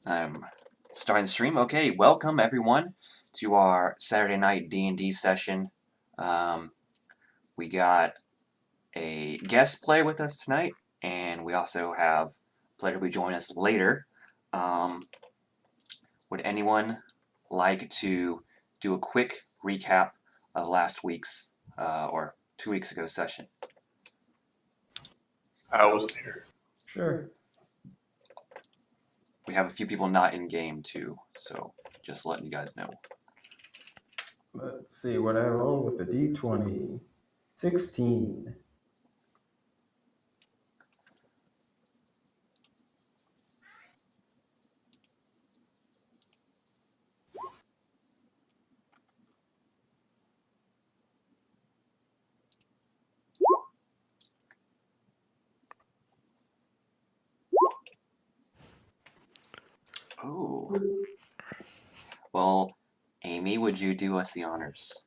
I'm starting the stream. Okay, welcome everyone to our Saturday night D&D session. We got a guest player with us tonight, and we also have a player who will join us later. Would anyone like to do a quick recap of last week's, or 2 weeks ago session? I was there. Sure. We have a few people not in game too, so just letting you guys know. Let's see what I roll with the D20. 16. Oh. Well, Amy, would you do us the honors?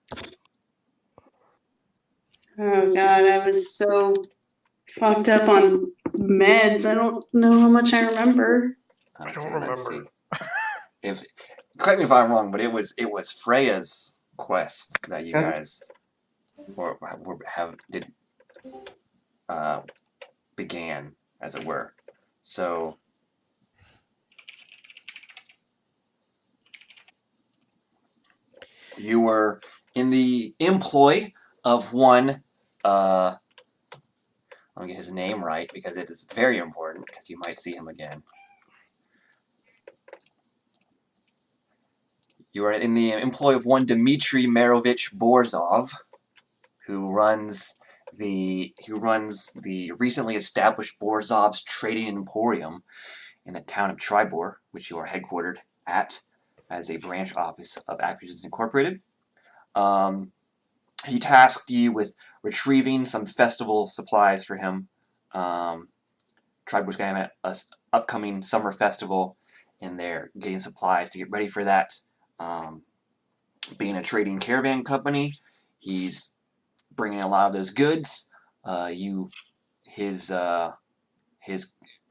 Oh god, I was so fucked up on meds. I don't know how much I remember. I don't remember. If correct me if I'm wrong, but it was Freya's quest that you guys began, as it were. So you were in the employ of one. I'm gonna get his name right because it is very important because you might see him again. You are in the employ of one Dmitry Merovich Borzov, who runs the recently established Borzov's Trading Emporium in the town of Triboar, which you are headquartered at as a branch office of Acquisitions Incorporated. He tasked you with retrieving some festival supplies for him. Triboar's going to have an upcoming summer festival, and they're getting supplies to get ready for that. Being a trading caravan company, he's bringing a lot of those goods. His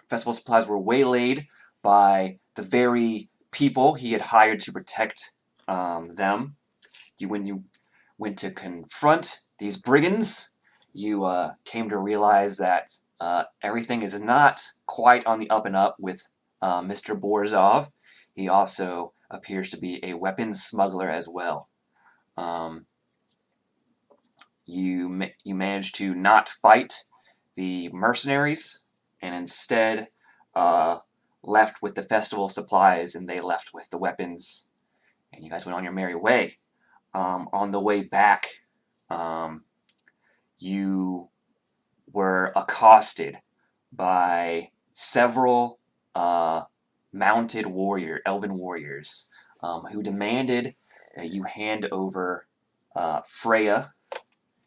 festival supplies were waylaid by the very people he had hired to protect them. When you went to confront these brigands, you came to realize that everything is not quite on the up and up with Mr. Borzov. He also appears to be a weapons smuggler as well. You managed to not fight the mercenaries, and instead left with the festival supplies, and they left with the weapons, and you guys went on your merry way. On the way back, you were accosted by several mounted elven warriors, who demanded that you hand over Freya,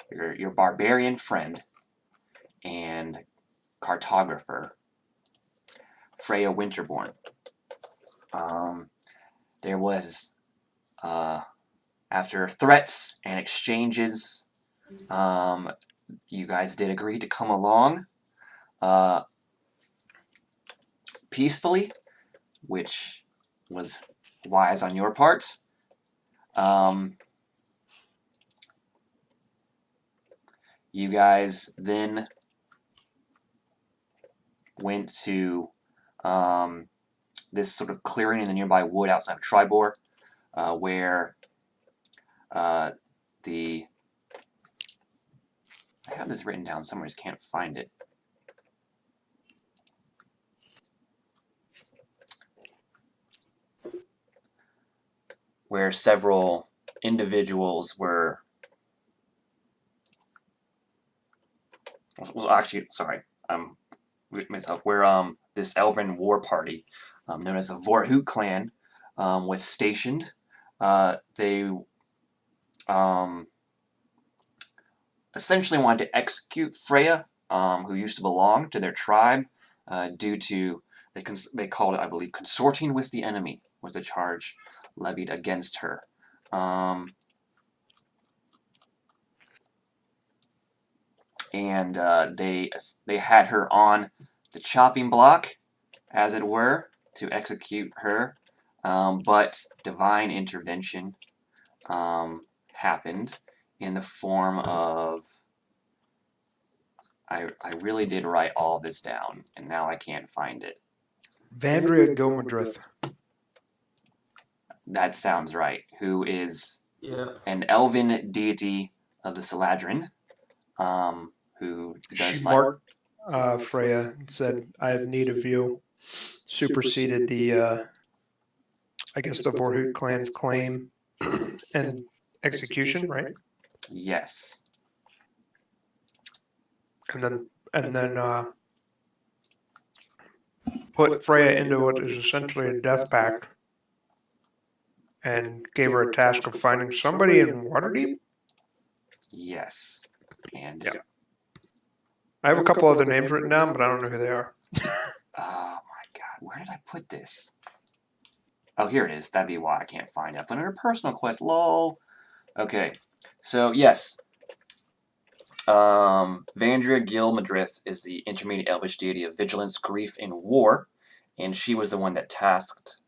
your barbarian friend, and cartographer, Freya Winterborn. There was, after threats and exchanges, you guys did agree to come along peacefully, which was wise on your part. You guys then went to this sort of clearing in the nearby wood outside of Triboar, where I have this written down somewhere, I just can't find it. Where several individuals were... Well, actually, sorry, I'm with myself. Where this elven war party, known as the Vorhoot clan, was stationed. They essentially wanted to execute Freya, who used to belong to their tribe, due to, they called it, I believe, consorting with the enemy, was the charge levied against her. And they had her on the chopping block, as it were, to execute her, but divine intervention happened in the form of... I really did write all this down, and now I can't find it. Vandria Gomadrith. That sounds right. Who is Yeah. an elven deity of the Eladrin, who does She like... marked Freya and said, "I have need of you." Superseded the, I guess, the Vorhut clan's claim and execution, right? Yes. And then put Freya into what is essentially a death pact and gave her a task of finding somebody in Waterdeep. Yes. And... Yeah. I have a couple other names written down, but I don't know who they are. Oh my god, where did I put this? Oh, here it is. That'd be why I can't find it. I put it under personal quest, lol. Okay, so yes. Vandria Gil-Madrith is the intermediate elvish deity of vigilance, grief, and war, and she was the one that tasked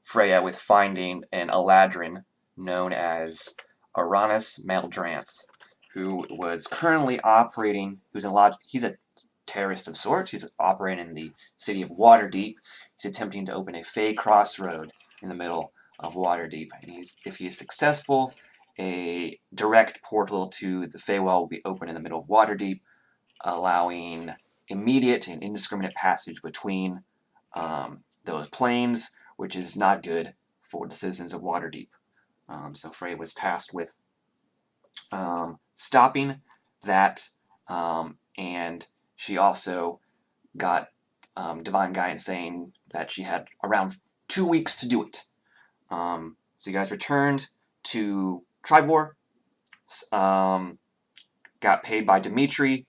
Freya with finding an eladrin known as Arranis Maldranthe, who was currently operating... He's a terrorist of sorts. He's operating in the city of Waterdeep. He's attempting to open a Fey crossroad in the middle of Waterdeep. And if he is successful, a direct portal to the Feywild will be open in the middle of Waterdeep, allowing immediate and indiscriminate passage between those planes, which is not good for the citizens of Waterdeep. So Frey was tasked with stopping that, and she also got divine guidance saying that she had around 2 weeks to do it. So you guys returned to Triboar, got paid by Dimitri.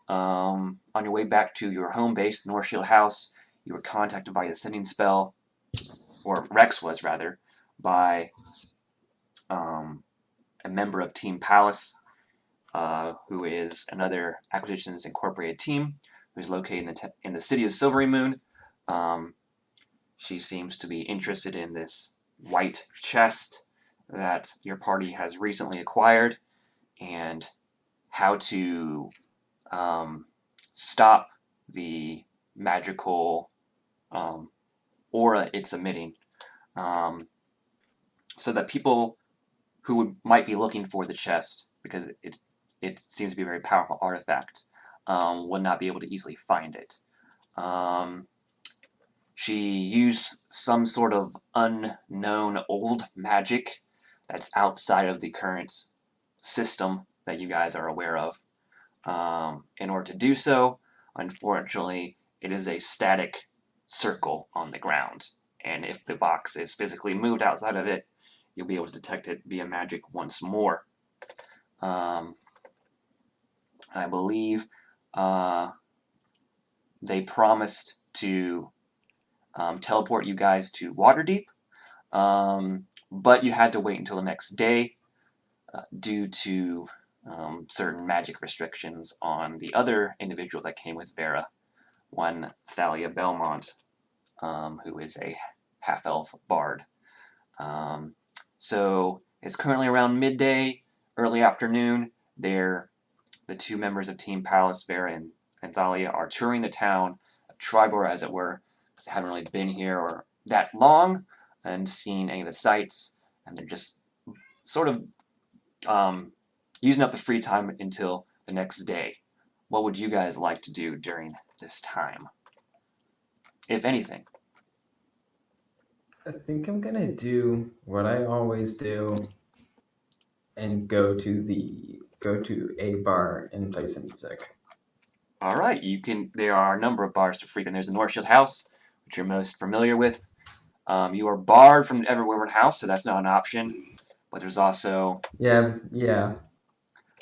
On your way back to your home base, the North Shield House, you were contacted by a sending spell, or Rex was rather, by a member of Team Palace, who is another Acquisitions Incorporated team, who's located in the city of Silvery Moon. She seems to be interested in this white chest that your party has recently acquired, and how to stop the magical aura it's emitting, so that people who might be looking for the chest, because it seems to be a very powerful artifact, would not be able to easily find it. She used some sort of unknown old magic that's outside of the current system that you guys are aware of. In order to do so, unfortunately, it is a static circle on the ground, and if the box is physically moved outside of it, you'll be able to detect it via magic once more. I believe they promised to teleport you guys to Waterdeep, but you had to wait until the next day due to certain magic restrictions on the other individual that came with Vera, one Thalia Belmont, who is a half-elf bard. So it's currently around midday, early afternoon. The two members of Team Palace, Vera and Thalia, are touring the town of Triboar, as it were, because they haven't really been here or that long and seen any of the sights, and they're just sort of using up the free time until the next day. What would you guys like to do during this time, if anything? I think I'm gonna do what I always do and go to a bar and play some music. All right, there are a number of bars to frequent. There's the North Shield House, which you're most familiar with. You are barred from Everwyvern House, so that's not an option. But there's also Yeah.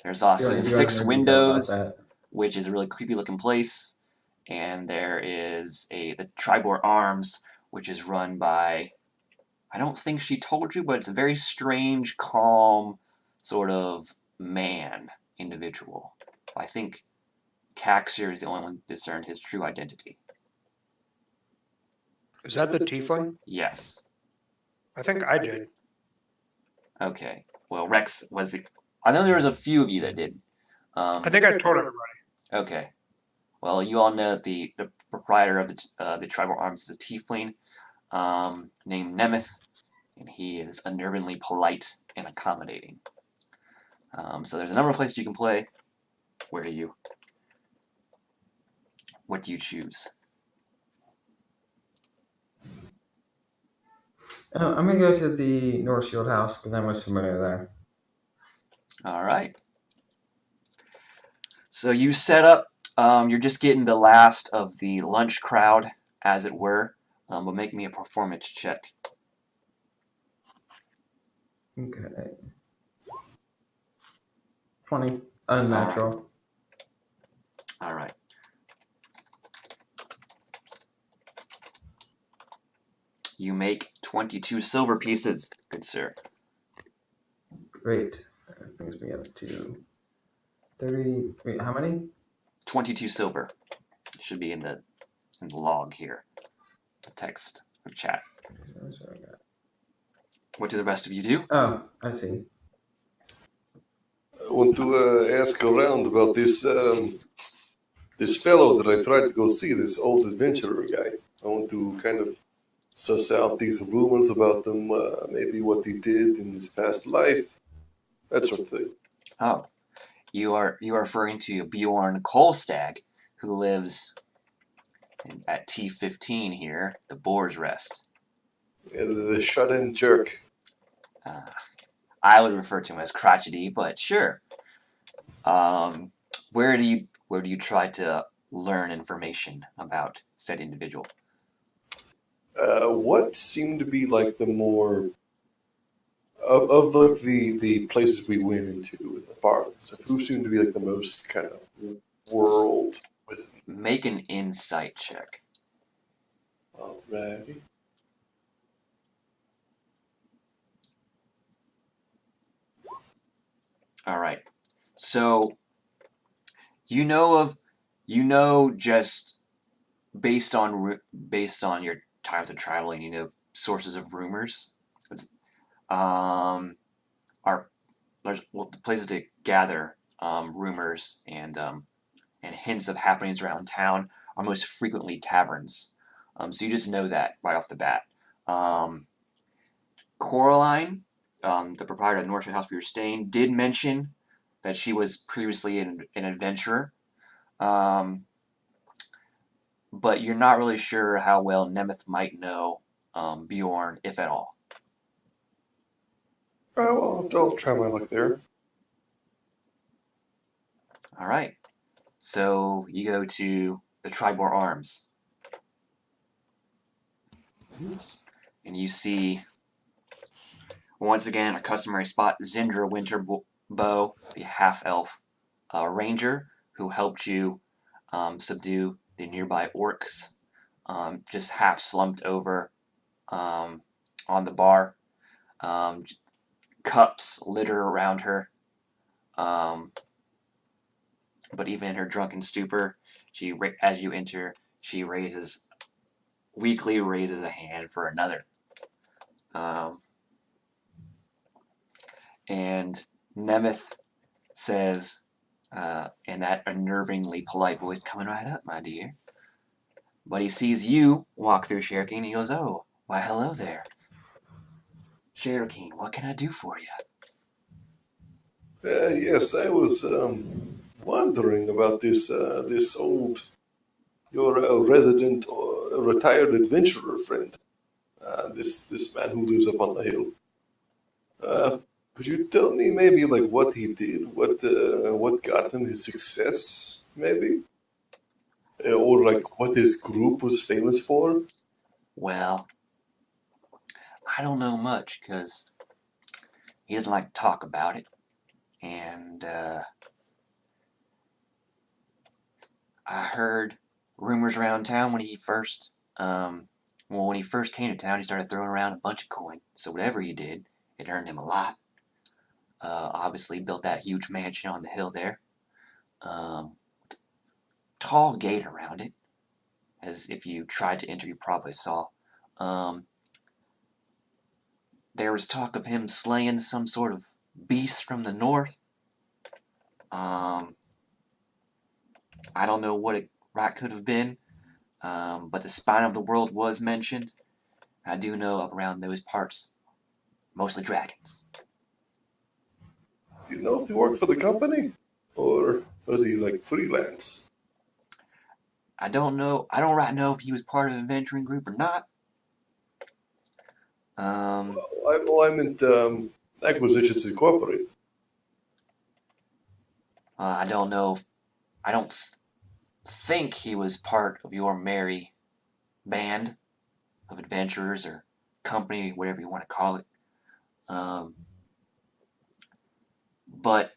There's also You Six already detailed about Windows, that. which is a really creepy looking place, and there is the Triboar Arms, which is run by, I don't think she told you, but it's a very strange, calm sort of man individual. I think Caxir is the only one who discerned his true identity. Is that the tiefling? Yes. I think I did. Okay. Well, Rex was the... I know there was a few of you that did. I think I told everybody. Okay. Well, you all know that the proprietor of the Tribal Arms is a tiefling named Nemeth, and he is unnervingly polite and accommodating. So there's a number of places you can play. What do you choose? I'm gonna go to the North Shield House because I'm most familiar there. All right. So you set up. You're just getting the last of the lunch crowd, as it were. But make me a performance check. Okay. 20. Unnatural. All right. You make 22 silver pieces, good sir. Great. That brings me up to 30. Wait, how many? 22 silver. It should be in the log here. The text of chat. So I got... What do the rest of you do? Oh, I see. I want to ask around about this this fellow that I tried to go see, this old adventurer guy. I want to kind of suss out these rumors about him, maybe what he did in his past life, that sort of thing. Oh, you are referring to Bjorn Kolstag, who lives at T15 here, the Boar's Rest. Yeah, the shut-in jerk. I would refer to him as crotchety, but sure. Where do you try to learn information about said individual? What seemed to be like the more of like the places we went into, the bars and stuff, who seemed to be like the most kind of world wisdom? Make an insight check. Alrighty. All right. So you know just based on your times of traveling, you know sources of rumors. Are there's the places to gather rumors and hints of happenings around town are most frequently taverns. So you just know that right off the bat. Coraline, the proprietor of the North Shore House where you're staying, did mention that she was previously an adventurer. But you're not really sure how well Nemeth might know Bjorn, if at all. Alright, well, I'll try my luck there. All right. So you go to the Triboar Arms. And you see, once again, a customary spot, Zindra Winterbow, the half-elf ranger, who helped you subdue the nearby orcs, just half slumped over on the bar. Cups litter around her. But even in her drunken stupor, as you enter, she weakly raises a hand for another. And Nemeth says, in that unnervingly polite voice, "Coming right up, my dear." But he sees you walk through Cherokee, and he goes, "Oh, why, hello there. Cherokee, what can I do for you?" Yes, I was wondering about this your resident or retired adventurer friend, this man who lives up on the hill. Could you tell me maybe like what he did, what got him his success, maybe, or like what his group was famous for? Well, I don't know much, because he doesn't like to talk about it. And I heard rumors around town when he first came to town, he started throwing around a bunch of coin. So whatever he did, it earned him a lot. Obviously built that huge mansion on the hill there. Tall gate around it. As if you tried to enter, you probably saw There was talk of him slaying some sort of beast from the north. I don't know what it could have been, but the spine of the world was mentioned. I do know around those parts, mostly dragons. Do you know if he worked for the company? Or was he like freelance? I don't know. I don't right know if he was part of an adventuring group or not. I meant Acquisitions Incorporated. I don't know. I don't think he was part of your merry band of adventurers or company, whatever you want to call it. But,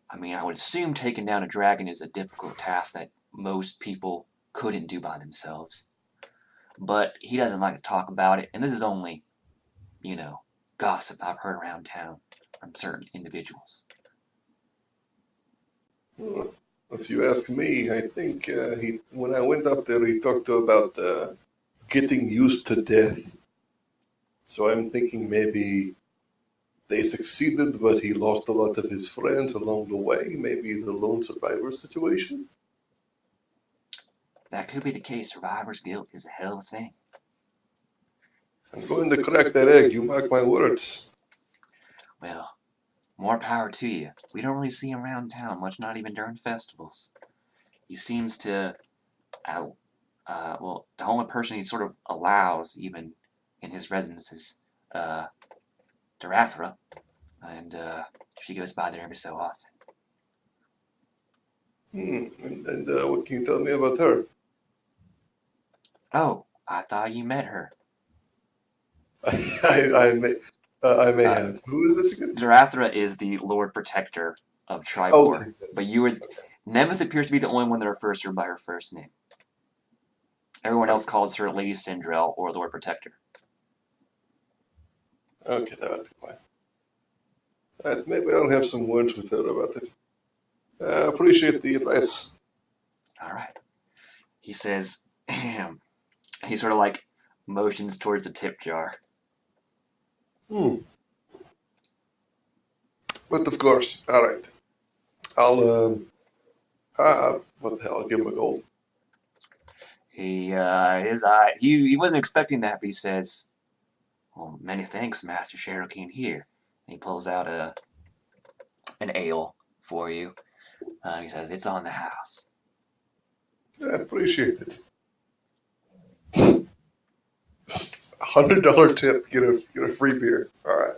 I mean, I would assume taking down a dragon is a difficult task that most people couldn't do by themselves. But he doesn't like to talk about it, and this is only, you know, gossip I've heard around town from certain individuals. Well, if you ask me, I think when I went up there, he talked about getting used to death. So I'm thinking maybe they succeeded, but he lost a lot of his friends along the way. Maybe the lone survivor situation. That could be the case. Survivor's guilt is a hell of a thing. I'm going to crack that egg, you mark my words. Well, more power to you. We don't really see him around town much, not even during festivals. He seems to, well, the only person he sort of allows, even in his residence, is Darathra, and she goes by there every so often. And what can you tell me about her? Oh, I thought you met her. I may have. Who is this again? Darathra is the Lord Protector of Triboar, Okay. but you were... Nemeth appears to be the only one that refers to her by her first name. Everyone else calls her Lady Sindrel or Lord Protector. Okay, that would be fine. Maybe I'll have some words with her about it. Appreciate the advice. Alright. He says, ahem. He sort of like motions towards the tip jar. But of course, alright. I'll, what the hell, I'll give him a gold. His eye, he wasn't expecting that, but he says, well, many thanks, Master Cherokee here. And he pulls out an ale for you. He says, it's on the house. I appreciate it. $100 tip, get a free beer. Alright.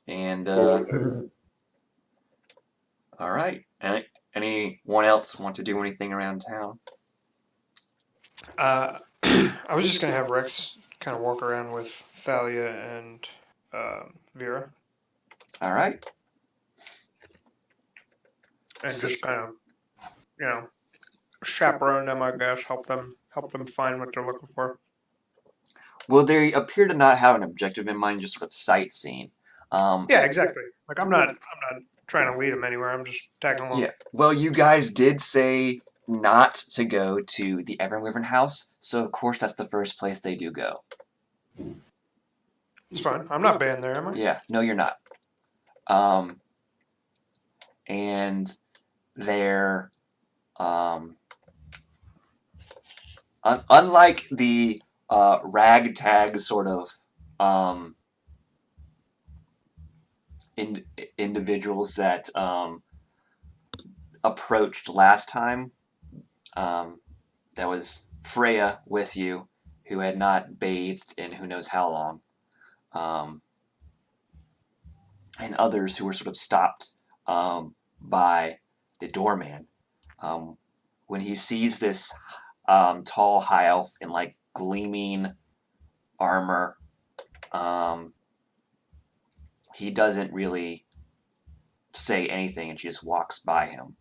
And, alright. Anyone else want to do anything around town? I was just gonna have Rex kind of walk around with Thalia and Vera, Alright. and just kind of, chaperone them, I guess, help them find what they're looking for. Well, they appear to not have an objective in mind, just sort of sightseeing. Yeah, exactly. Like I'm not trying to lead them anywhere. I'm just tagging along. Yeah. Well, you guys did say not to go to the Everwyvern house, so of course that's the first place they do go. It's fine. I'm not banned there, am I? Yeah. No, you're not. And they're unlike the ragtag sort of individuals that approached last time. That was Freya with you, who had not bathed in who knows how long, and others who were sort of stopped by the doorman. When he sees this tall high elf in like gleaming armor, he doesn't really say anything, and she just walks by him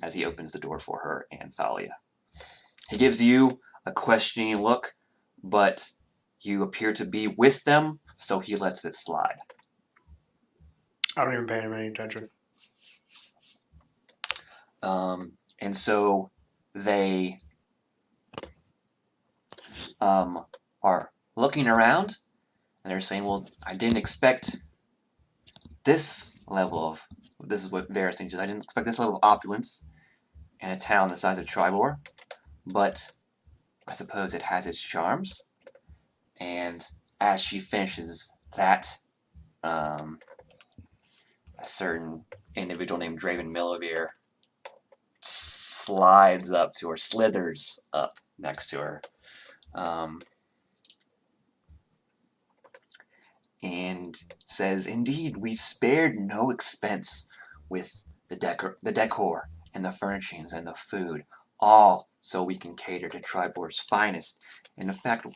as he opens the door for her and Thalia. He gives you a questioning look, but you appear to be with them, so he lets it slide. I don't even pay him any attention. And so they are looking around, and they're saying, well, I didn't expect this level of, this is what Varys thinks, I didn't expect this level of opulence in a town the size of Triboar, but I suppose it has its charms. And as she finishes that, a certain individual named Draven Milivir slides up to her, slithers up next to her, and says, "Indeed, we spared no expense with the decor and the furnishings and the food, all so we can cater to Triboar's finest. And in fact,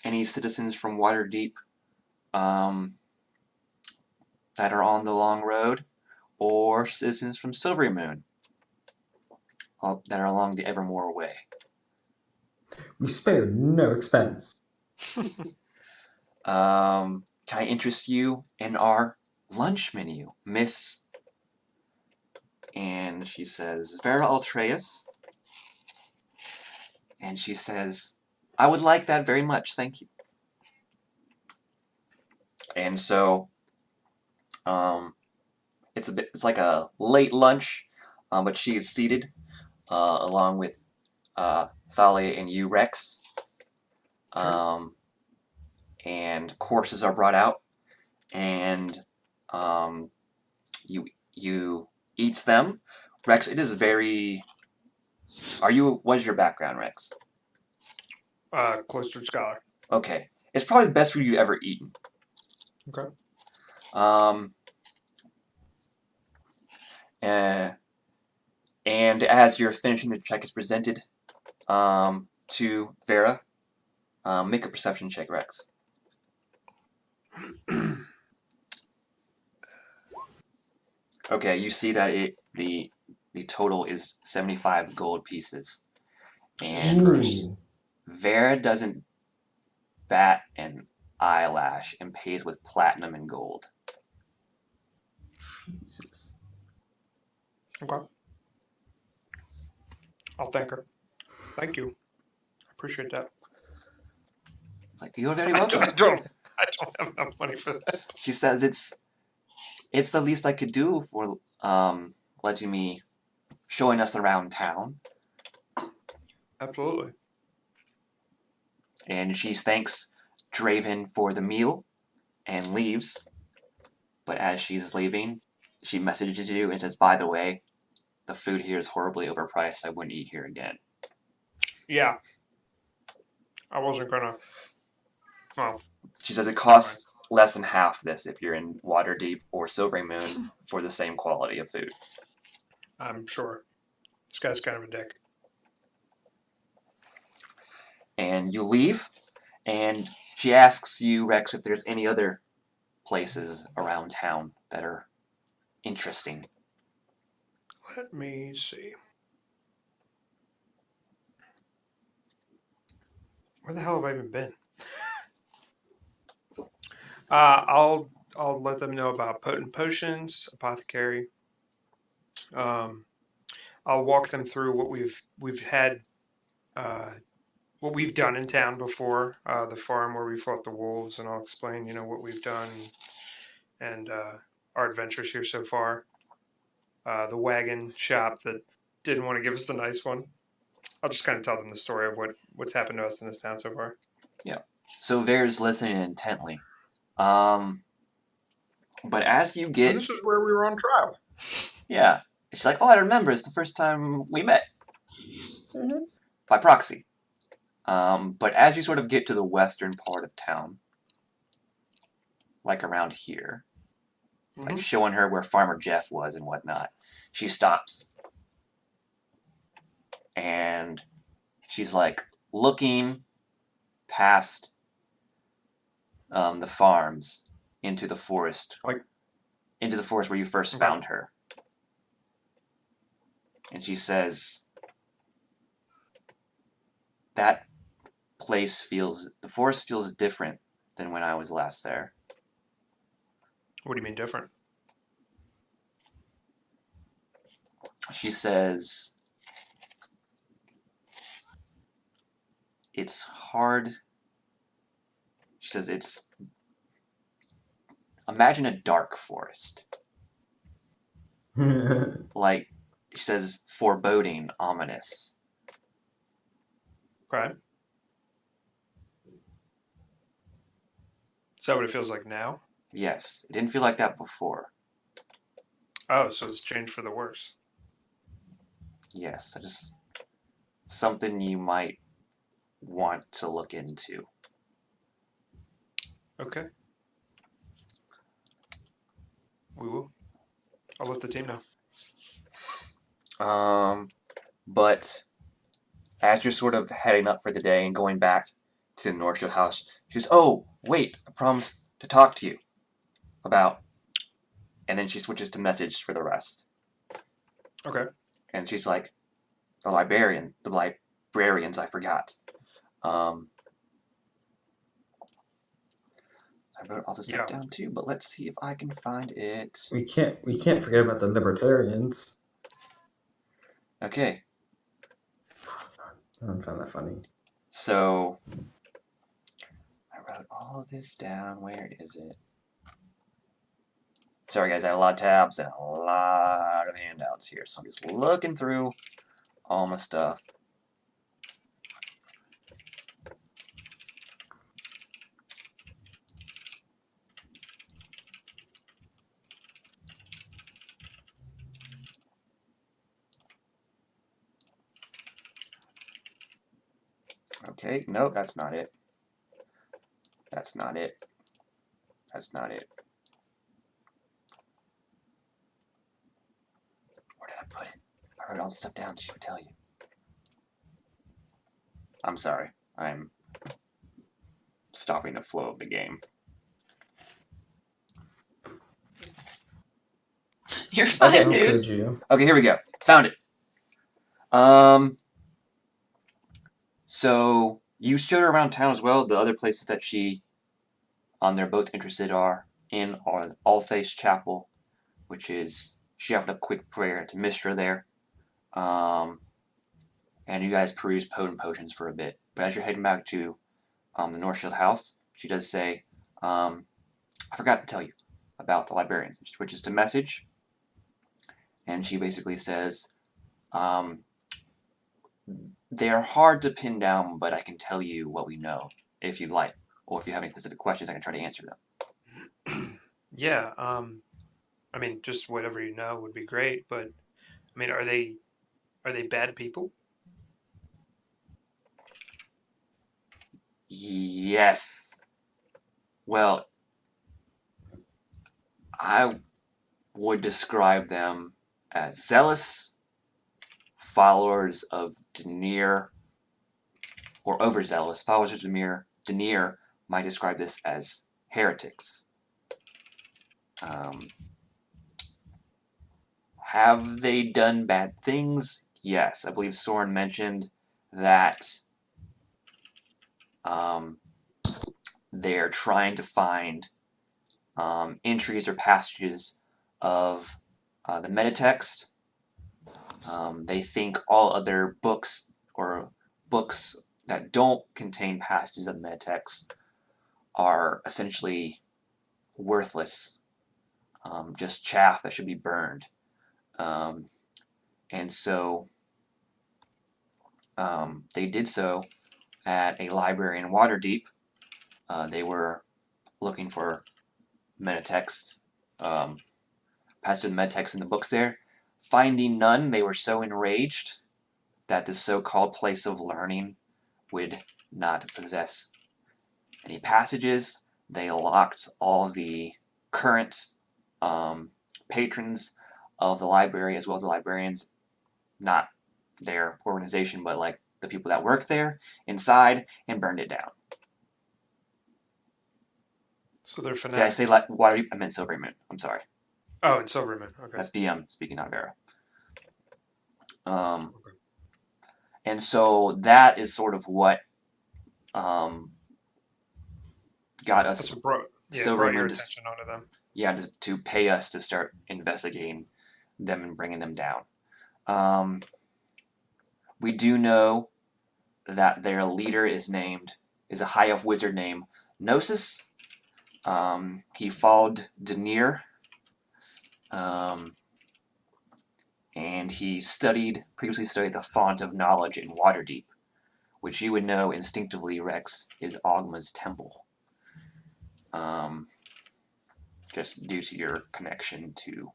any citizens from Waterdeep that are on the long road, or citizens from Silvery Moon that are along the Evermore Way. We spared no expense. Can I interest you in our lunch menu, Miss?" And she says, "Vera Altreus." And she says, "I would like that very much, thank you." And so, it's like a late lunch, but she is seated along with Thalia and you, Rex. And courses are brought out, and you eat them. Rex, it is very. What is your background, Rex? Cloistered scholar. Okay, it's probably the best food you've ever eaten. Okay. And as you're finishing, the check is presented to Vera. Make a perception check, Rex. Okay, you see that the total is 75 gold pieces, and Ooh. Vera doesn't bat an eyelash and pays with platinum and gold. Jesus. Okay. I'll thank her. Thank you. I appreciate that. Like, you're very welcome. I don't have enough money for that. She says it's the least I could do for letting me, showing us around town. Absolutely. And she thanks Draven for the meal and leaves. But as she's leaving, she messages you and says, "By the way, the food here is horribly overpriced. I wouldn't eat here again." Yeah. I wasn't gonna. Well, She says it costs less than half this if you're in Waterdeep or Silvery Moon for the same quality of food. I'm sure. This guy's kind of a dick. And you leave, and she asks you, Rex, if there's any other places around town that are interesting. Let me see. Where the hell have I even been? I'll let them know about potent potions, apothecary. I'll walk them through what we've had, what we've done in town before, the farm where we fought the wolves, and I'll explain, what we've done and our adventures here so far. The wagon shop that didn't want to give us the nice one. I'll just kind of tell them the story of what's happened to us in this town so far. Yeah. So Vera's listening intently. But as you get... And this is where we were on trial. Yeah. She's like, "Oh, I remember. It's the first time we met." Mm-hmm. By proxy. But as you sort of get to the western part of town, like around here, like showing her where Farmer Jeff was and whatnot, she stops. And she's like looking past the farms into the forest. Into the forest where you first found her. And she says, "That place the forest feels different than when I was last there." What do you mean different? She says, it's hard. She says it's... Imagine a dark forest. Like, she says foreboding, ominous. Okay. Is that what it feels like now? Yes, it didn't feel like that before. Oh, so it's changed for the worse. Yes, just something you might want to look into. Okay. We will. I'll let the team know. But as you're sort of heading up for the day and going back to the Northfield house, she goes, "Oh, wait, I promised to talk to you about..." And then she switches to message for the rest. Okay. And she's like, the librarians, I forgot. I wrote all this stuff down too, but let's see if I can find it. We can't forget about the libertarians. Okay. I don't find that funny. So I wrote all this down. Where is it? Sorry guys, I have a lot of tabs and a lot of handouts here, so I'm just looking through all my stuff. Okay, nope, that's not it. That's not it. That's not it. Where did I put it? I wrote all the stuff down, she would tell you. I'm sorry. I'm stopping the flow of the game. You're fine, Okay. How dude. could you? Okay, here we go. Found it. So you showed her around town as well. The other places that they're both interested are in are Allface Chapel, which is, she offered up quick prayer to Mistra there. And you guys peruse potent potions for a bit. But as you're heading back to the Northfield house, she does say, I forgot to tell you about the librarians. She switches to message, and she basically says, they're hard to pin down, but I can tell you what we know, if you'd like. Or if you have any specific questions, I can try to answer them. Yeah. I mean, just whatever you know would be great. But I mean, are they bad people? Yes. Well, I would describe them as zealous followers of Denier, or overzealous followers of Denier. Denier might describe this as heretics. Have they done bad things? Yes. I believe Soren mentioned that they're trying to find entries or passages of the metatext. They think all other books or books that don't contain passages of metatext are essentially worthless, just chaff that should be burned. And so they did so at a library in Waterdeep. They were looking for metatext, passages of metatext in the books there. Finding none, they were so enraged that the so-called place of learning would not possess any passages. They locked all the current patrons of the library, as well as the librarians, not their organization, but like the people that work there, inside, and burned it down. So they're Did I fanatics. say Waterdeep? I meant Silvermoon. I'm sorry. Oh, and Silverman. Okay. That's DM speaking, not Vera. And so that is sort of what got us That's what brought your Silvermoon attention onto them. to pay us to start investigating them and bringing them down. We do know that their leader is a high elf wizard named Gnosis. He followed Denir, and he previously studied the font of knowledge in Waterdeep, which you would know instinctively, Rex, is Ogma's temple. Just due to your connection to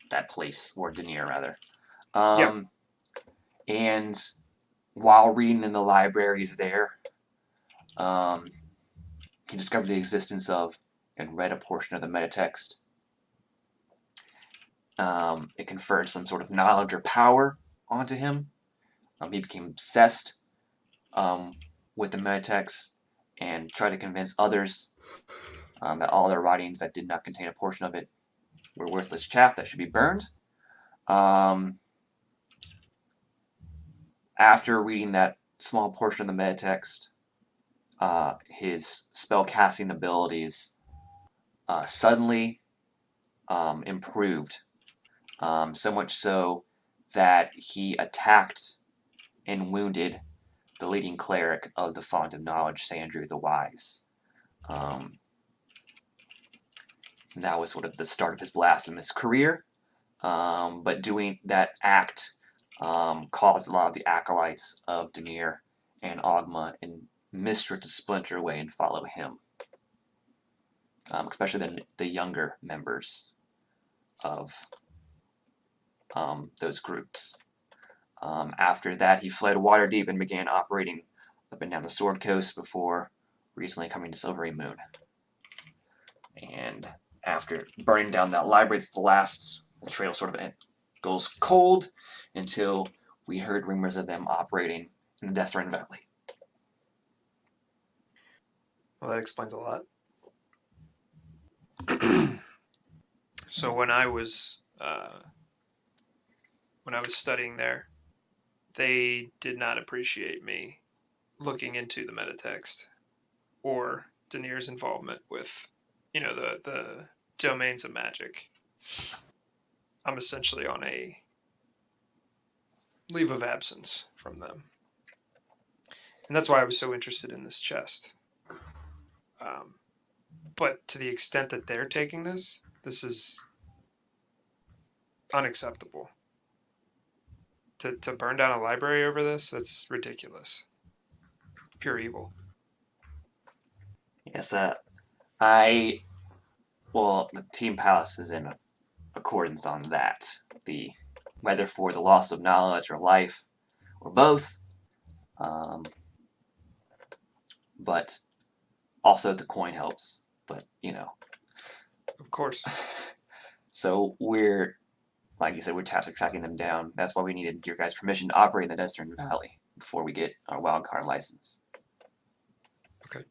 that place, or Denir, rather. And while reading in the libraries there, he discovered the existence of and read a portion of the metatext. It conferred some sort of knowledge or power onto him. He became obsessed with the metatext and tried to convince others that all their writings that did not contain a portion of it were worthless chaff that should be burned. After reading that small portion of the metatext, his spell-casting abilities suddenly improved, so much so that he attacked and wounded the leading cleric of the Font of Knowledge, Sandrew the Wise. And that was sort of the start of his blasphemous career, but doing that act caused a lot of the acolytes of Denir and Ogma and Mystra to splinter away and follow him, especially the younger members of those groups. After that, he fled Waterdeep and began operating up and down the Sword Coast before recently coming to Silvery Moon. And after burning down that library, it's the trail sort of goes cold until we heard rumors of them operating in the Deathrain Valley. Well, that explains a lot. So when I was studying there, they did not appreciate me looking into the metatext or Denir's involvement with, the domains of magic. I'm essentially on a leave of absence from them. And that's why I was so interested in this chest. But to the extent that they're taking this is unacceptable. To burn down a library over this, that's ridiculous. Pure evil. Yes, the Team Palace is in accordance on that. Whether for the loss of knowledge or life, or both, but also the coin helps, but, Of course. So we're, like you said, we're tasked with tracking them down. That's why we needed your guys' permission to operate in the Deathrain Valley before we get our wildcard license. Okay.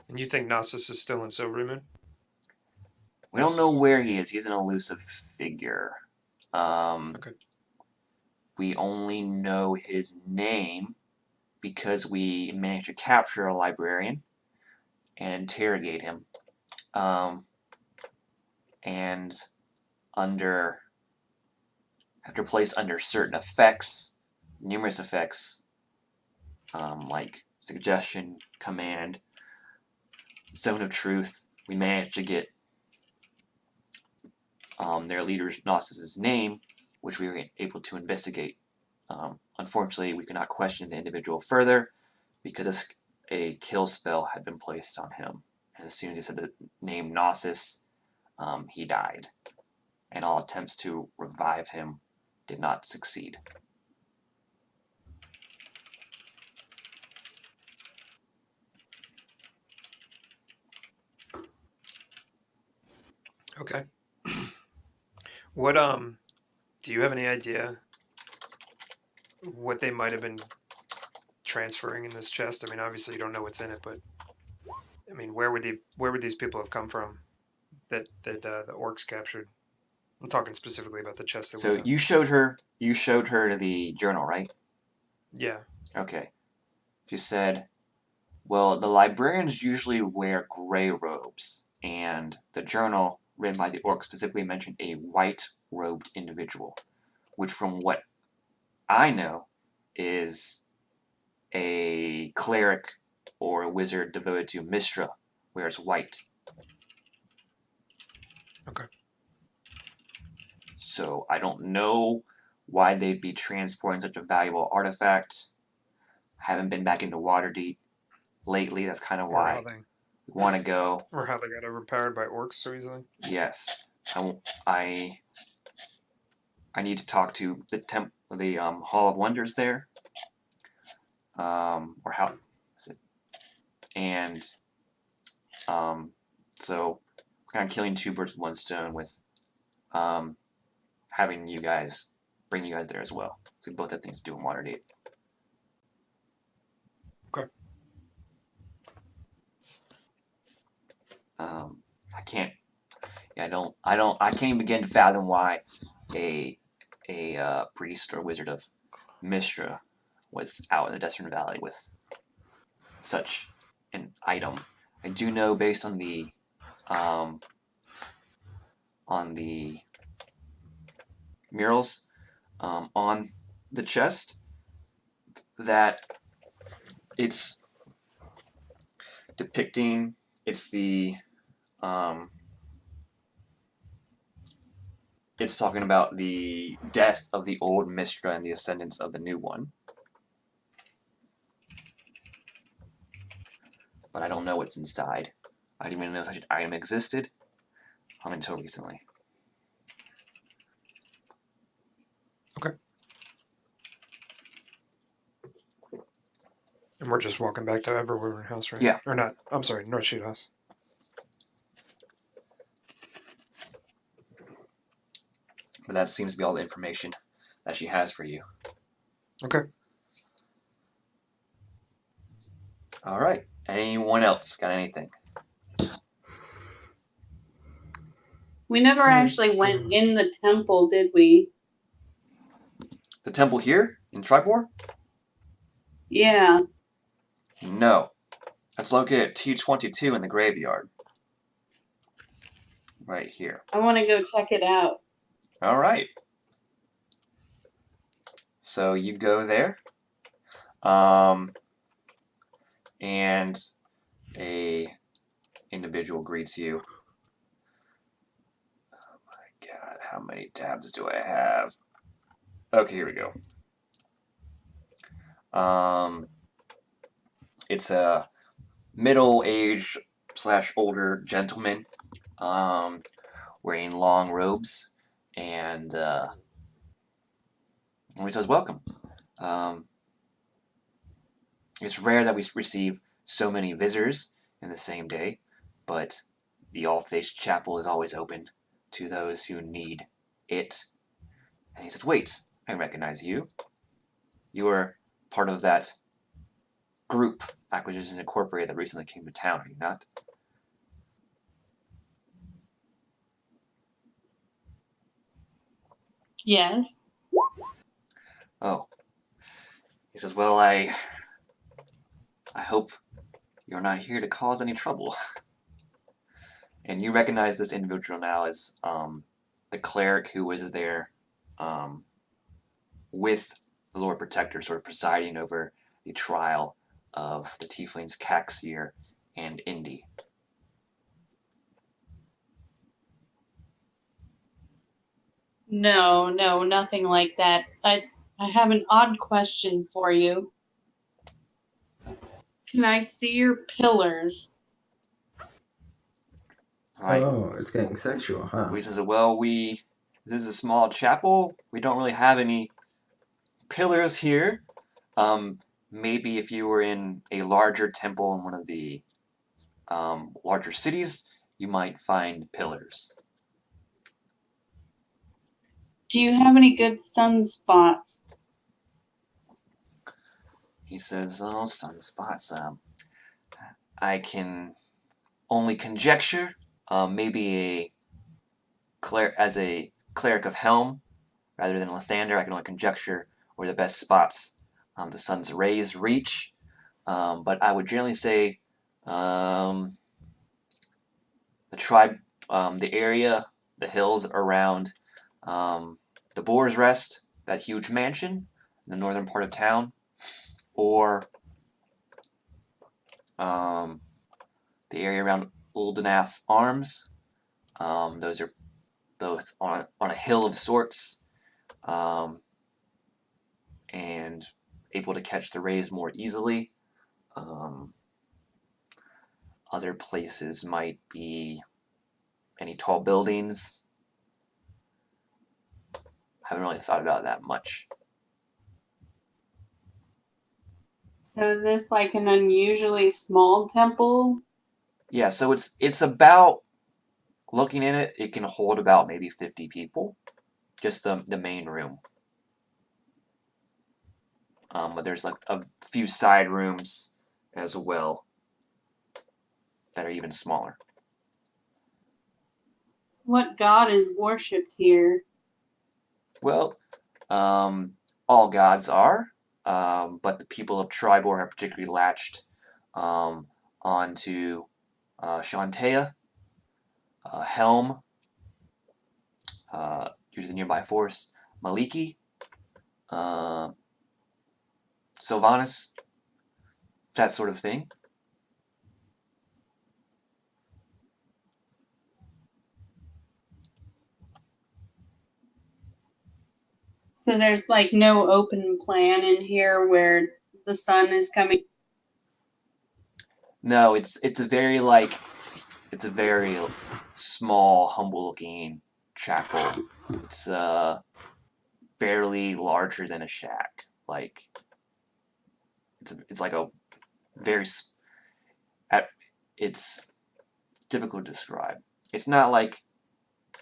And you think Gnosis is still in Silvery Moon? We don't know where he is. He's an elusive figure. Okay. We only know his name because we managed to capture a librarian and interrogate him. And after placed under certain effects, numerous effects, like suggestion, command, Stone of Truth, we managed to get their leader's Gnosis' name, which we were able to investigate. Unfortunately, we could not question the individual further because a kill spell had been placed on him. And as soon as he said the name Gnosis, he died. And all attempts to revive him did not succeed. Okay. What do you have any idea what they might have been transferring in this chest? I mean, obviously you don't know what's in it, but I mean, where would these people have come from that the orcs captured? I'm talking specifically about the chest. So you showed her the journal, right? Yeah. Okay. She said, well, the librarians usually wear gray robes, and the journal written by the orc specifically mentioned a white-robed individual, which from what I know is a cleric or a wizard devoted to Mistra wears white. Okay. So I don't know why they'd be transporting such a valuable artifact. Haven't been back into Waterdeep lately. That's kind of Or how why they we want to go. got overpowered by orcs so easily. Yes, I need to talk to the Hall of Wonders there. Or how is it? And so kind of killing two birds with one stone with having you guys bring you guys there as well. So we both have things to do in Waterdeep. Okay. I can't. Yeah, I can't even begin to fathom why a priest or wizard of Mistra was out in the Desert Valley with such an item. I do know based on the murals on the chest that it's depicting. It's the it's talking about the death of the old Mistra and the ascendance of the new one. But I don't know what's inside. I didn't even know such an item existed until recently. Okay. And we're just walking back to Everwyvern House, right? Yeah. Or not. I'm sorry, North Shoot House. But that seems to be all the information that she has for you. Okay. All right. Anyone else got anything? We never actually went in the temple, did we? The temple here in Triboar? Yeah. No. That's located at T22 in the graveyard. Right here. I want to go check it out. All right. So you go there. And a individual greets you. Oh my god, how many tabs do I have? Okay, here we go. It's a middle-aged / older gentleman wearing long robes, and he says, welcome. It's rare that we receive so many visitors in the same day, but the All-Faith Chapel is always open to those who need it. And he says, wait, I recognize you. You are part of that group, Acquisitions Incorporated, that recently came to town, are you not? Yes. Oh. He says, well, I hope you're not here to cause any trouble. And you recognize this individual now as the cleric who was there with the Lord Protector, sort of presiding over the trial of the tieflings Caxir and Indy. No, nothing like that. I have an odd question for you. Can I see your pillars? Right. Oh, it's getting sexual, huh? He says, well, this is a small chapel. We don't really have any pillars here. Maybe if you were in a larger temple in one of the larger cities, you might find pillars. Do you have any good sunspots? He says, oh, sunspots. I can only conjecture. Maybe as a cleric of Helm, rather than Lathander, I can only conjecture where the best spots the sun's rays reach. But I would generally say the area, the hills around the Boar's Rest, that huge mansion in the northern part of town, or the area around Uldenath's Arms. Those are both on a hill of sorts, and able to catch the rays more easily. Other places might be any tall buildings. Haven't really thought about that much. So is this like an unusually small temple? Yeah, so it's about, looking in it, it can hold about maybe 50 people. Just the main room. But there's like a few side rooms as well that are even smaller. What god is worshipped here? Well, all gods are, but the people of Triboar have particularly latched onto Shantea, Helm, due to the nearby force, Maliki, Sylvanas, that sort of thing. So there's like no open plan in here where the sun is coming. No, it's a very small, humble-looking chapel. It's barely larger than a shack. Like it's like a very it's difficult to describe. It's not like,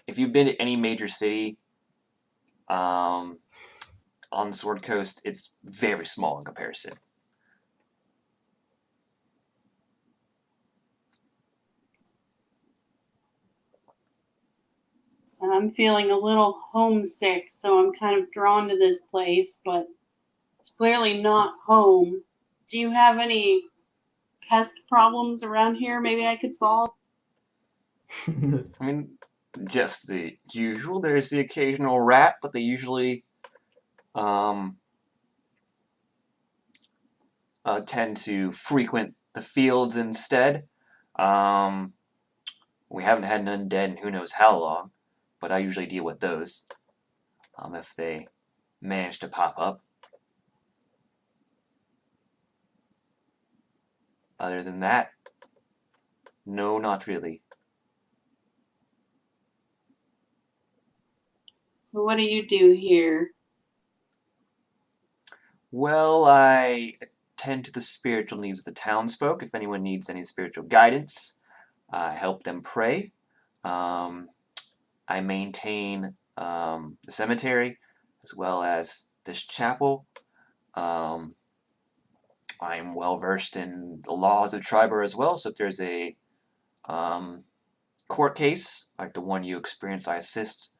if you've been to any major city on the Sword Coast, it's very small in comparison. I'm feeling a little homesick, so I'm kind of drawn to this place, but it's clearly not home. Do you have any pest problems around here maybe I could solve? I mean, just the usual. There's the occasional rat, but they usually tend to frequent the fields instead. We haven't had an undead in who knows how long, but I usually deal with those if they manage to pop up. Other than that, no, not really. So what do you do here? Well, I attend to the spiritual needs of the townsfolk. If anyone needs any spiritual guidance, I help them pray. I maintain the cemetery as well as this chapel. I'm well versed in the laws of Triboar as well, so if there's a court case like the one you experienced, I assist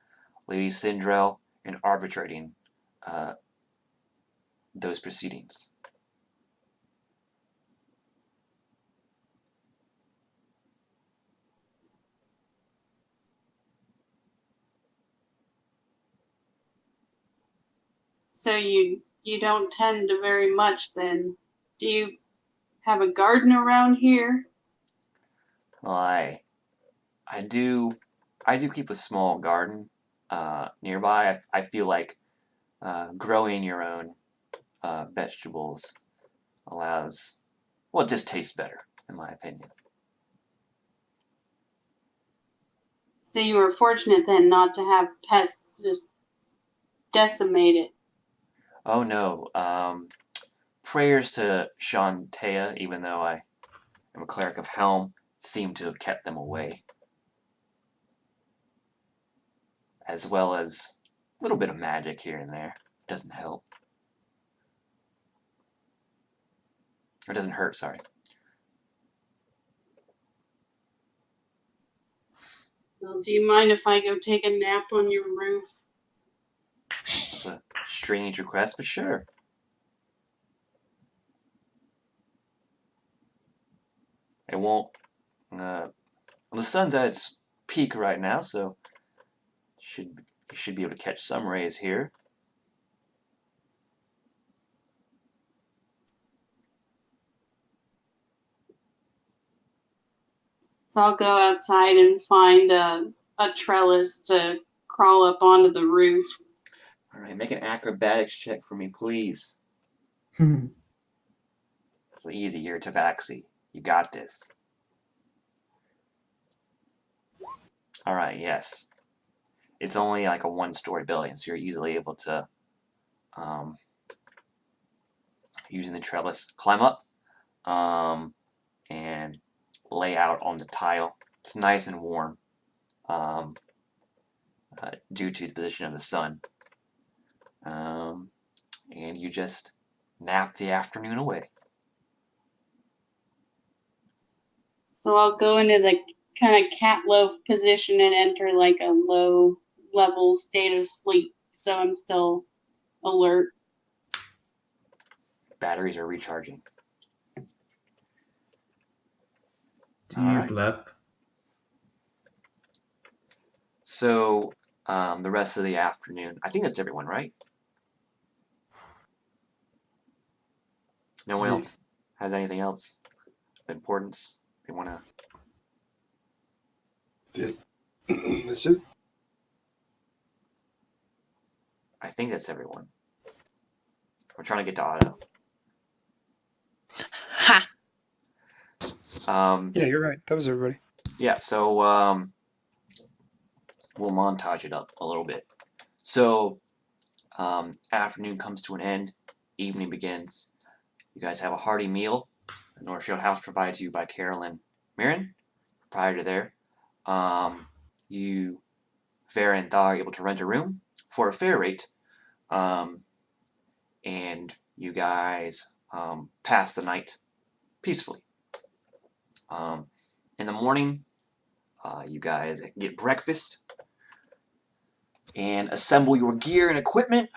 Lady Sindrel in arbitrating those proceedings. So you don't tend to very much then. Do you have a garden around here? Well, I do keep a small garden nearby. I feel like growing your own vegetables allows, well, it just tastes better, in my opinion. So you were fortunate then not to have pests just decimate it. Oh no, prayers to Shantea, even though I am a cleric of Helm, seem to have kept them away. As well as a little bit of magic here and there. Doesn't help. Or doesn't hurt, sorry. Well, do you mind if I go take a nap on your roof? It's a strange request, but sure. It won't. Well, the sun's at its peak right now, so you should be able to catch some rays here. So I'll go outside and find a trellis to crawl up onto the roof. All right, make an acrobatics check for me, please. Hmm. It's easy. You're a tabaxi. You got this. All right, yes. It's only like a one-story building, so you're easily able to, using the trellis, climb up and lay out on the tile. It's nice and warm due to the position of the sun. And you just nap the afternoon away. So I'll go into the kind of cat loaf position and enter like a low level state of sleep. So I'm still alert. Batteries are recharging. Do All you right. blep? So the rest of the afternoon, I think that's everyone, right? No one Yeah. else has anything else of importance they want to... That's it. I think that's everyone. We're trying to get to Otto. Ha! Yeah, you're right. That was everybody. Yeah, so we'll montage it up a little bit. So afternoon comes to an end, evening begins. You guys have a hearty meal. The Northfield House provided to you by Carolyn Mirren. Prior to there, you, Vera and Thaw, are able to rent a room for a fair rate, and you guys pass the night peacefully. In the morning, you guys get breakfast and assemble your gear and equipment.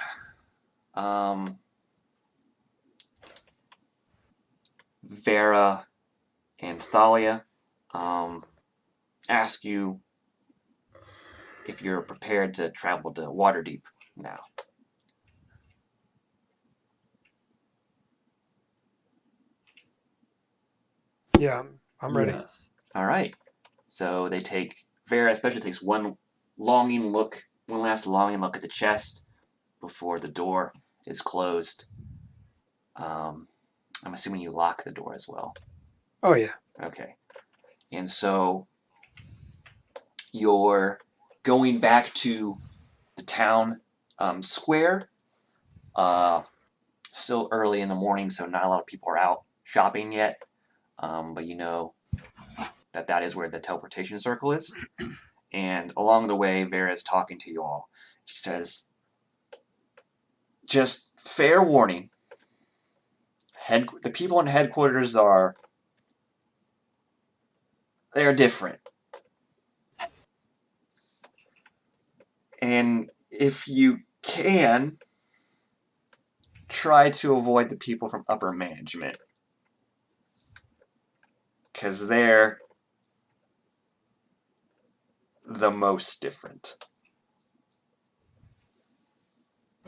Vera and Thalia ask you if you're prepared to travel to Waterdeep now. Yeah, I'm ready. Yes. All right. So they take, Vera especially takes one last longing look at the chest before the door is closed. I'm assuming you lock the door as well. Oh yeah. Okay. And so you're going back to the town square. Still early in the morning, so not a lot of people are out shopping yet. But you know that is where the teleportation circle is. And along the way, Vera is talking to you all. She says, just fair warning. The people in headquarters they're different. And if you can, try to avoid the people from upper management. Because they're the most different.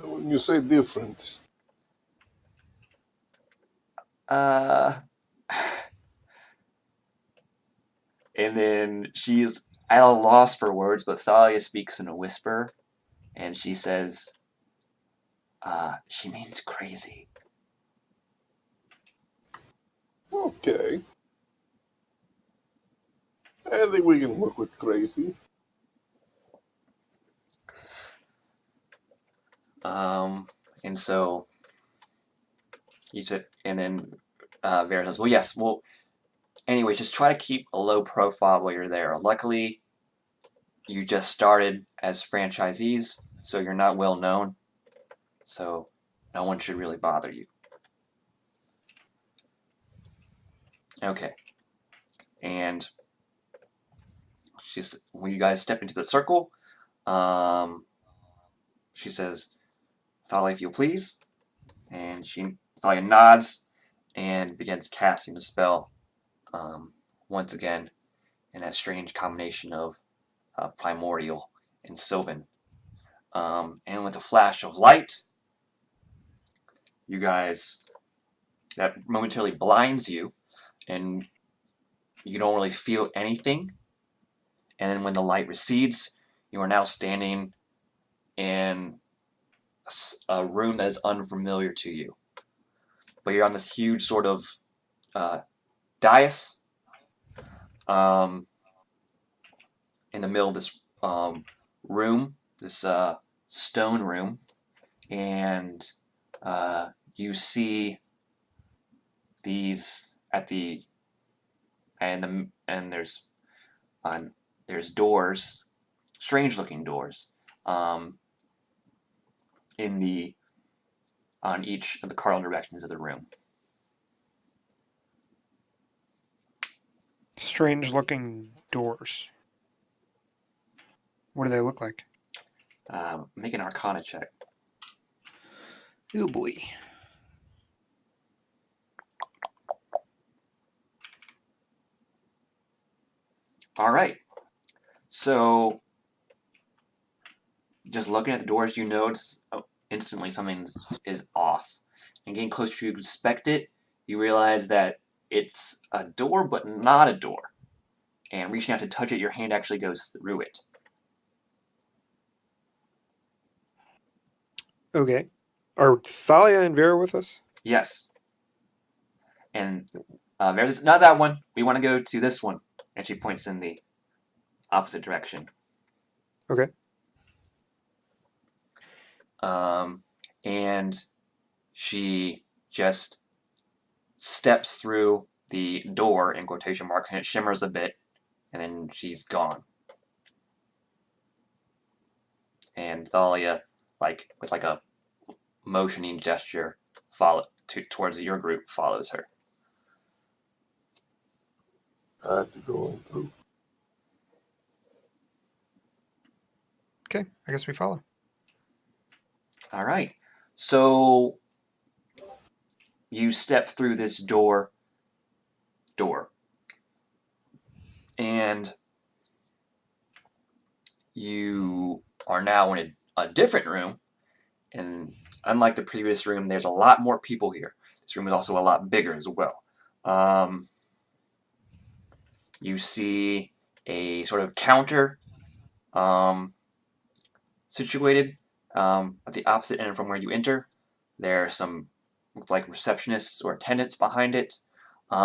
When you say different, And then she's at a loss for words, but Thalia speaks in a whisper, and she says, she means crazy. okay. I think we can work with crazy. And so and then Vera says, well, yes, well, anyways, just try to keep a low profile while you're there. Luckily, you just started as franchisees, so you're not well known, so no one should really bother you. Okay. And when you guys step into the circle, she says, Thalia, if you please. And Thalia nods and begins casting the spell once again in that strange combination of primordial and sylvan. And with a flash of light, you guys, that momentarily blinds you, and you don't really feel anything. And then when the light recedes, you are now standing in a room that is unfamiliar to you. But you're on this huge sort of dais in the middle of this room, this stone room, and you see these at the and there's doors, strange looking doors, on each of the cardinal directions of the room. Strange looking doors. What do they look like? Make an Arcana check. Oh boy. All right. So, just looking at the doors, you notice instantly something is off. And getting closer to you inspect it, you realize that it's a door, but not a door. And reaching out to touch it, your hand actually goes through it. Okay. Are Thalia and Vera with us? Yes. And there's not that one. We want to go to this one. And she points in the opposite direction. Okay. And she just steps through the door in quotation marks, and it shimmers a bit, and then she's gone. And Thalia, with a motioning gesture, towards your group, follows her. I have to go in through. Okay, I guess we follow. All right. So you step through this door, and you are now in a different room. And unlike the previous room, there's a lot more people here. This room is also a lot bigger as well. You see a sort of counter situated at the opposite end from where you enter. There are some, looks like receptionists or attendants behind it. They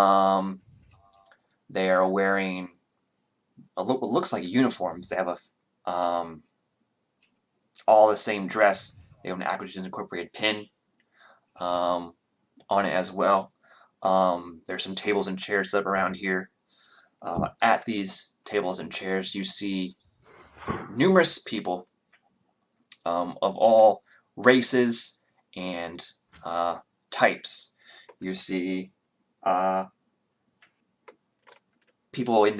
are wearing what looks like uniforms. They have all the same dress. They have an Acquisitions Incorporated pin on it as well. There's some tables and chairs set up around here. At these tables and chairs, you see numerous people of all races and types. You see people in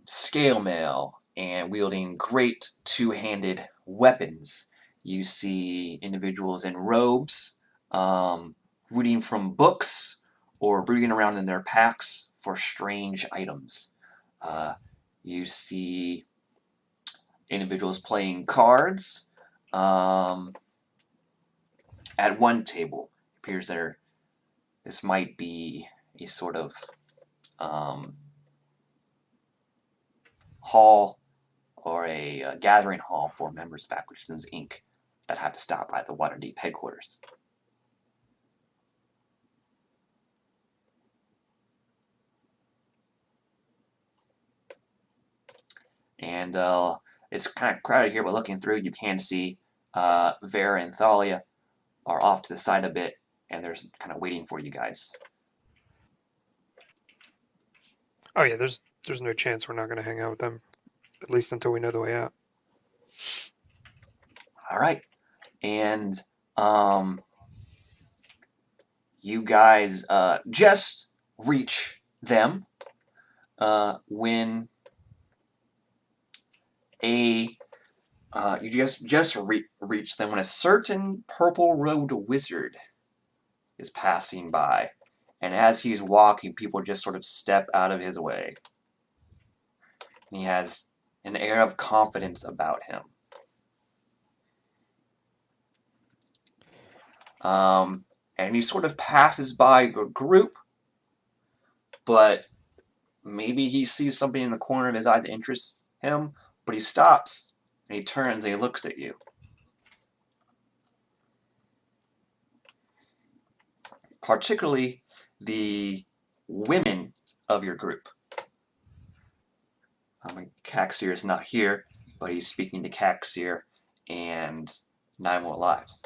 scale mail and wielding great two-handed weapons. You see individuals in robes reading from books or rooting around in their packs for strange items. You see individuals playing cards. At one table, it appears this might be a sort of hall or a gathering hall for members of Acquisitions Inc. that have to stop by the Waterdeep headquarters. And it's kind of crowded here, but looking through, you can see Vera and Thalia are off to the side a bit, and they're kind of waiting for you guys. Oh yeah, there's no chance we're not going to hang out with them, at least until we know the way out. All right, and you guys just reach them when you just reach them when a certain purple-robed wizard is passing by, and as he's walking, people just sort of step out of his way. And he has an air of confidence about him. And he sort of passes by your group, but maybe he sees something in the corner of his eye that interests him, but he stops, and he turns, and he looks at you. Particularly the women of your group. Caxir is not here, but he's speaking to Caxir and 9 More Lives.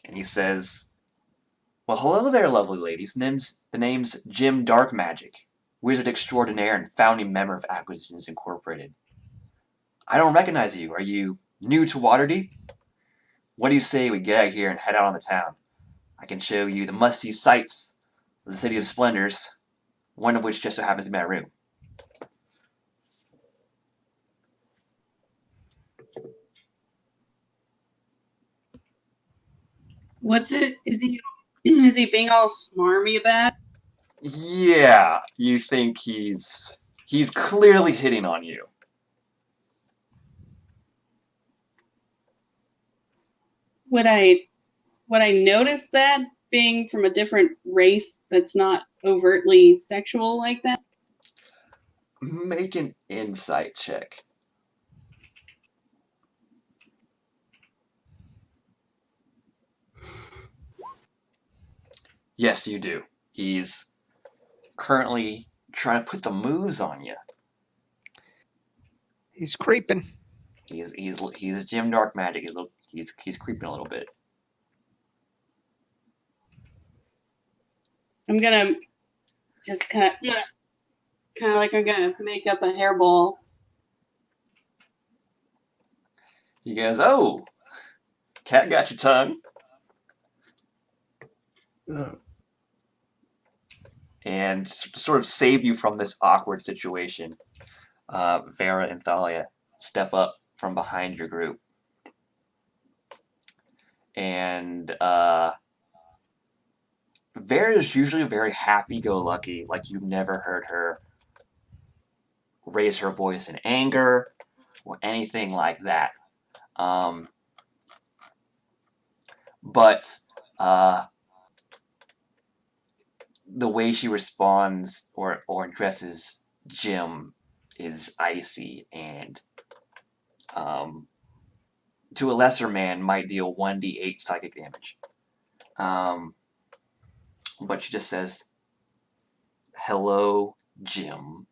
And he says, "Well, hello there, lovely ladies. The name's Jim Darkmagic, wizard extraordinaire and founding member of Acquisitions Incorporated. I don't recognize you. Are you new to Waterdeep? What do you say we get out here and head out on the town? I can show you the must-see sights of the City of Splendors, one of which just so happens to be my room." What's it? Is he being all smarmy about it? Yeah, you think he's clearly hitting on you. Would I notice that, being from a different race that's not overtly sexual like that? Make an insight check. Yes, you do. He's currently trying to put the moves on you. He's creeping. He's Jim Darkmagic. He's creeping a little bit. I'm gonna just kind of like I'm gonna make up a hairball. He goes, "Oh, cat got your tongue." And to sort of save you from this awkward situation, Vera and Thalia step up from behind your group. And Vera is usually very happy-go-lucky, like you've never heard her raise her voice in anger or anything like that. But the way she responds or addresses Jim is icy and to a lesser man might deal 1d8 psychic damage. But she just says, "Hello, Jim."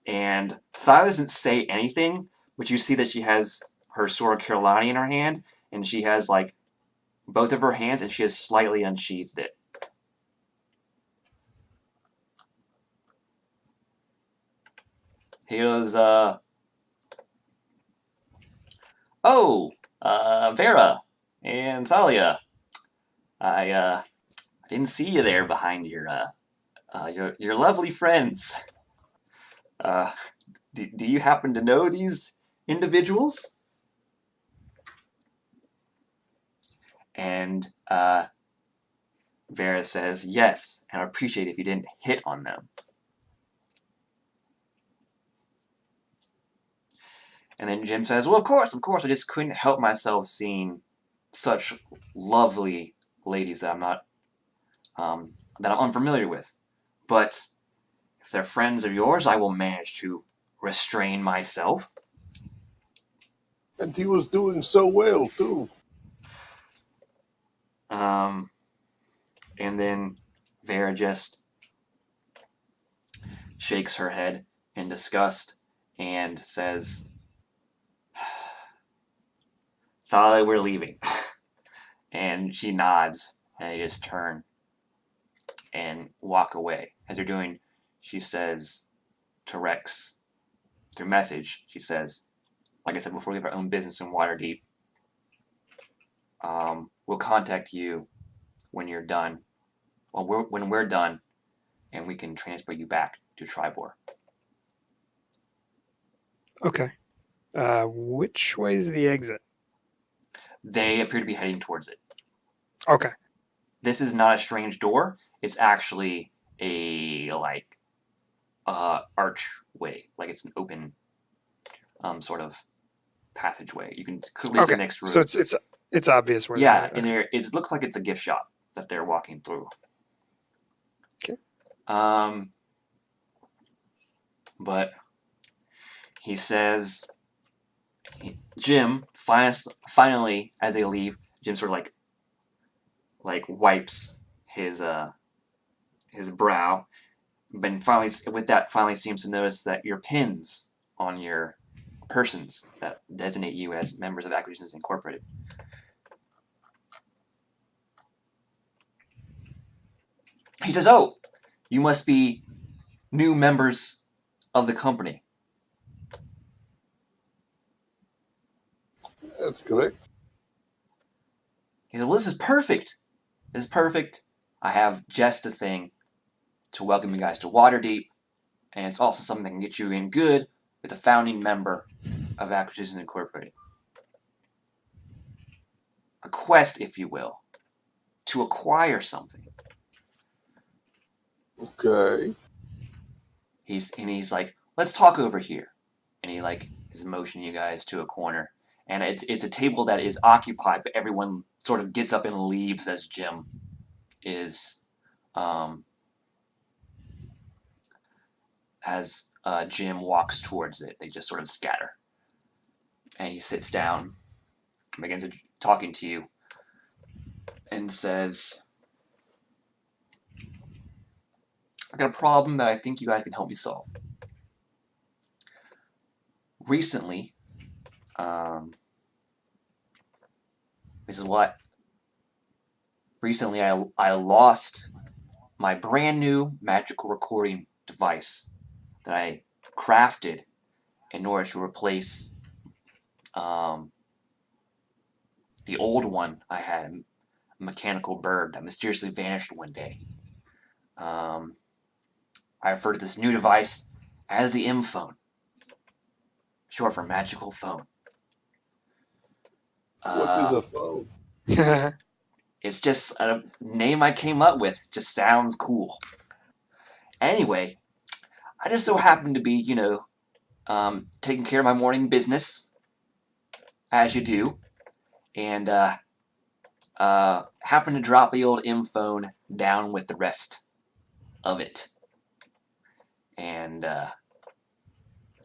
And Thalia doesn't say anything, but you see that she has her sword Kirlani in her hand, and she has like both of her hands, and she has slightly unsheathed it. He goes, "Oh, Vera and Thalia, I didn't see you there behind your lovely friends. Do you happen to know these individuals?" And Vera says, "Yes, and I appreciate it if you didn't hit on them." And then Jim says, "Well, of course, I just couldn't help myself seeing such lovely ladies that I'm unfamiliar with. But if they're friends of yours, I will manage to restrain myself." And he was doing so well, too. And then Vera just shakes her head in disgust and says, "Thalia, we're leaving." And she nods, and they just turn and walk away. As they're doing, she says to Rex, through message, she says, "Like I said before, we have our own business in Waterdeep. We'll contact you when you're done. Well, when we're done, and we can transfer you back to Triboar." Okay. Which way is the exit? They appear to be heading towards it. Okay. This is not a strange door. It's actually a archway, like it's an open sort of passageway. You can clearly see the next room. So it's obvious where. Yeah, and there it looks like it's a gift shop. that they're walking through. Okay. But he says, Jim, finally, as they leave, Jim sort of like wipes his brow, but finally seems to notice that your pins on your persons that designate you as members of Acquisitions Incorporated. He says, "Oh, you must be new members of the company." That's correct. He said, "Well, this is perfect. This is perfect. I have just the thing to welcome you guys to Waterdeep, and it's also something that can get you in good with a founding member of Acquisitions Incorporated. A quest, if you will, to acquire something." Okay. He's like, "Let's talk over here," and he is motioning you guys to a corner, and it's a table that is occupied, but everyone sort of gets up and leaves as Jim is Jim walks towards it. They just sort of scatter, and he sits down, begins talking to you, and says, "I got a problem that I think you guys can help me solve. Recently, this is what. Recently, I lost my brand new magical recording device that I crafted in order to replace the old one I had, a mechanical bird that mysteriously vanished one day. I refer to this new device as the M-phone, short for magical phone. What is a phone? It's just a name I came up with. Just sounds cool. Anyway, I just so happen to be, taking care of my morning business, as you do, and happen to drop the old M-phone down with the rest of it. And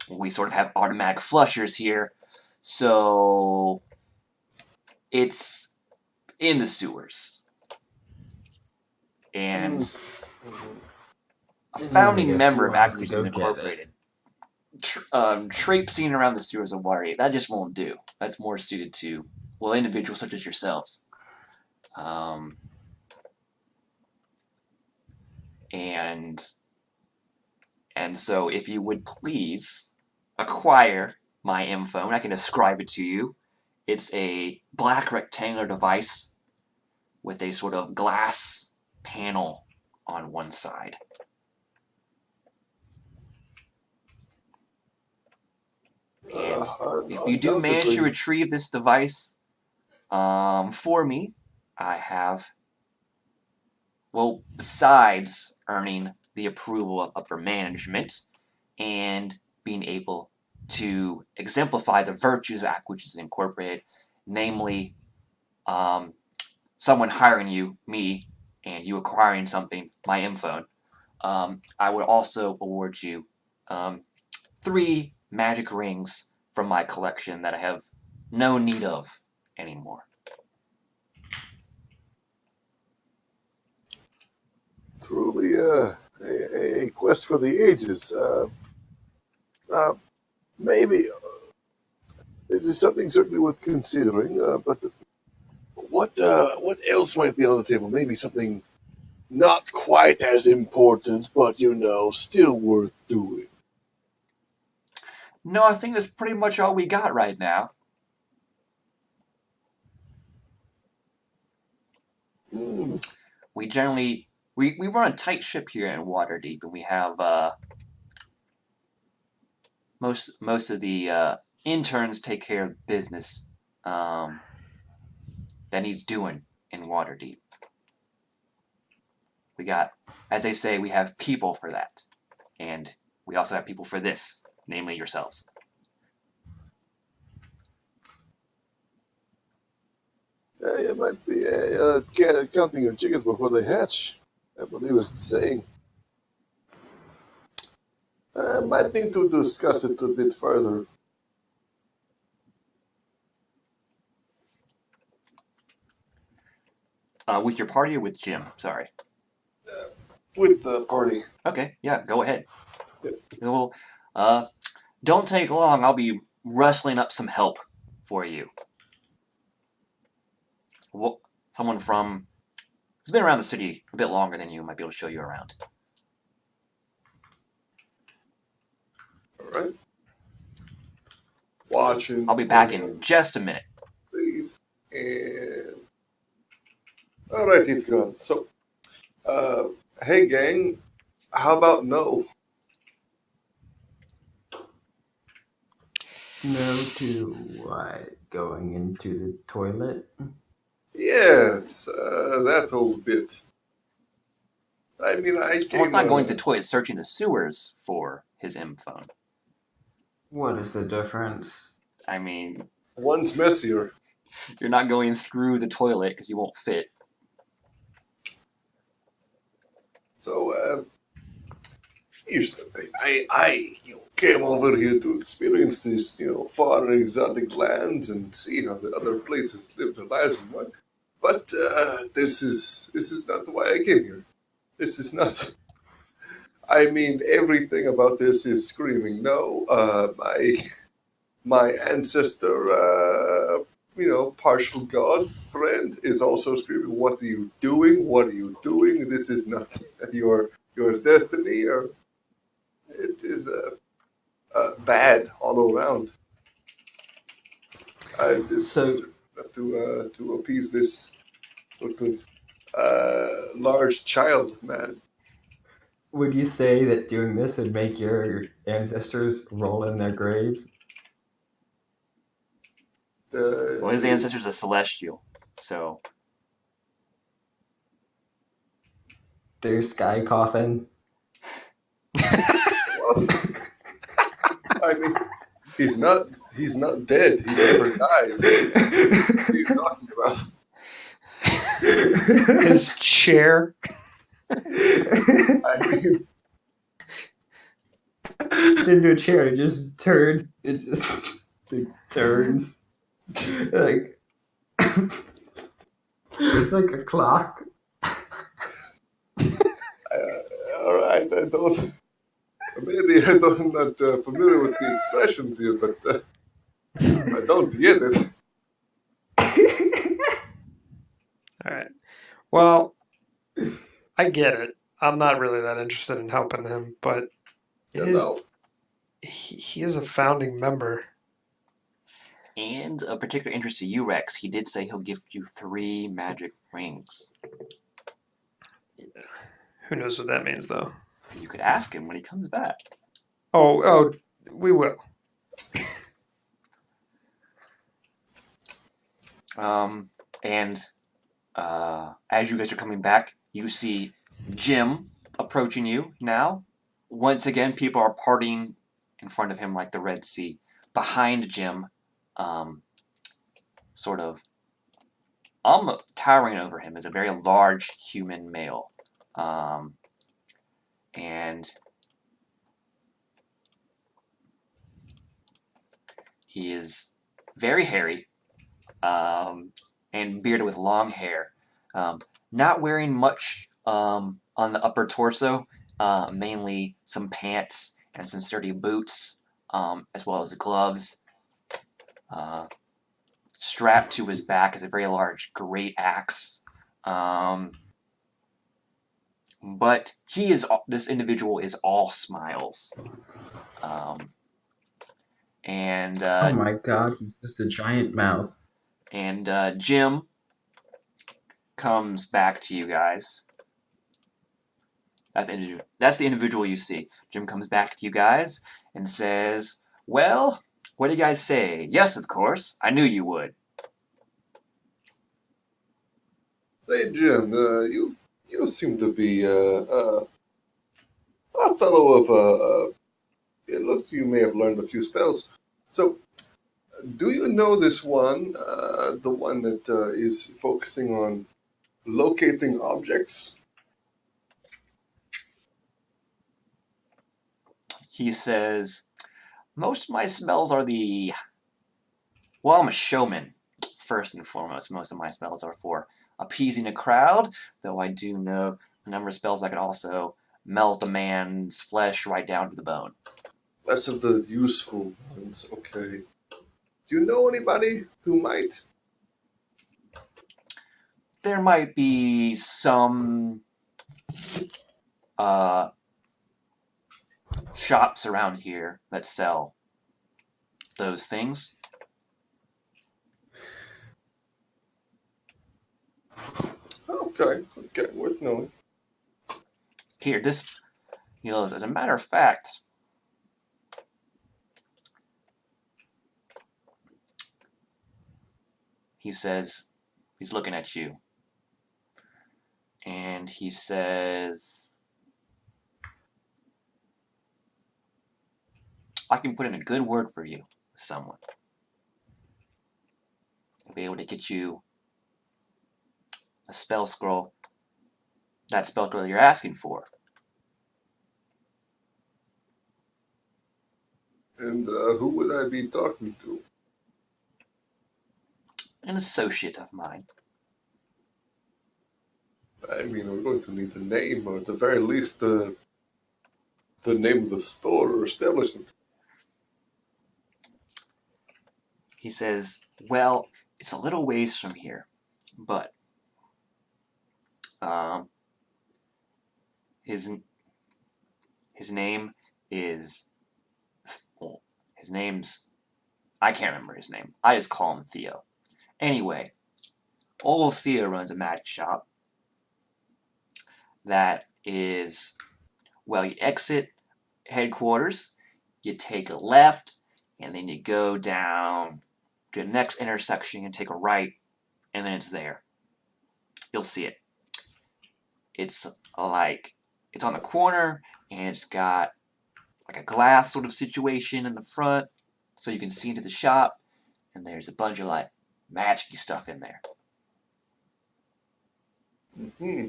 we sort of have automatic flushers here, so it's in the sewers. And a founding member of Acquisitions Incorporated traipsing around the sewers of Waterdeep, that just won't do. That's more suited to, well, individuals such as yourselves. And so if you would please acquire my M-phone, I can describe it to you. It's a black rectangular device with a sort of glass panel on one side. And if you do manage to retrieve this device for me, I have, well, besides earning the approval of upper management and being able to exemplify the virtues of Acquisitions Incorporated, namely someone hiring you, me, and you acquiring something, my M-phone, I would also award you 3 magic rings from my collection that I have no need of anymore. Truly a quest for the ages. Maybe it is something certainly worth considering, but what else might be on the table? Maybe something not quite as important, but still worth doing. No, I think that's pretty much all we got right now. We generally we run a tight ship here in Waterdeep, and we have most of the interns take care of business that needs doing in Waterdeep. We got, as they say, we have people for that, and we also have people for this, namely yourselves. it might be counting your chickens before they hatch. I believe it's the saying. Might need to discuss it a bit further. With your party or with Jim? Sorry. With the party. Okay, yeah, go ahead. Yep. Well, don't take long. I'll be rustling up some help for you. Well, someone who's been around the city a bit longer than you might be able to show you around. Alright. Watching. I'll be back in just a minute. Leave. And. Alright, he's gone. So, hey gang, how about no? No to what? Going into the toilet? Yes, that whole bit. I mean, I came... Well, it's not going to the toilet, searching the sewers for his M phone. What is the difference? I mean, One's messier. you're not going through the toilet because you won't fit. So, here's the thing. I came over here to experience this, far exotic lands and see how the other places live their lives and what. But this is not why I came here. This is not. I mean, everything about this is screaming no. My ancestor, partial god friend is also screaming, "What are you doing? What are you doing? This is not your destiny." Or it is bad all around. I just to appease this sort of large child man. Would you say that doing this would make your ancestors roll in their grave? Well, his ancestor's a celestial, so... Their sky coffin? Well, I mean, he's not dead. He never died. What are you talking about? His chair. I mean, Into a chair, it just turns. It turns. Like like a clock. all right. Maybe I'm not familiar with the expressions here, but I don't get it. All right. Well, I get it. I'm not really that interested in helping him, but he is a founding member. And of particular interest to you, Rex, he did say he'll gift you 3 magic rings. Who knows what that means, though? You could ask him when he comes back. Oh, we will. As you guys are coming back, you see Jim approaching you now. Once again, people are partying in front of him like the Red Sea. Behind Jim, sort of towering over him is a very large human male. And he is very hairy and bearded with long hair. Not wearing much on the upper torso, mainly some pants and some sturdy boots, as well as gloves. Strapped to his back is a very large great axe. But this individual is all smiles. Oh my god, he's just a giant mouth. And Jim comes back to you guys. That's the individual you see. Jim comes back to you guys and says, "Well, what do you guys say?" "Yes, of course. I knew you would." Hey Jim, you seem to be a fellow of it looks you may have learned a few spells. So, do you know this one the one that is focusing on locating objects? He says, most of my spells are the... Well, I'm a showman, first and foremost. Most of my spells are for appeasing a crowd, though I do know a number of spells that can also melt a man's flesh right down to the bone. Less of the useful ones, okay. Do you know anybody who might? There might be some shops around here that sell those things. Okay, worth knowing. Here, this, as a matter of fact, he says, he's looking at you, and he says, I can put in a good word for you with someone. I'll be able to get you a spell scroll, that spell scroll you're asking for. And who would I be talking to? An associate of mine. I mean, we're going to need the name, or at the very least, the name of the store or establishment. He says, well, it's a little ways from here, but his name is, well, his name's, I can't remember his name. I just call him Theo. Anyway, old Theo runs a magic shop that is, well, you exit headquarters, you take a left, and then you go down to the next intersection and take a right, and then it's there. You'll see it. It's like, it's on the corner, and it's got like a glass sort of situation in the front, so you can see into the shop, and there's a bunch of like magic-y stuff in there. Mm-hmm.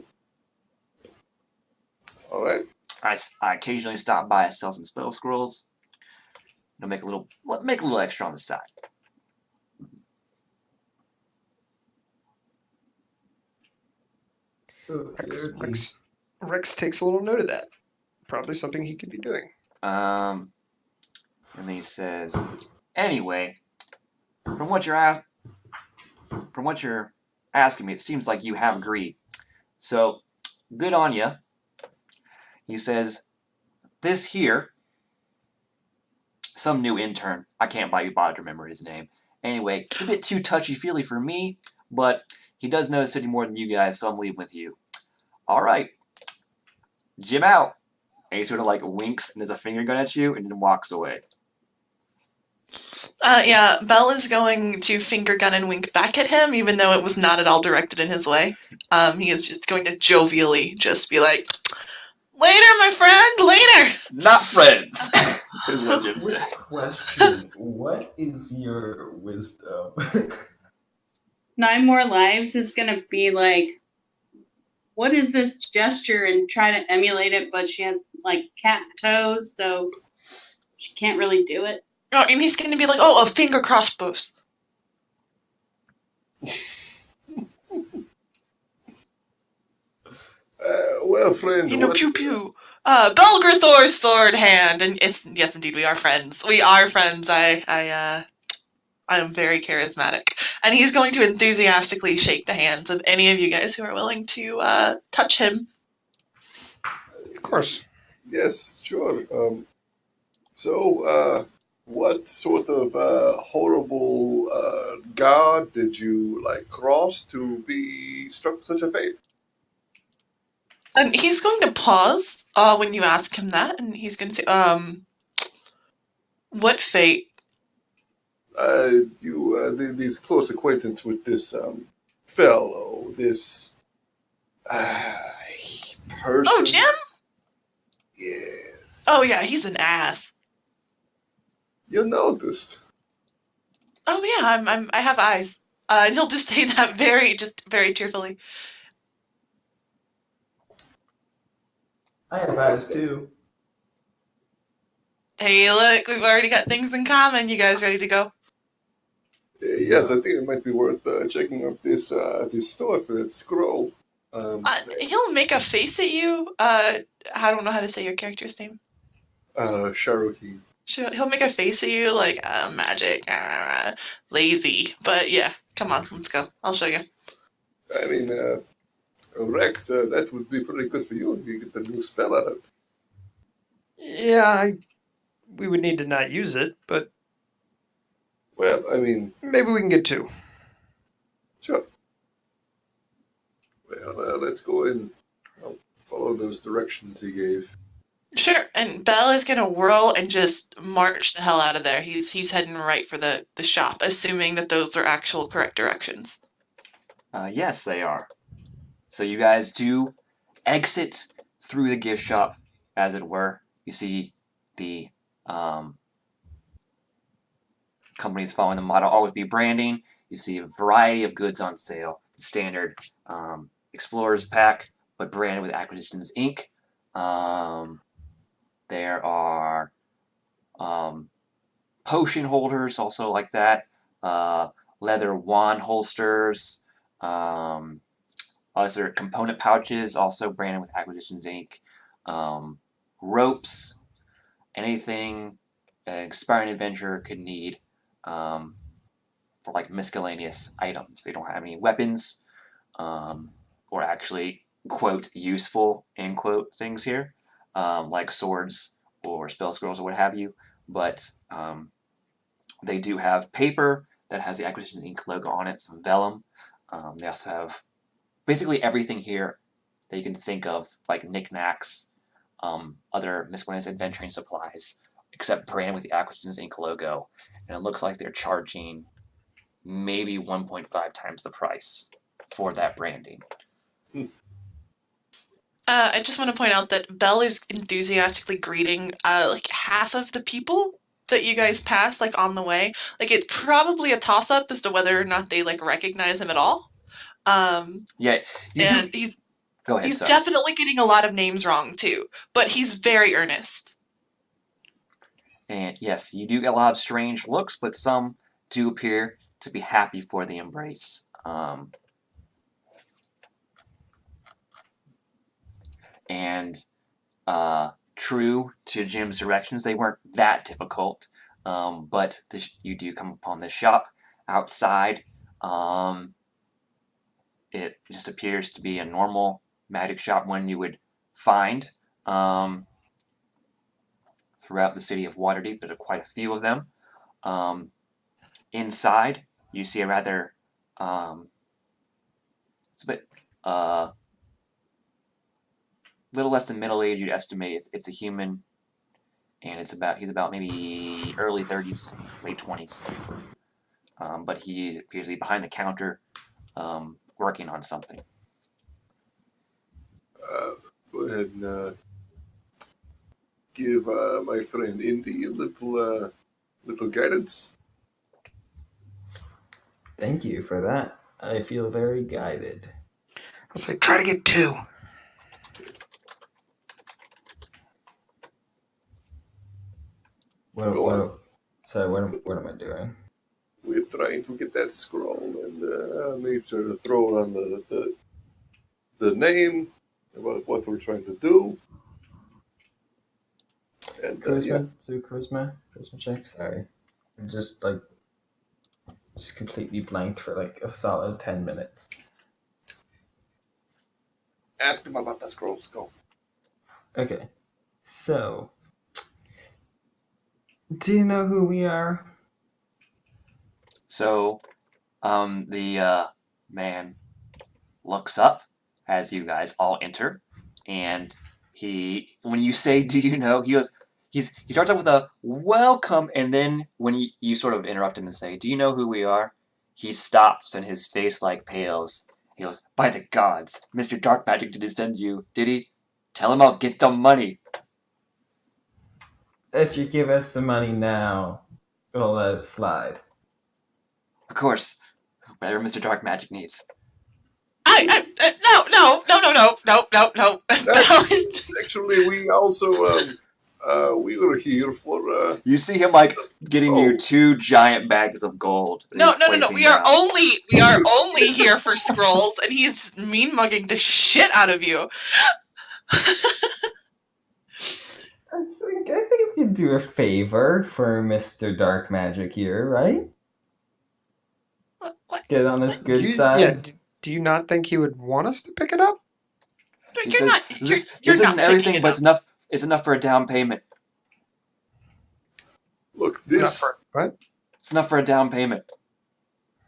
All right. I occasionally stop by and sell some spell scrolls. Make a little extra on the side. Rex takes a little note of that. Probably something he could be doing. And then he says, anyway, from what you're asking me, it seems like you have agreed. So, good on you. He says, this here, some new intern, I can't be bothered to remember his name. Anyway, it's a bit too touchy-feely for me, but he does know the city more than you guys, so I'm leaving with you. Alright, Jim out. And he sort of like winks and there's a finger gun at you and then walks away. Yeah, Belle is going to finger gun and wink back at him, even though it was not at all directed in his way. He is just going to jovially just be like, later, my friend, later! Not friends, is what Jim says. Question, what is your wisdom? 9 more lives is gonna be like, what is this gesture, and try to emulate it, but she has like cat toes, so she can't really do it. Oh, and he's going to be like, oh, a finger crossbows. Well, friend. You know, pew pew. Belgrathor's sword hand, and it's, yes, indeed, we are friends. We are friends. I am very charismatic, and he's going to enthusiastically shake the hands of any of you guys who are willing to touch him. Of course. Yes, sure. So, what sort of horrible god did you like cross to be struck with such a fate? And he's going to pause when you ask him that, and he's going to say, what fate? This close acquaintance with this fellow, this person. Oh, Jim? Yes. Oh, yeah, he's an ass. You noticed. Oh, yeah, I have eyes. And he'll just say that very cheerfully. I have eyes too. Hey, look, we've already got things in common. You guys ready to go? Yes, I think it might be worth checking out this store for that scroll. He'll make a face at you. I don't know how to say your character's name. Sharuhi. He'll make a face at you like magic, lazy. But yeah, come on, let's go. I'll show you. I mean, Rex, that would be pretty good for you if you get the new spell out. Yeah, we would need to not use it, but Well, I mean, maybe we can get 2. sure. Well, let's go and follow those directions he gave. Sure. And Belle is gonna whirl and just march the hell out of there. He's heading right for the shop, assuming that those are actual correct directions. Yes, they are. So you guys do exit through the gift shop, as it were. You see the companies following the motto, always be branding. You see a variety of goods on sale. The standard Explorers pack, but branded with Acquisitions Inc. There are potion holders also like that. Leather wand holsters. Other component pouches also branded with Acquisitions Inc. Ropes. Anything an aspiring adventurer could need for like miscellaneous items. They don't have any weapons or actually quote useful end quote things here like swords or spell scrolls or what have you, but they do have paper that has the Acquisitions Inc. logo on it, some vellum. They also have basically everything here that you can think of, like knickknacks, other miscellaneous adventuring supplies, except branded with the Acquisitions Inc. logo. And it looks like they're charging maybe 1.5 times the price for that branding. I just want to point out that Belle is enthusiastically greeting like half of the people that you guys pass like on the way. Like it's probably a toss up as to whether or not they like recognize him at all. Yeah, you and do. he's Go ahead. he's Sorry. definitely getting a lot of names wrong too, but he's very earnest. And yes, you do get a lot of strange looks, but some do appear to be happy for the embrace. And true to Jim's directions, they weren't that difficult. But you do come upon this shop outside. It just appears to be a normal magic shop, one you would find throughout the city of Waterdeep. There are quite a few of them. Inside, you see a rather it's a bit little less than middle age. You'd estimate it's a human, and he's about maybe early 30s, late 20s. But he appears to be behind the counter, working on something. Go ahead and give my friend Indy a little guidance. Thank you for that. I feel very guided. I'll say try to get 2. What am I doing? We're trying to get that scroll and make sure to throw on the name about what we're trying to do. And Charisma? So charisma check? Sorry. I'm just completely blanked for like a solid 10 minutes. Ask him about the scrolls. Go. Okay. So, do you know who we are? So, the man looks up as you guys all enter, and when you say, "Do you know?" he starts off with a welcome, and then when you sort of interrupt him and say, "Do you know who we are?" he stops, and his face like pales. He goes, "By the gods, Mr. Darkmagic didn't send you, did he? Tell him I'll get the money." If you give us the money now, we'll let it slide. Of course. whatever Mr. Darkmagic needs. No. Actually, we also we were here for You see him like getting you Oh. 2 giant bags of gold. that No. he's placing We are down. only here for scrolls, and he's just mean mugging the shit out of you. I think we can do a favor for Mr. Darkmagic here, right? What? Get on his good Yeah. side. Do you not think he would want us to pick it up? He You're says, not. this You're isn't not everything, picking but it it's enough. It's enough for a down payment. look Not this. for what? It's enough for a down payment.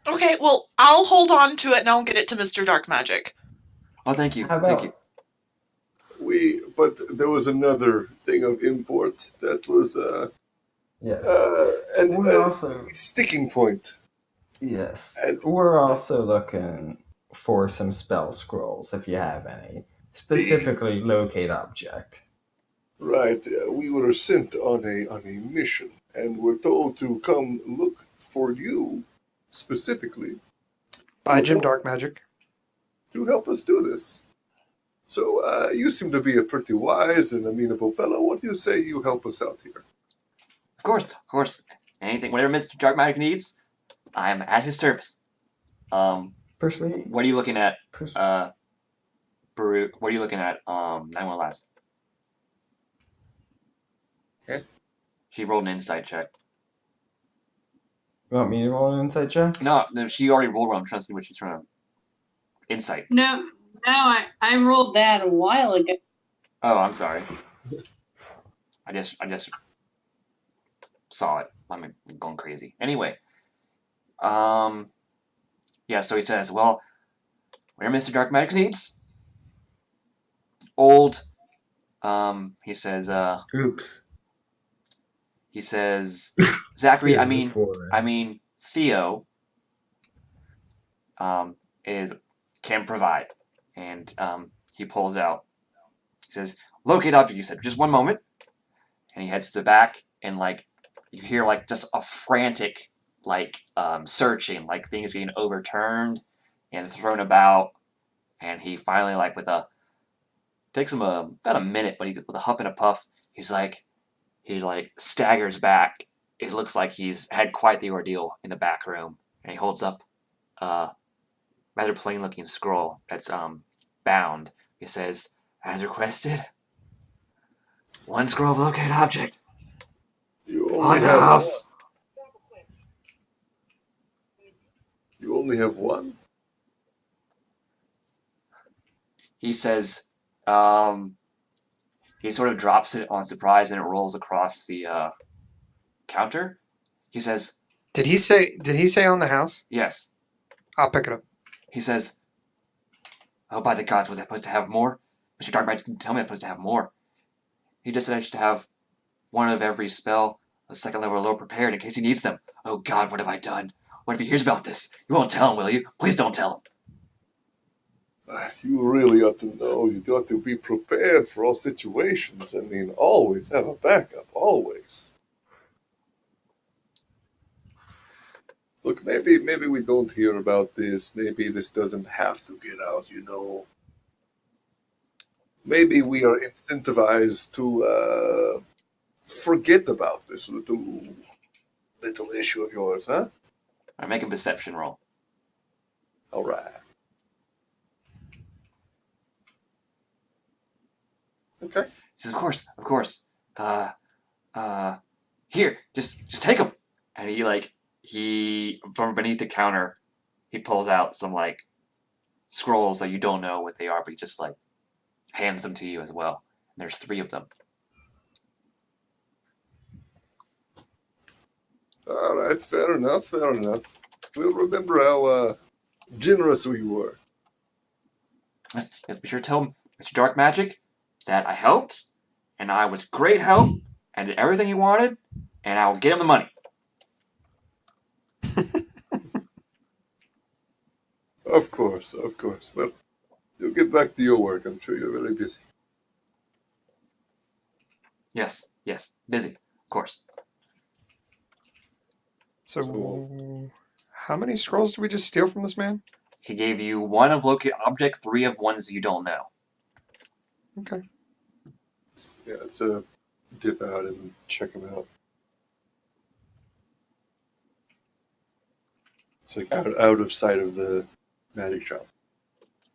up. Okay, well, I'll hold on to it and I'll get it to Mr. Darkmagic. Oh, thank you. How Thank about you. But there was another thing of import that was yes? an We're also sticking point. yes. And We're also looking for some spell scrolls if you have any. Specifically locate object. right, we were sent on a mission, and we're told to come look for you specifically By To Jim help. Darkmagic. to help us do this. So you seem to be a pretty wise and amenable fellow. What do you say you help us out here? Of course. Anything, whatever Mr. Darkmagic needs, I am at his service. Persuade. What are you looking at? Persuade. Baru, what are you looking at? 91 Lives. Okay. She rolled an insight check. You want me to roll an insight check? No, she already rolled one. I'm trying to see what she's trying to. Insight. No, I rolled that a while ago. Oh, I'm sorry. I just saw it. I'm going crazy. Anyway, yeah. So he says, "Well, whatever Mr. Darkmagic needs, old." He says, Oops. He says, Zachary. Yeah, I mean before. Theo. Can provide, and he pulls out. He says, "Locate object." You said, "Just one moment," and he heads to the back, and like you hear like just a frantic like searching, like things getting overturned and thrown about, and he finally like with a takes him about a minute, but he with a huff and a puff, he staggers back. It looks like he's had quite the ordeal in the back room, and he holds up rather plain looking scroll that's bound. He says, "As requested, one scroll of locate object You on only the have house." You only have one. He says, he sort of drops it on surprise and it rolls across the counter. He says, Did he say on the house? "Yes." I'll pick it up. He says, "Oh, by the gods, was I supposed to have more? Mr. Darkmagic didn't tell me I'm supposed to have more. He just said I should have one of every spell, a second level or lower prepared in case he needs them. Oh God, what have I done? What if he hears about this? You won't tell him, will you? Please don't tell him." You really ought to know. You ought to be prepared for all situations. I mean, always have a backup. Always. Look, maybe we don't hear about this. Maybe this doesn't have to get out, you know. Maybe we are incentivized to forget about this little issue of yours, huh? I make a perception roll. All right. Okay. He says, of course. Here, just take them. And he from beneath the counter, he pulls out some like scrolls that you don't know what they are, but he just like hands them to you as well. And there's 3 of them. All right. Fair enough. We'll remember how generous we were. Yes, be sure to tell Mr. Darkmagic that I helped, and I was great help, and did everything he wanted, and I will get him the money. Of course. Well, you'll get back to your work. I'm sure you're very busy. Yes, busy, of course. So, How many scrolls did we just steal from this man? He gave you 1 of locate object, 3 of ones you don't know. Okay. Yeah, it's a dip out and check him out. It's like out of sight of the magic shop.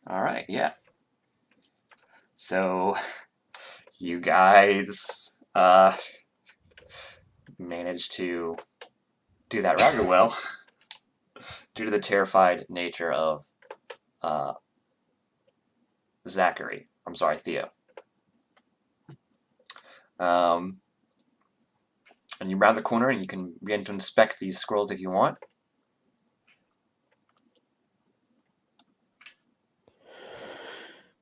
All right, yeah. So you guys managed to do that rather well due to the terrified nature of Zachary. I'm sorry, Theo. And you round the corner and you can begin to inspect these scrolls if you want.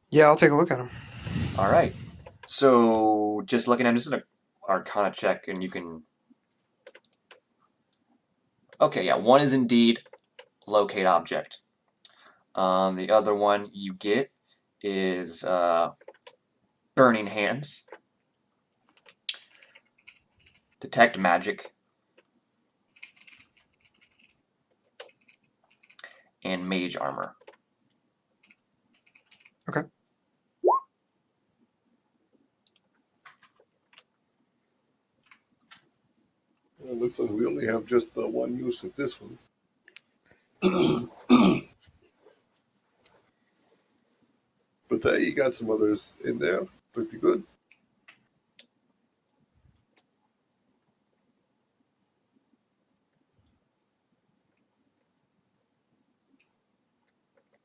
Yeah, I'll take a look at him. All right. So just looking at him, this is an Arcana check, and you can. Okay, yeah, 1 is indeed locate object. The other one you get is burning hands, detect magic, and mage armor. Okay. It looks like we only have just the one use of this one. But you got some others in there. Pretty good.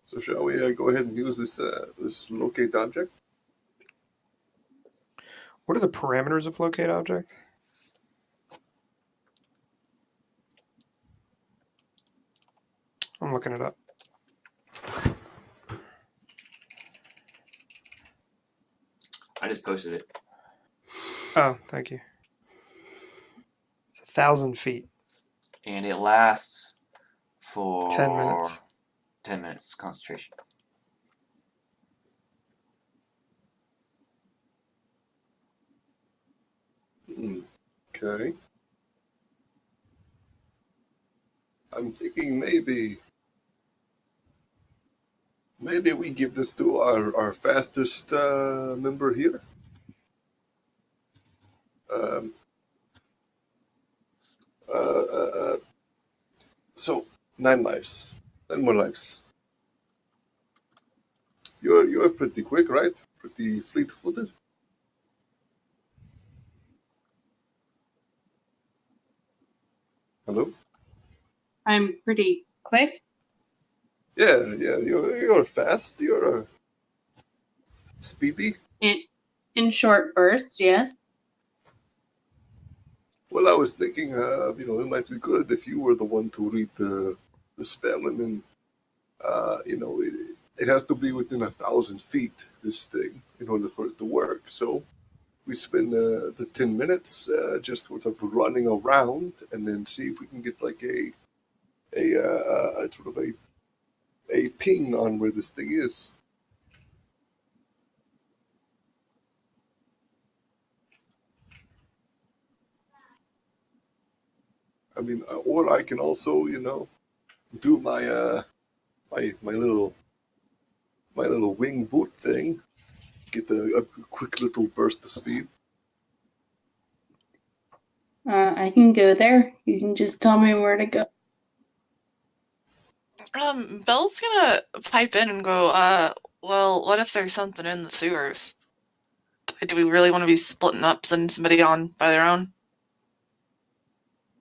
So shall we go ahead and use this locate object? What are the parameters of locate object? I'm looking it up. I just posted it. Oh, thank you. It's 1,000 feet. And it lasts for 10 minutes. 10 minutes concentration. Okay. I'm thinking maybe we give this to our fastest member here. So 9 lives, 9 more lives. You're pretty quick, right? Pretty fleet-footed. Hello? I'm pretty quick. Yeah. You're fast. You're speedy. In short bursts, yes. Well, I was thinking, it might be good if you were the one to read the spell, and then, it has to be within 1,000 feet, this thing, in order for it to work. So we spend the 10 minutes just sort of running around, and then see if we can get like a sort of a ping on where this thing is. I mean, or I can also, do my my little wing boot thing. Get a quick little burst of speed. I can go there. You can just tell me where to go. Belle's gonna pipe in and go, well, what if there's something in the sewers? Do we really want to be splitting up, sending somebody on by their own?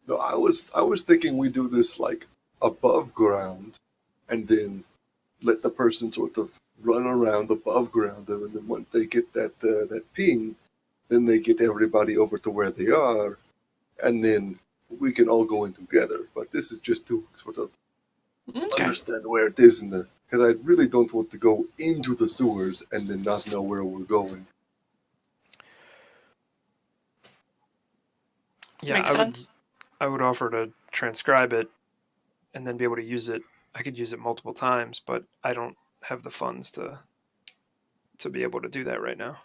No, I was thinking we do this like above ground, and then let the person sort of run around above ground, and then once they get that ping, then they get everybody over to where they are, and then we can all go in together. But this is just to sort of understand where it is because I really don't want to go into the sewers and then not know where we're going. Yeah, Makes sense. I would offer to transcribe it and then be able to use it. I could use it multiple times, but I don't have the funds to be able to do that right now.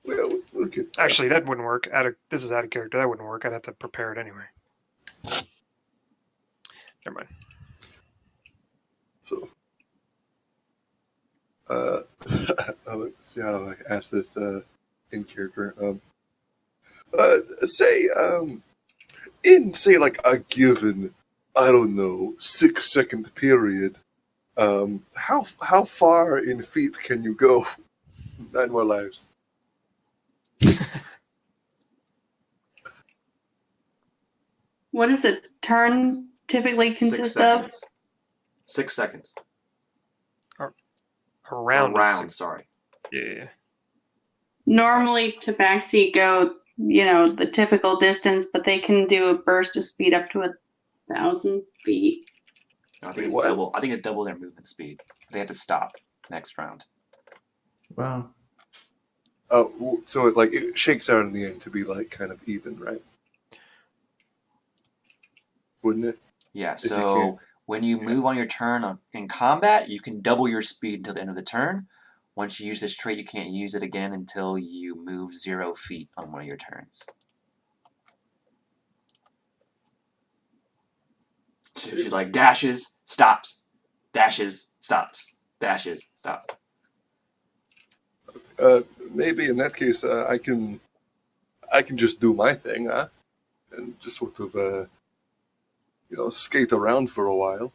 Well, Okay. Actually, that wouldn't work. This is out of character. That wouldn't work. I'd have to prepare it anyway. Never mind. So, let's see how I ask this in character. Say, in say like a given, I don't know, 6-second period, how far in feet can you go? 9 more lives. What does a turn typically 6 consist of? seconds. 6 seconds. Around. Sorry. Yeah. Normally, tabaxi go, the typical distance, but they can do a burst of speed up to 1,000 feet. I think Wait, it's what? double. I think it's double their movement speed. They have to stop next round. Well, Oh, so it shakes out in the end to be like kind of even, right? Wouldn't it? Yeah. If you So can. when you move on your turn in combat, you can double your speed until the end of the turn. Once you use this trait, you can't use it again until you move 0 feet on one of your turns. So she like dashes, stops, dashes, stops, dashes, stops. Maybe in that case, I can just do my thing, huh? And just sort of, skate around for a while,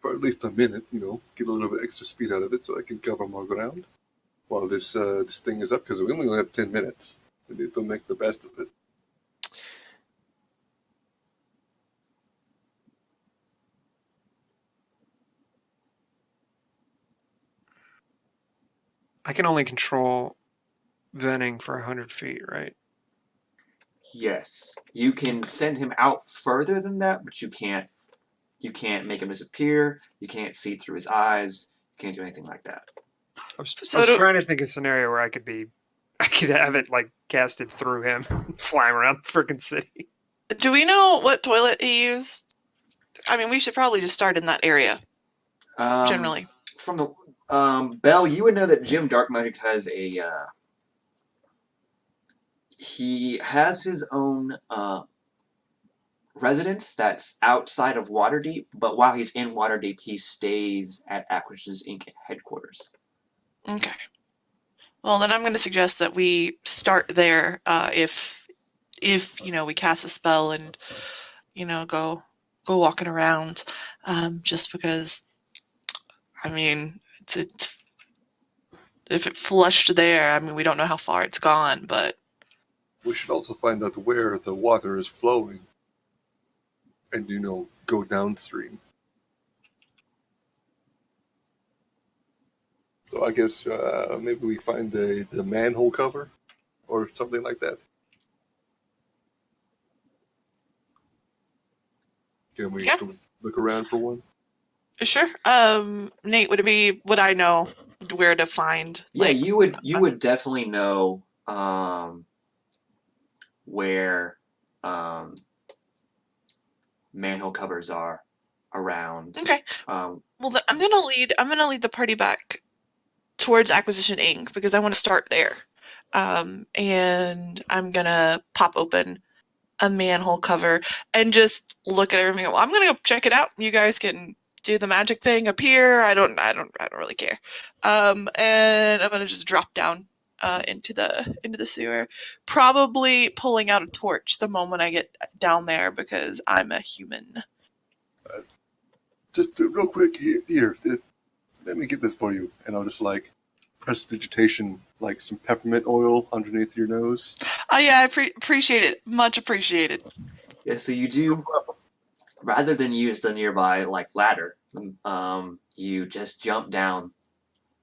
for at least a minute. Get a little bit extra speed out of it, so I can cover more ground while this thing is up. Because we only have 10 minutes. We need to make the best of it. I can only control venting for 100 feet, right? Yes, you can send him out further than that, but you can't. You can't make him disappear. You can't see through his eyes. You can't do anything like that. I was So trying to think of a scenario where I could have it like casted through him, flying around the freaking city. do we know what toilet he used? I mean, we should probably just start in that area, generally. From the Bell, you would know that Jim Darkmagic has a. He has his own residence that's outside of Waterdeep, but while he's in Waterdeep, he stays at Acquisitions Inc. headquarters. Okay. Well, then I'm going to suggest that we start there. If we cast a spell and go walking around, just because. I mean, it's if it flushed there. I mean, we don't know how far it's gone, but We should also find out where the water is flowing, and go downstream. So I guess maybe we find the manhole cover or something like that. Can we look around for one? sure. Nate, would I know where to find? Yeah, you would definitely know where manhole covers are around. Okay. Well, I'm gonna lead the party back towards Acquisition Inc. because I want to start there, and I'm gonna pop open a manhole cover and just look at everything. Well, I'm gonna go check it out. You guys can do the magic thing up here. I don't really care. And I'm gonna just drop down into the sewer, probably pulling out a torch the moment I get down there because I'm a human. Just real quick here. Let me get this for you, and I'll just prestidigitation, like some peppermint oil underneath your nose. Oh yeah, I appreciate it. Much appreciated. Yeah, so you do, rather than use the nearby ladder, you just jump down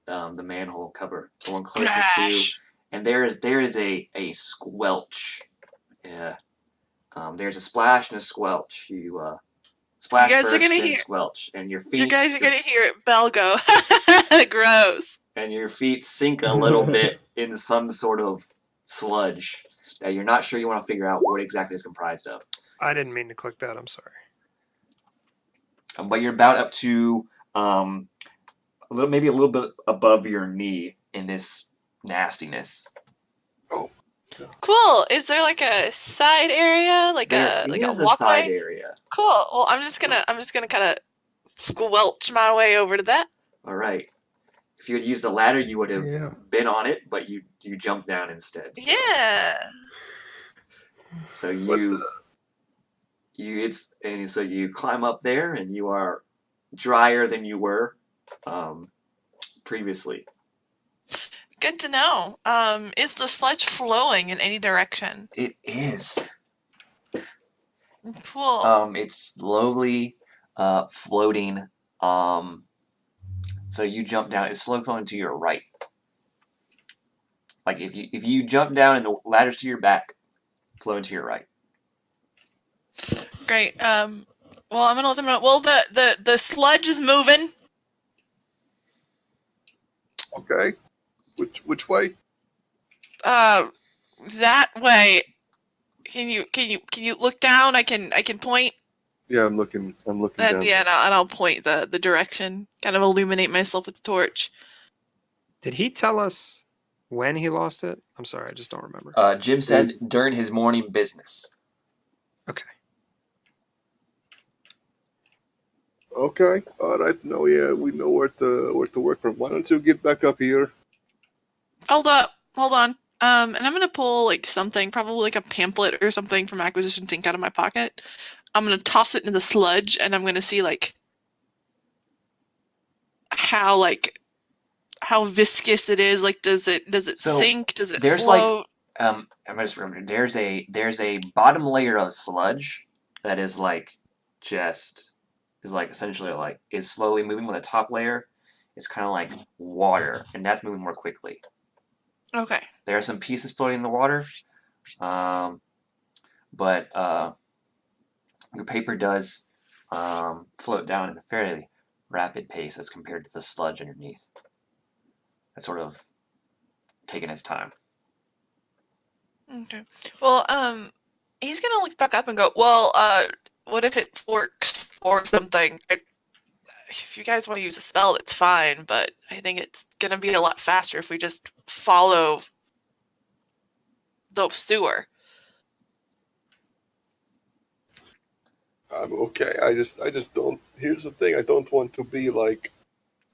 the manhole cover, the one closest to you, and there is a squelch. Yeah, there's a splash and a squelch. You splash you guys first, are gonna then hear, squelch, and your feet. You guys are gonna hear it. Bell go. Gross. And your feet sink a little bit in some sort of sludge that you're not sure you want to figure out what exactly it's comprised of. I didn't mean to click that. I'm sorry. But you're about up to maybe a little bit above your knee in this nastiness. Oh, Cool. Is there like a side area, There like is a a side walkway? area. Cool. Well, I'm just gonna kind of squelch my way over to that. All right. If you had used the ladder, you would have Yeah. been on it, but you jumped down instead. So. Yeah. So But, so you climb up there, and you are drier than you were previously. Good to know. Is the sludge flowing in any direction? It is. Cool. It's slowly floating. So you jump down. It's slowly flowing to your right. Like if you jump down and the ladder's to your back, flowing to your right. Great. Well, I'm gonna let them know. Well, the sludge is moving. okay. Which way? That way. Can you look down? I can point. Yeah, I'm looking And down. yeah, and I'll point the direction. Kind of illuminate myself with the torch. Did he tell us when he lost it? I'm sorry, I just don't remember. Jim said during his morning business. Okay. Okay. All right. No, yeah, we know where to work from. Why don't you get back up here? Hold up. Hold on. And I'm gonna pull like something, probably like a pamphlet or something from Acquisition Sync out of my pocket. I'm gonna toss it into the sludge, and I'm gonna see like how viscous it is. Like, does it So, sink? Does it there's float? I'm just remembering. There's a bottom layer of sludge that is like essentially like is slowly moving. When the top layer is kind of like water, and that's moving more quickly. Okay. There are some pieces floating in the water, but your paper does float down at a fairly rapid pace as compared to the sludge underneath. That's sort of taking its time. Okay. Well, he's gonna look back up and go, well, what if it forks or something? If you guys want to use a spell, it's fine, but I think it's gonna be a lot faster if we just follow the sewer. I'm okay. I just don't. Here's the thing. I don't want to be like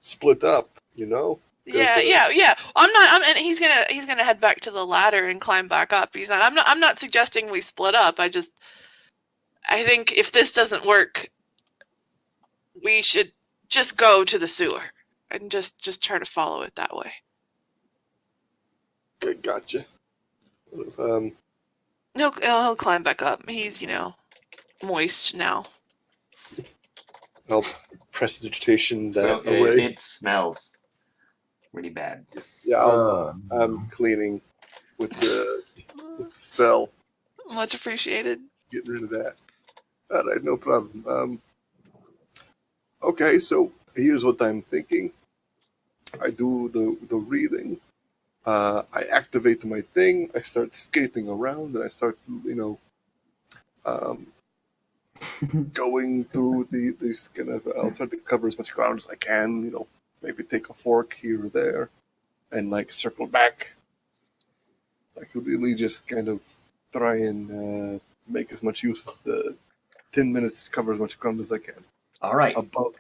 split up. You know. Yeah. And he's gonna head back to the ladder and climb back up. I'm not suggesting we split up. I think if this doesn't work, we should just go to the sewer and just try to follow it that way. I gotcha. He'll climb back up. He's moist now. I'll prestidigitation that So away. it smells really bad. Yeah, I'm cleaning with the spell. Much appreciated. Getting rid of that. All right, no problem. Okay, so here's what I'm thinking. I do the reading. I activate my thing. I start skating around, and I start, going through these kind of. I'll try to cover as much ground as I can. Maybe take a fork here or there, and like circle back. I could really just kind of try and make as much use of the 10 minutes to cover as much ground as I can. All right. Above.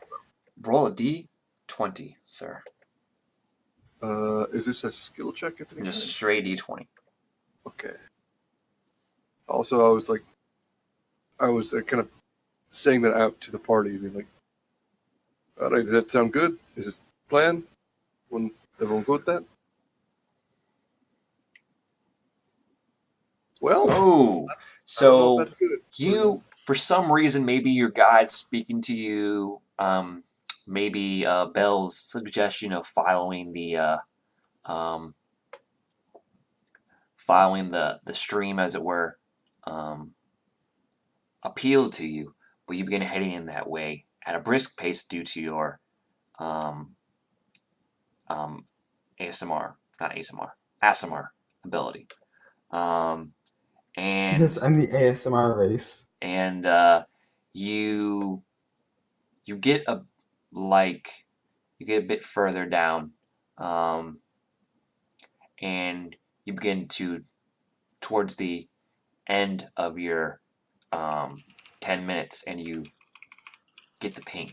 Roll a d20, sir. Is this a skill check? Just a straight d20. Okay. Also, I was kind of saying that out to the party, being like, all right, does that sound good? Is this the plan? When everyone go with that? Well, Oh, I don't know so if that's good. you, for some reason, maybe your guide's speaking to you. Maybe Bell's suggestion of following the stream, as it were, appealed to you, but you begin heading in that way at a brisk pace due to your ASMR ability. And Yes, I'm the ASMR race. and you get a bit further down, and you begin to towards the end of your 10 minutes, and you get the ping.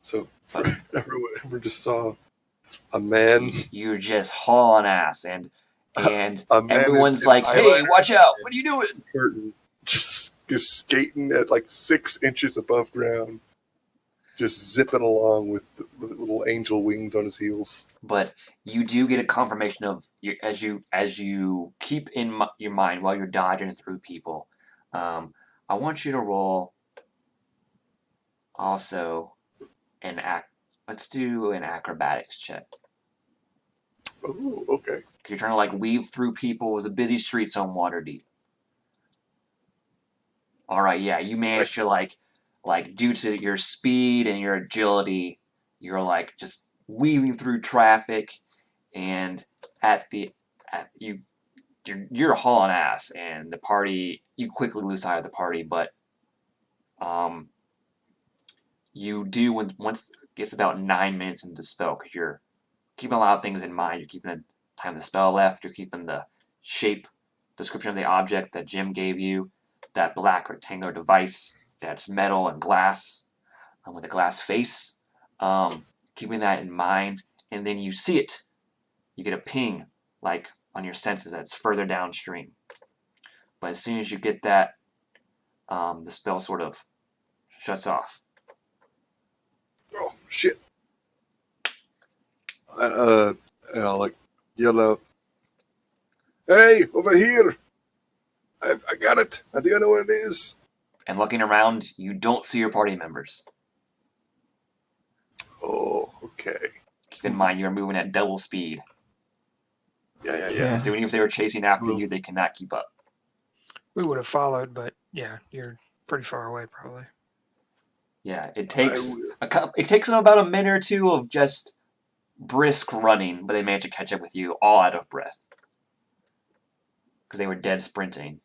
So everyone just saw a man. You're just hauling ass, and A man everyone's in like, "Hey, eyeliner watch out! What are you doing?" curtain, just skating at like 6 inches above ground, just zipping along with little angel wings on his heels. But you do get a confirmation of as you keep in your mind while you're dodging through people. I want you to roll also let's do an acrobatics check. Oh, okay. Because you're trying to like weave through people. It was a busy streets on Waterdeep. All right, yeah, you managed to like due to your speed and your agility, you're like just weaving through traffic, and you're hauling ass, and the party, you quickly lose sight of the party, but you do once it's about 9 minutes into the spell, because you're keeping a lot of things in mind. You're keeping the time the spell left. You're keeping the shape, description of the object that Jim gave you, that black rectangular device that's metal and glass with a glass face. Keeping that in mind, and then you see it. You get a ping, like on your senses, that's further downstream. But as soon as you get that, the spell sort of shuts off. Oh shit! And I'll like yell out, "Hey, over here! I got it! I think I know what it is." And looking around, you don't see your party members. Oh, okay. Keep in mind, you're moving at double speed. Yeah. So even if they were chasing after you, they cannot keep up. We would have followed, but yeah, you're pretty far away probably. Yeah, it takes them about a minute or two of just brisk running, but they manage to catch up with you all out of breath because they were dead sprinting.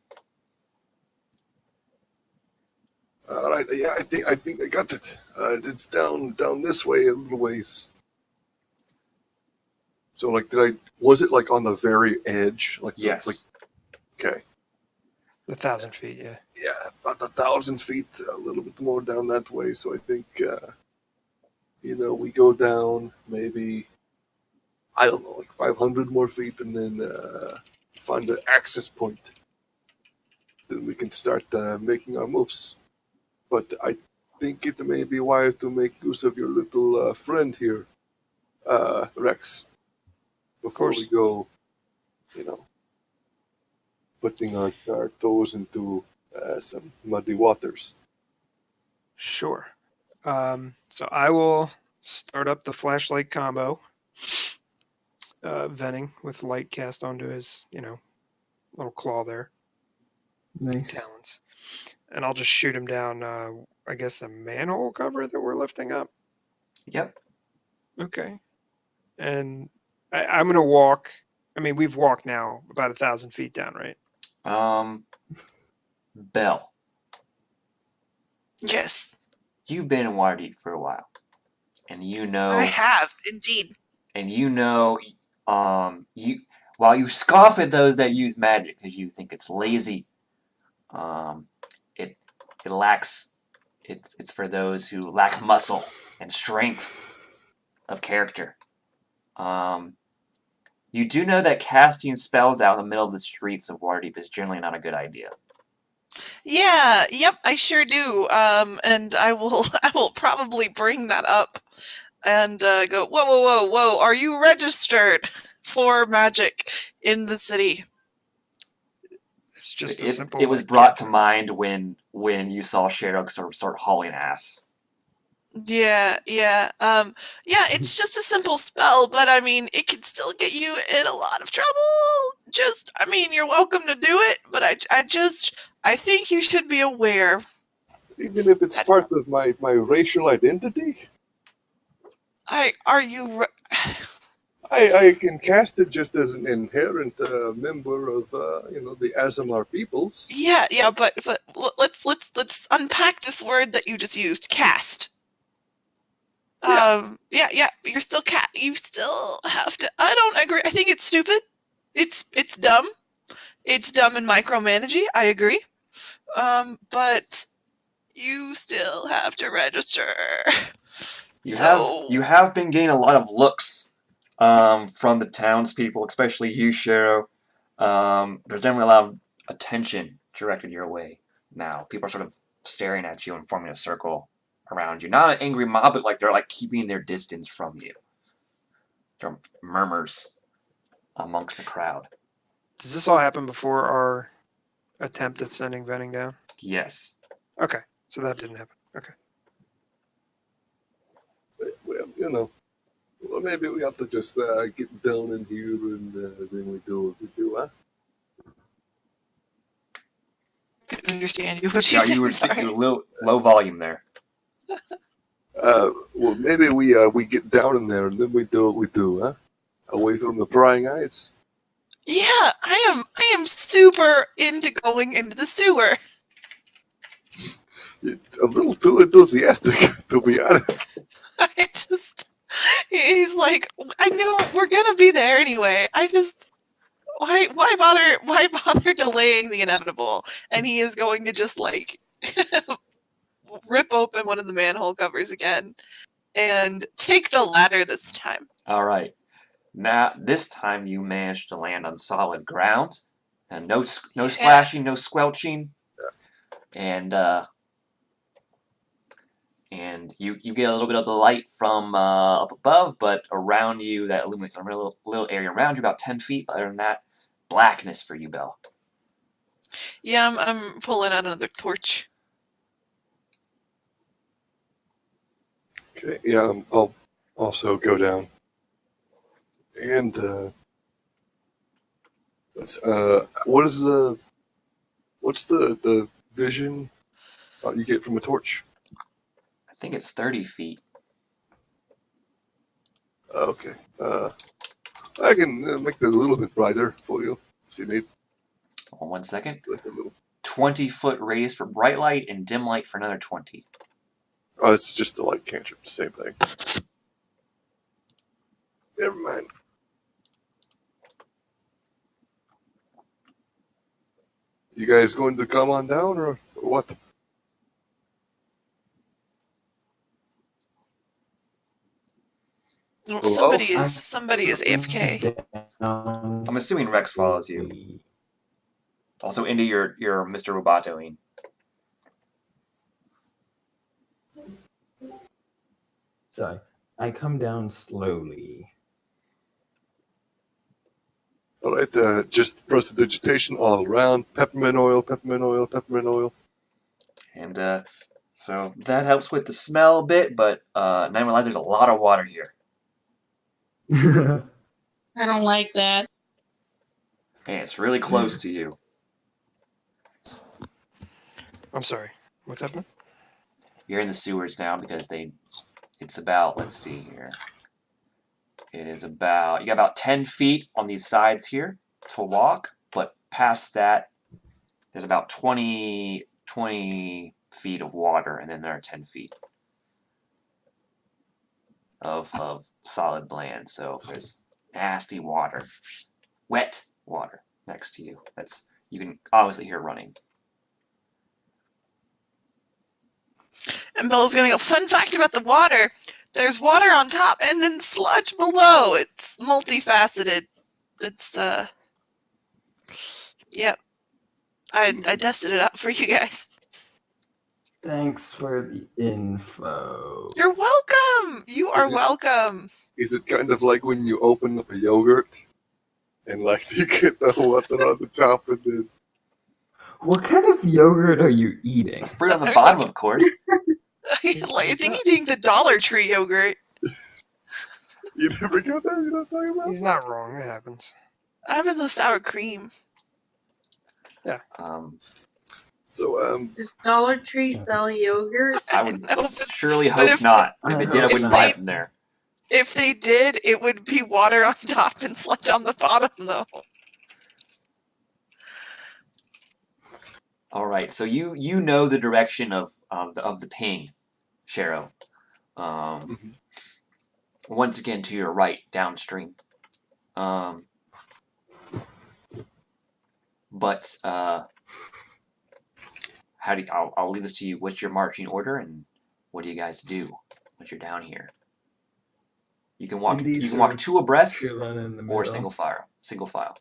All right. Yeah, I think I got it. It's down this way a little ways. So like, was it like on the very edge? Like Yes. Okay. 1,000 feet, yeah. Yeah, about 1,000 feet, a little bit more down that way. So I think, we go down maybe, I don't know, like 500 more feet, and then find an access point. Then we can start making our moves. But I think it may be wise to make use of your little friend here, Rex, before we go, putting our toes into some muddy waters. Sure. So I will start up the flashlight combo, venting with light cast onto his, little claw there. Nice. Talons. And I'll just shoot him down, I guess, a manhole cover that we're lifting up. Yep. Okay. And I'm going to walk. I mean, we've walked now about 1,000 feet down, right? Belle, Yes, you've been in Waterdeep for a while, and I have indeed. and while you scoff at those that use magic because you think it's lazy, it lacks. It's for those who lack muscle and strength of character. You do know that casting spells out in the middle of the streets of Waterdeep is generally not a good idea. Yeah, yep, I sure do. And I will probably bring that up and go, whoa, are you registered for magic in the city? It's just a simple. It was brought to mind when you saw Sherlock sort of start hauling ass. Yeah. It's just a simple spell, but I mean, it can still get you in a lot of trouble. You're welcome to do it, but I think you should be aware. Even if it's part of my racial identity? I can cast it just as an inherent member of, the Azamar peoples. Yeah, but let's unpack this word that you just used, cast. Yeah, you're still cat. You still have to. I don't agree. I think it's stupid. It's dumb. It's dumb and micromanaging. I agree. But you still have to register. You So have been getting a lot of looks from the townspeople, especially you, Shero. There's definitely a lot of attention directed your way now. People are sort of staring at you and forming a circle around you. Not an angry mob, but like they're like keeping their distance from you. There are murmurs amongst the crowd. Does this all happen before our attempt at sending Venning down? Yes. Okay, so that didn't happen. Okay. Well, well, maybe we have to just get down in here and then we do what we do, huh? couldn't understand you. What you Yeah, say? you were Sorry. low volume there. Well, maybe we get down in there and then we do what we do, huh? Away from the prying eyes. Yeah, I am super into going into the sewer. You're a little too enthusiastic, to be honest. He's like, I know we're gonna be there anyway. Why bother delaying the inevitable? And he is going to just like rip open one of the manhole covers again and take the ladder this time. All right. Now, this time you managed to land on solid ground, and no splashing, no squelching, and you get a little bit of the light from up above, but around you that illuminates a little area around you, about 10 feet. Other than that, blackness for you, Belle. Yeah, I'm pulling out another torch. Okay, yeah, I'll also go down. And what's the vision you get from a torch? I think it's 30 feet. Okay, I can make that a little bit brighter for you if you need. Hold on 1 second. Like a little. 20-foot radius for bright light and dim light for another 20. Oh, it's just a light cantrip, same thing. Never mind. You guys going to come on down or what? Well, Hello? somebody is AFK. I'm assuming Rex follows you. Also into your Mr. Robatoing. So I come down slowly. All right, just prestidigitation all around. Peppermint oil, peppermint oil, peppermint oil. And so that helps with the smell a bit, but now I realize there's a lot of water here. I don't like that. And it's really close to you. I'm sorry. What's happening? You're in the sewers now because it's about, let's see here. It is about, you got about 10 feet on these sides here to walk, but past that, there's about 20 feet of water, and then there are 10 feet of solid land. So there's nasty water, wet water next to you. You can obviously hear running. And Belle's gonna go, fun fact about the water. There's water on top and then sludge below. It's multifaceted. It's yep. I tested it out for you guys. Thanks for the info. You're welcome. You are welcome. Is it kind of like when you open up a yogurt and like you get the water on the top and then... What kind of yogurt are you eating? Fruit on the bottom, of course. I think he's eating the Dollar Tree yogurt. You never got that? You know what I'm talking about? He's not wrong. It happens. I have the sour cream. Yeah. So, Does Dollar Tree sell yogurt? I would No, surely but hope not. If it did, I wouldn't buy it from there. If they did, it would be water on top and sludge on the bottom, though. All right, so you know the direction of the ping, Shero. once again to your right, downstream. But how do you, I'll leave this to you. What's your marching order, and what do you guys do once you're down here? You can walk. Indeed, You can sir. walk two abreast, Chilling in the or middle. single file. Single file.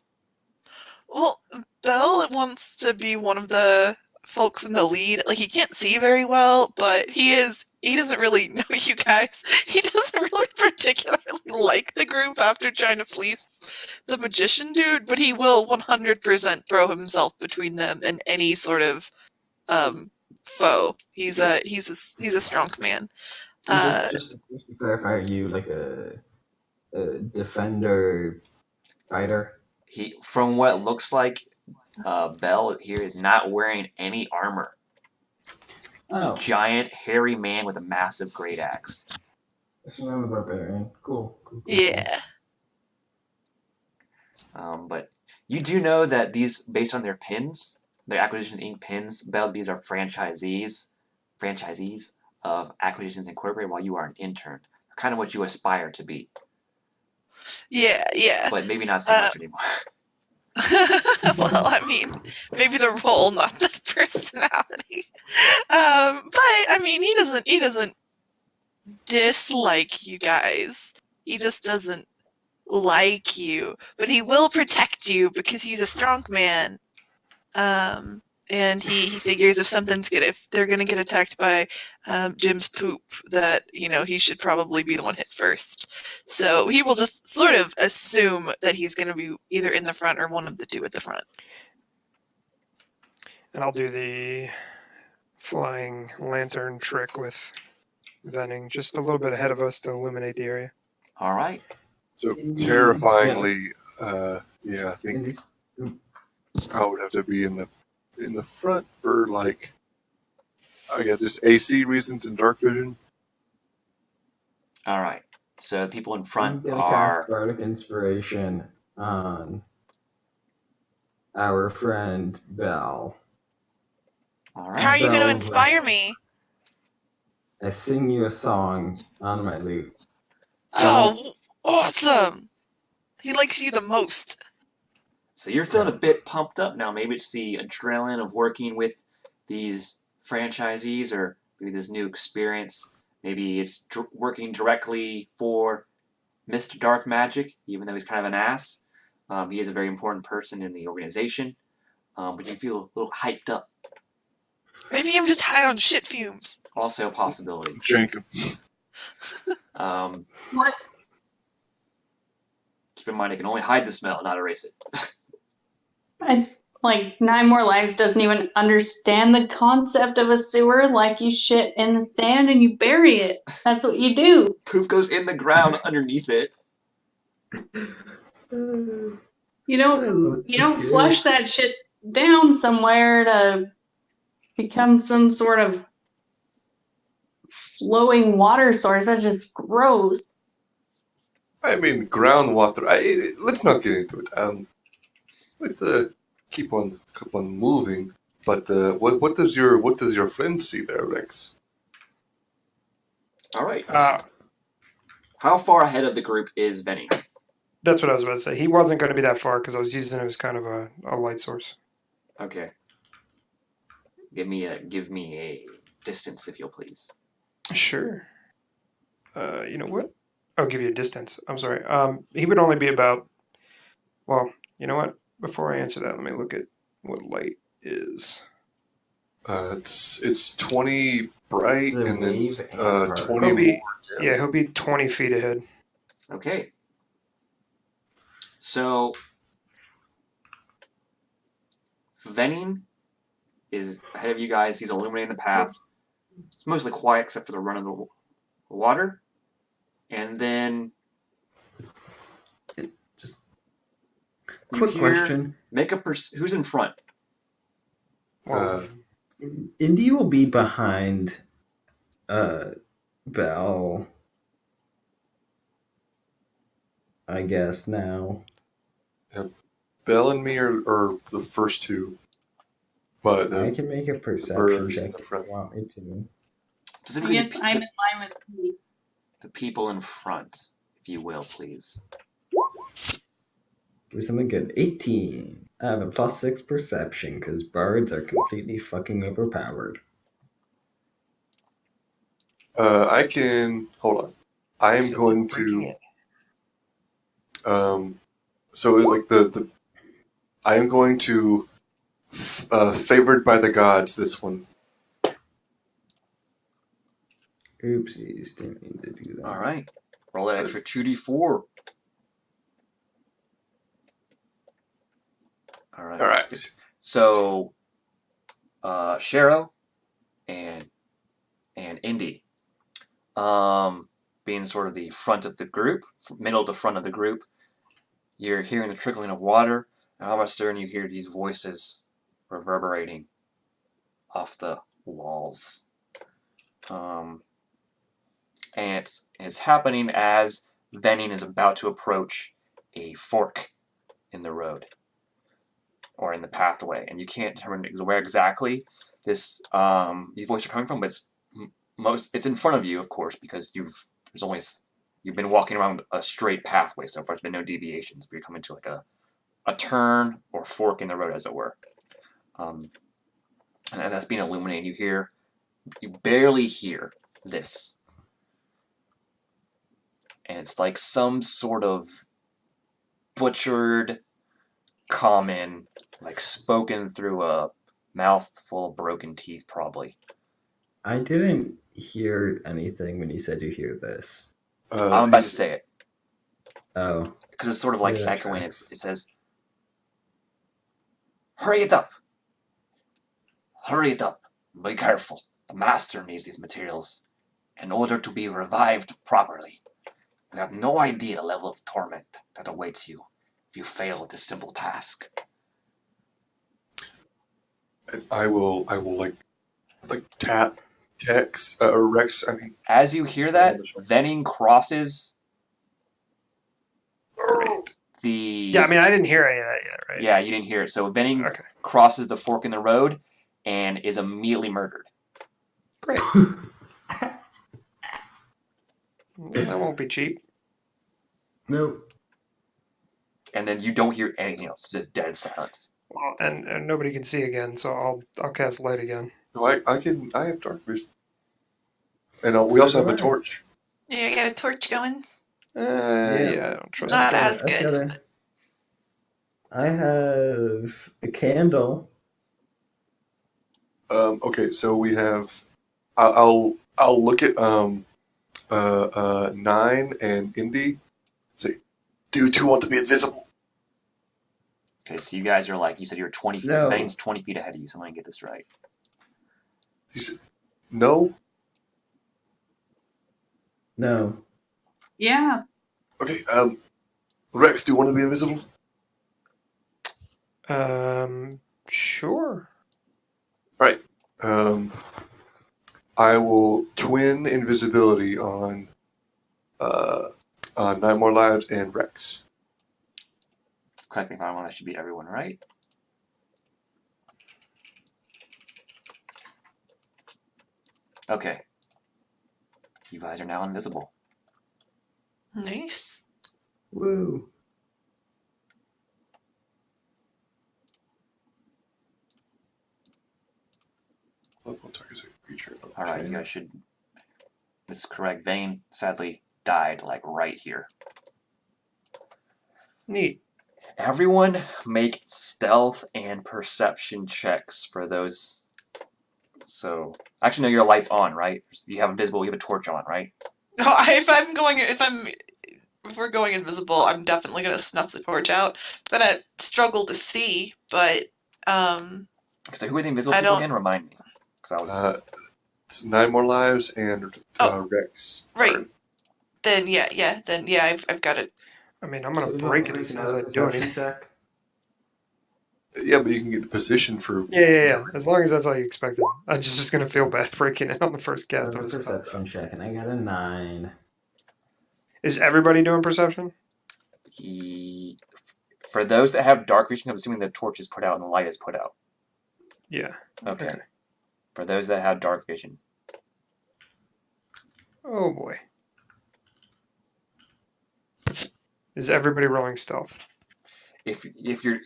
Well, Bell wants to be one of the folks in the lead. Like, he can't see very well, but he doesn't really know you guys. He doesn't really particularly like the group after trying to fleece the magician dude, but he will 100% throw himself between them and any sort of foe. He's a strong man. Just to clarify, are you like a defender fighter? He, from what it looks like, Bell here is not wearing any armor. He's a giant, hairy man with a massive great axe. So I'm a barbarian. Cool. Yeah. But you do know that these, based on their pins, their Acquisitions Inc. pins, Bell, these are franchisees of Acquisitions Incorporated, while you are an intern. Kind of what you aspire to be. Yeah. But maybe not so much anymore. Well, I mean, maybe the role, not the personality. But I mean, he doesn't dislike you guys. He just doesn't like you. But he will protect you because he's a strong man. And he figures if they're gonna get attacked by Jim's poop, that he should probably be the one hit first. So he will just sort of assume that he's gonna be either in the front or one of the two at the front. And I'll do the flying lantern trick with Venning, just a little bit ahead of us to illuminate the area. All right. So terrifyingly, I think I would have to be in the front for just AC reasons and dark vision. All right. So the people in front I'm gonna are. cast Bardic Inspiration on our friend Bell. All How right. are you going to Bell, inspire me? I sing you a song on my lute. Oh, awesome! He likes you the most. So you're feeling a bit pumped up now. Maybe it's the adrenaline of working with these franchisees, or maybe this new experience. Maybe it's working directly for Mr. Darkmagic, even though he's kind of an ass. He is a very important person in the organization. But you feel a little hyped up. Maybe I'm just high on shit fumes. Also a possibility. Jenkins. What? Keep in mind, I can only hide the smell, not erase it. Like 9 More Lives doesn't even understand the concept of a sewer. Like, you shit in the sand and you bury it. That's what you do. Poop goes in the ground underneath it. You don't flush that shit down somewhere to become some sort of flowing water source. That's just gross. I mean, groundwater. Let's not get into it. Let's keep on moving. But what does your friend see there, Rex? All right. How far ahead of the group is Venny? That's what I was about to say. He wasn't going to be that far because I was using it as kind of a light source. Okay. Give me a distance, if you'll please. Sure. You know what? I'll give you a distance. I'm sorry. He would only be about. Well, you know what? Before I answer that, let me look at what light is. It's 20 bright The and then wave and 20 He'll be, more. yeah, he'll be 20 feet ahead. Okay. So Venning is ahead of you guys. He's illuminating the path. It's mostly quiet except for the run of the water. And then Just you quick hear, question. make a who's in front? Well, Indy will be behind Bell, I guess, now. Bell and me are the first two. But I can make a perception birds in check the if front. you want me to. I Specifically guess I'm in line with you. the people in front. if you will, please. Give me something good. 18. I have a +6 perception because bards are completely fucking overpowered. I can hold on. I am going to. So it's like the. I am going to. Favored by the gods. This one. Oopsies, didn't mean to do that. All right. Roll that extra 2d4. All right. All right. So, Shero and Indy, being sort of the front of the group, middle to front of the group, you're hearing the trickling of water, and all of a sudden you hear these voices reverberating off the walls. And it's happening as Venning is about to approach a fork in the road or in the pathway, and you can't determine where exactly these voices are coming from, but it's in front of you, of course, because you've been walking around a straight pathway so far. There's been no deviations, but you're coming to like a turn or fork in the road, as it were. And as that's being illuminated, you barely hear this. And it's like some sort of butchered common, like spoken through a mouth full of broken teeth, probably. I didn't hear anything when you said you hear this. I'm about to say it. Oh. Because it's sort of like Yeah, echoing. It tracks. says, "Hurry it up! Hurry it up! Be careful. The master needs these materials in order to be revived properly. You have no idea the level of torment that awaits you if you fail at this simple task." I will like tap Rex. I mean, As you hear that, Venning crosses the... Yeah, I mean, I didn't hear any of that yet, right? Yeah, you didn't hear it. So Venning Okay. crosses the fork in the road and is immediately murdered. Great. That won't be cheap. Nope. And then you don't hear anything else. It's just dead silence. Well, and nobody can see again, so I'll cast light again. no, I have dark vision, and we also have a torch. Yeah, you got a torch going. Yeah, I don't trust Not it. as good. I have a candle. Okay, so we have. I'll look at 9 and Indy. Say, do you two want to be invisible? Okay, so you guys are like, you said you're 20 feet. No. Venning's 20 feet ahead of you, so I'm going to get this right. He said, no. No. Yeah. Okay. Rex, do you want to be invisible? Sure. Right. I will twin invisibility on 9 More Lives and Rex. Correct me if I'm wrong, that should be everyone, right? Okay. You guys are now invisible. Nice. Woo. Local targets a creature. Okay. Alright, you guys should... This is correct. Venning, sadly, died, like, right here. Neat. Everyone make stealth and perception checks for those. So, actually, no, your light's on, right? You have invisible, you have a torch on, right? No, if we're going invisible, I'm definitely gonna snuff the torch out. I'm gonna struggle to see, but So who are the invisible I people don't- again? Remind me. Because I was... It's 9 More Lives and Rex. right. Then I've got it. I mean, I'm gonna break it as soon as I do anything. check. Yeah, but you can get the position for. Yeah. As long as that's all you expected. I'm just gonna feel bad breaking it on the first cast. Another perception check, and I got a 9. Is everybody doing perception? For those that have dark vision, I'm assuming the torch is put out and the light is put out. Yeah. Okay. For those that have dark vision. Oh boy. Is everybody rolling stealth? If you're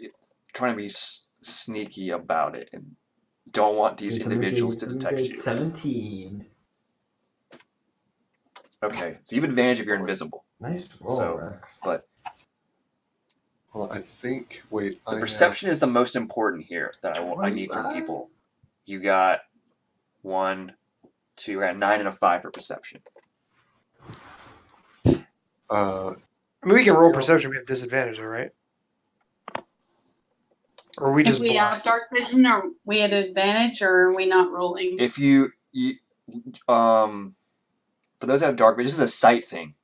trying to be sneaky about it and don't want these individuals to detect you. 17. Okay, so you have advantage if you're invisible. Nice roll, So, Rex. but Well, I think. Wait. the perception is the most important here that I need from 25? people. You got 1, 2, I got 9 and a 5 for perception. I mean, we can roll Yeah. perception. We have disadvantage, all right? Or are we If just we blind? have dark vision, are we at advantage, or are we not rolling? If you for those that have dark vision, this is a sight thing.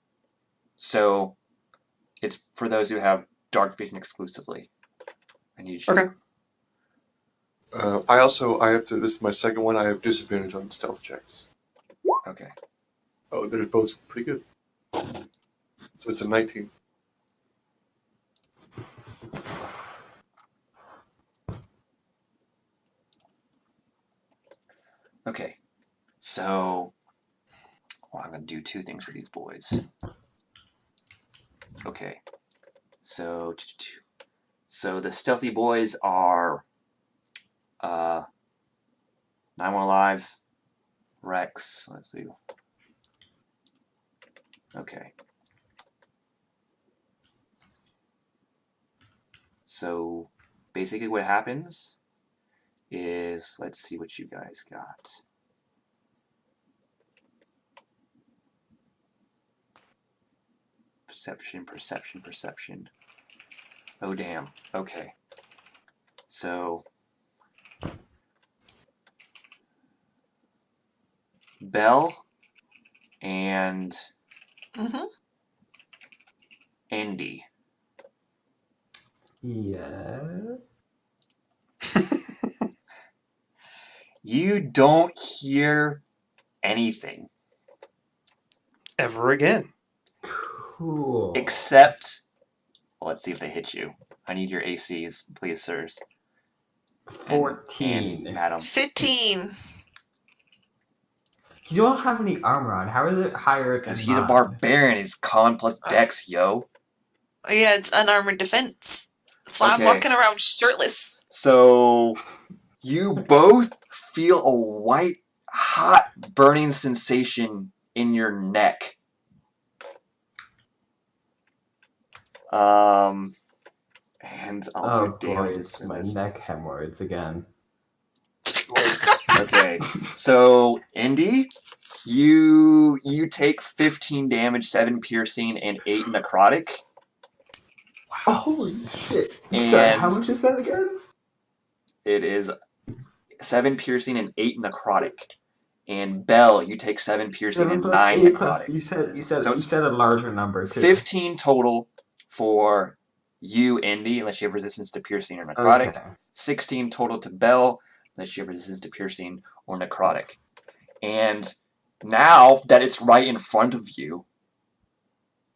So it's for those who have dark vision exclusively. I need you. Okay. I have to. This is my second one. I have disadvantage on stealth checks. Okay. Oh, they're both pretty good. So it's a 19. Okay. So I'm gonna do 2 things for these boys. Okay. So the stealthy boys are 9 more lives. Rex, let's do. Okay. So basically what happens is, let's see what you guys got. Perception, perception, perception. Oh damn. Okay. So Belle and Mm-hmm. Andy. Yeah. You don't hear anything Ever again. Cool. except, well, let's see if they hit you. I need your ACs, please, sirs. 14. And madam. 15. You don't have any armor on. How is it higher than Because he's a mine? barbarian. He's con plus dex, yo. Yeah, it's unarmored defense. That's why Okay. I'm walking around shirtless. So you both feel a white, hot, burning sensation in your neck. And I'll do boy, damages it's for my this. neck hemorrhoids again. Okay, so Indy, you take 15 damage, 7 piercing, and 8 necrotic. Oh, holy shit. Sorry, And how much is that again? it is 7 piercing and 8 necrotic. And Belle, you take 7 piercing 7 and plus 9 8 plus, necrotic. you said So you it's said a larger number too. 15 total for you, Indy, unless you have resistance to piercing or necrotic. Okay. 16 total to Belle, unless you have resistance to piercing or necrotic. And now that it's right in front of you,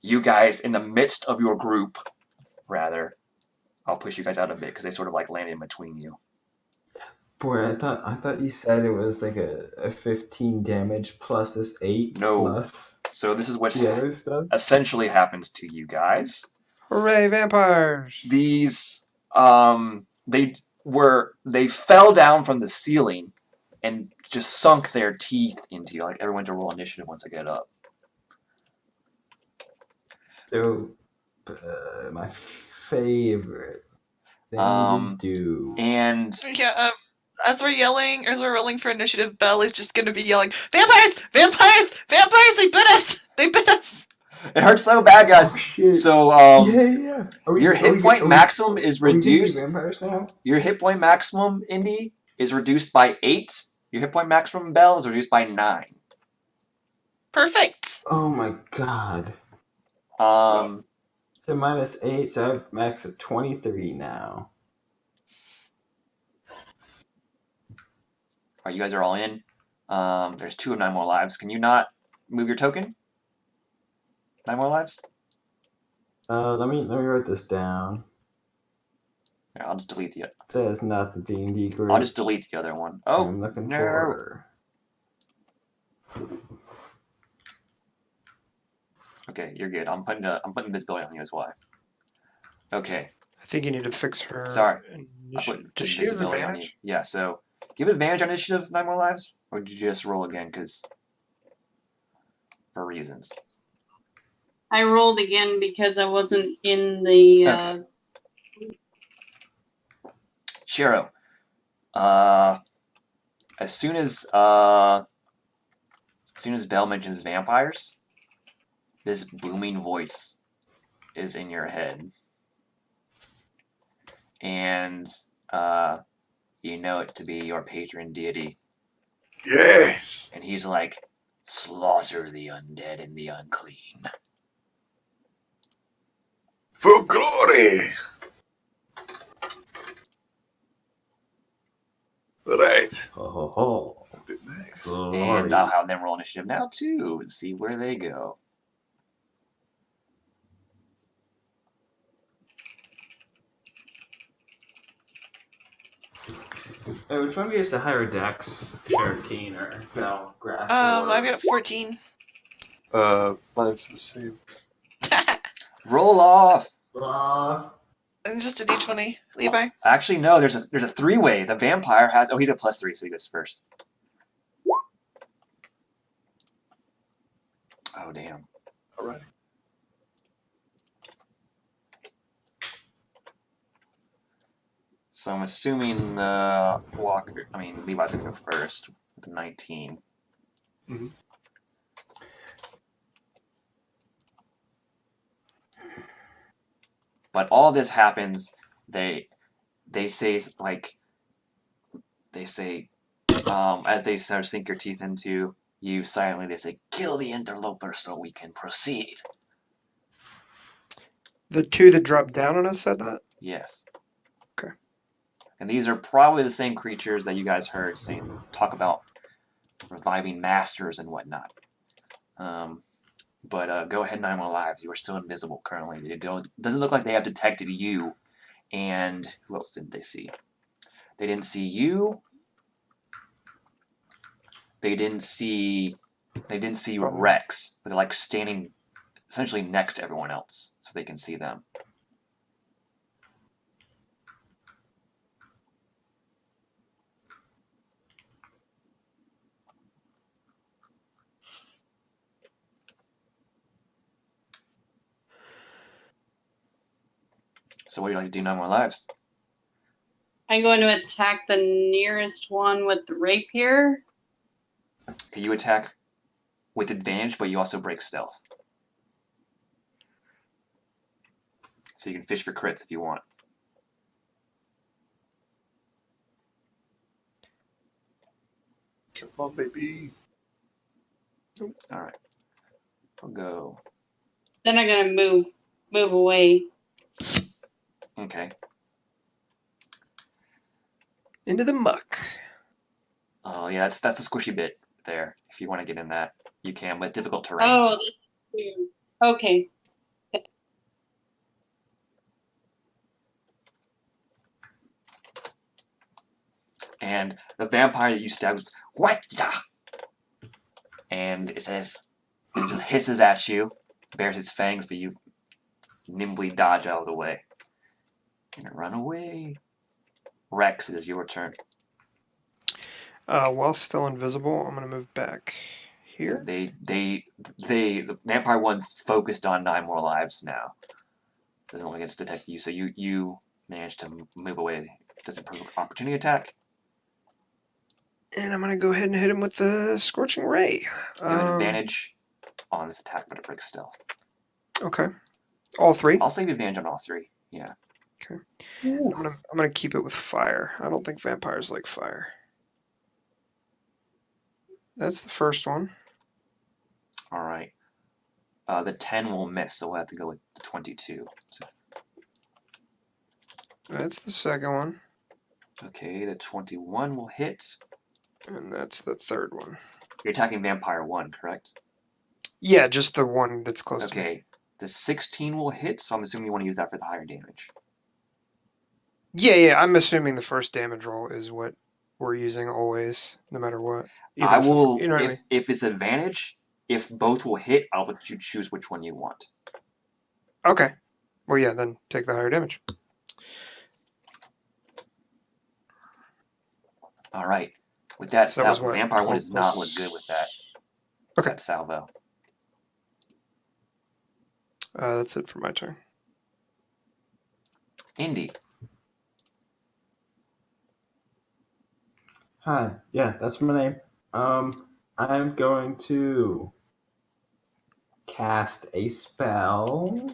you guys, in the midst of your group, rather, I'll push you guys out a bit because they sort of like landed in between you. Boy, I thought you said it was like a 15 damage plus this 8 No. plus So this is what the other stuff. essentially happens to you guys. Hooray, vampires! These they fell down from the ceiling and just sunk their teeth into you. Like everyone to roll initiative once I get up. So, my favorite thing to do. And Yeah, as we're yelling, as we're rolling for initiative, Belle is just gonna be yelling, "Vampires! Vampires! Vampires! They bit us! They bit us!" it hurts so bad, guys. Oh, shit. So Yeah. your hit point maximum is are we gonna be reduced. vampires now? Your hit point maximum, Indy, is reduced by 8. Your hit point maximum, Belle, is reduced by 9. Perfect. Oh my god. So minus 8, so I have max of 23 now. Alright, you guys are all in. There's 2 of 9 more lives. Can you not move your token? 9 more lives? Let me write this down. Yeah, I'll just delete the. That is not the D&D group. I'll just delete the other one. Oh, I'm looking no. for. Okay, you're good. I'm putting visibility on you as well. Okay. I think you need to fix her. Sorry. I put Does she have invisibility on you. advantage? Yeah, so give it advantage on initiative, 9 more lives? Or did you just roll again for reasons? I rolled again because I wasn't in the. Okay. Shiro, as soon as Belle mentions vampires, this booming voice is in your head. And you know it to be your patron deity. Yes. And he's like, slaughter the undead and the unclean. For glory. Right. Ho ho ho. Nice. And I'll have them roll initiative now too and see where they go. Which one of you has the higher dex? Cherokee or Bell Grass? I've got 14. Mine's the same. Roll off. And just a d20, Levi. Actually, no. There's a 3-way. The vampire has. Oh, he's a +3, so he goes first. Oh damn. All right. So I'm assuming Levi's gonna go first with a 19. Mhm. But all this happens. They say as they start to sink your teeth into you silently. They say, "Kill the interloper so we can proceed." The two that dropped down on us said that? Yes. Okay. And these are probably the same creatures that you guys heard talk about reviving masters and whatnot. But go ahead, 9 more lives. You are still invisible currently. It doesn't look like they have detected you. And who else didn't they see? They didn't see you. They didn't see Rex, but they're like standing essentially next to everyone else, so they can see them. So what do you like to do? 9 more lives. I'm going to attack the nearest one with the rapier. Okay, you attack with advantage, but you also break stealth. So you can fish for crits if you want. Come on, baby. Alright. I'll go. Then I'm going to move away. Okay. Into the muck. Oh yeah, that's the squishy bit there. If you want to get in that, you can, but it's difficult terrain. Oh, that's weird. Okay. And the vampire that you stabbed is, "What the?" And it says, it just hisses at you, bares its fangs, but you nimbly dodge out of the way. And run away. Rex, it is your turn. While still invisible, I'm gonna move back here. The vampire one's focused on 9 more lives now. Doesn't look like it's detected you, so you managed to move away. Does it provoke opportunity attack? And I'm gonna go ahead and hit him with the Scorching Ray. You have an advantage on this attack, but it breaks stealth. Okay. All 3? I'll save advantage on all 3. Yeah. Okay. I'm gonna keep it with fire. I don't think vampires like fire. That's the first one. All right. The 10 will miss, so we'll have to go with the 22. So, That's the second one. okay, the 21 will hit. And that's the third one. You're attacking Vampire 1, correct? Yeah, just the one that's close to me. Okay, the 16 will hit, so I'm assuming you want to use that for the higher damage. Yeah, I'm assuming the first damage roll is what we're using always, no matter what. I will, You know what I mean? if it's advantage, If both will hit, I'll let you choose which one you want. Okay. Well, yeah, then take the higher damage. All right. With that, So that was what, vampire one 12 does not look plus- good with that. Okay. That salvo. That's it for my turn. Indy. Hi, yeah, that's my name. I'm going to cast a spell.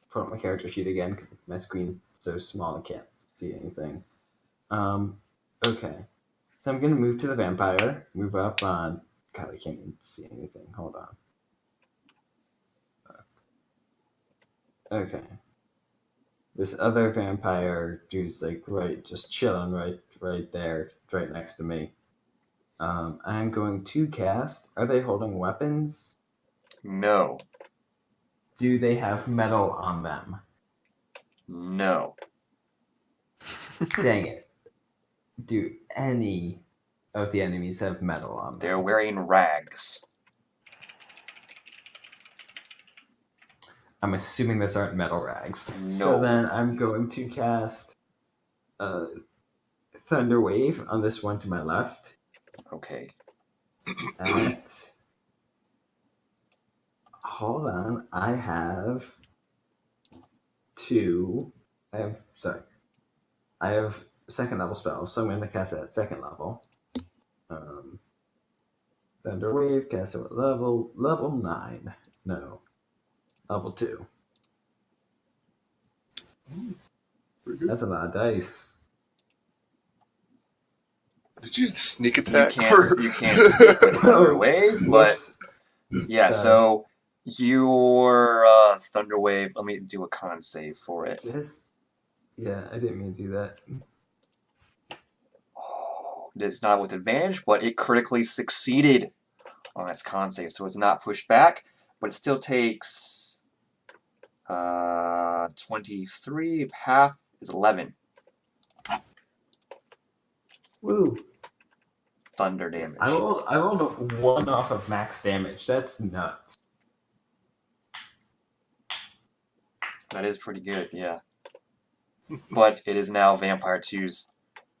Put up my character sheet again because my screen's so small I can't see anything. Okay. So I'm gonna move to the vampire. Move up on. God, I can't even see anything. Hold on. Okay. This other vampire dude's like just chilling right there, right next to me. I'm going to cast. Are they holding weapons? No. Do they have metal on them? No. Dang it. Do any of the enemies have metal on them? They're wearing rags. I'm assuming those aren't metal rags. No. So then I'm going to cast Thunder Wave on this one to my left. Okay. Hold on. I have two. I have second level spells, so I'm going to cast it at second level. Thunder Wave, cast it at level 9. No. Level 2. Pretty good. That's a lot of dice. Did you sneak You attack? can't sneak with Thunder Wave, but Whoops. yeah, Sorry. so your Thunder Wave, let me do a con save for it. Yeah, I didn't mean to do that. Oh, it's not with advantage, but it critically succeeded on its con save, so it's not pushed back, but it still takes 23, half is 11 Woo. thunder damage. I rolled a 1 off of max damage. That's nuts. That is pretty good, yeah. But it is now Vampire 2's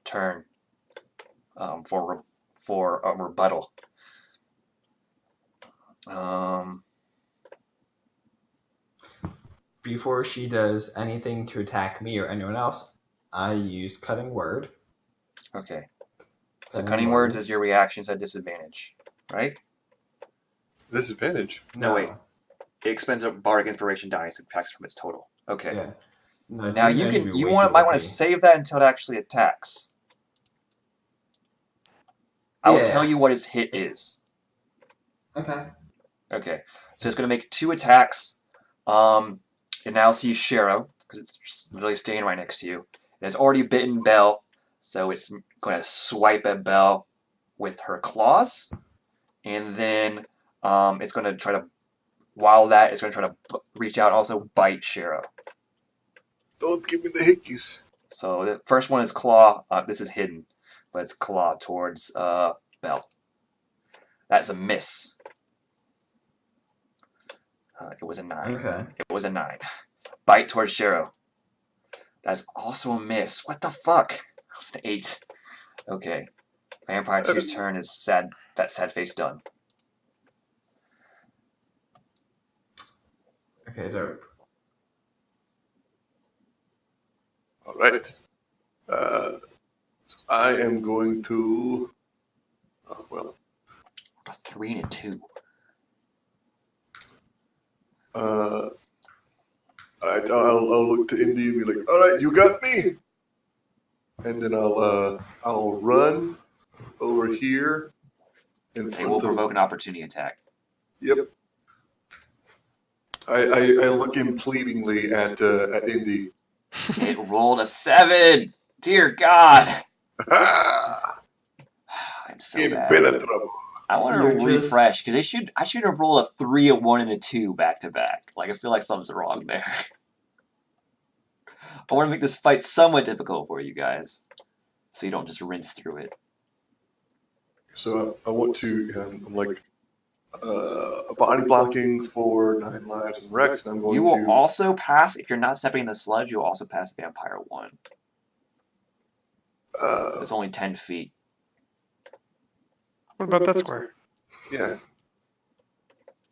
turn for a rebuttal. Before she does anything to attack me or anyone else, I use Cutting Word. Okay. So Cutting Words is your reactions at disadvantage, right? Disadvantage. No, wait. It expends a bardic inspiration die and subtracts from its total. Okay. Yeah. No, Now you might want to save that until it actually attacks. I will tell you what its hit is. Okay. Okay. So it's going to make 2 attacks. It now sees Shero, because it's literally staying right next to you. It has already bitten Belle, so it's going to swipe at Belle with her claws. And then it's going to try to, it's going to try to reach out and also bite Shero. Don't give me the hickeys. So the first one is claw. This is hidden, but it's claw towards Belle. That's a miss. It was a 9. Okay. It was a 9. Bite towards Shero. That's also a miss. What the fuck? It was an 8. Okay. Vampire 2's turn is sad. That sad face done. Okay, dope. All right. So I am going to. Oh, well. A 3 and a 2. All right. I'll look to Indy and be like, "All right, you got me." And then I'll run over here. They will provoke an opportunity attack. Yep. I look in pleadingly at Indy. It rolled a 7. Dear God. I'm so bad. Impenetrable. I want to refresh because I should have rolled a 3, a 1, and a 2 back to back. Like I feel like something's wrong there. I want to make this fight somewhat difficult for you guys, so you don't just rinse through it. So I want to. I'm like, body blocking for 9 lives and Rex, and I'm going You will to. also pass, if you're not stepping in the sludge, you'll also pass Vampire 1. It's only 10 feet. What about that square? Yeah,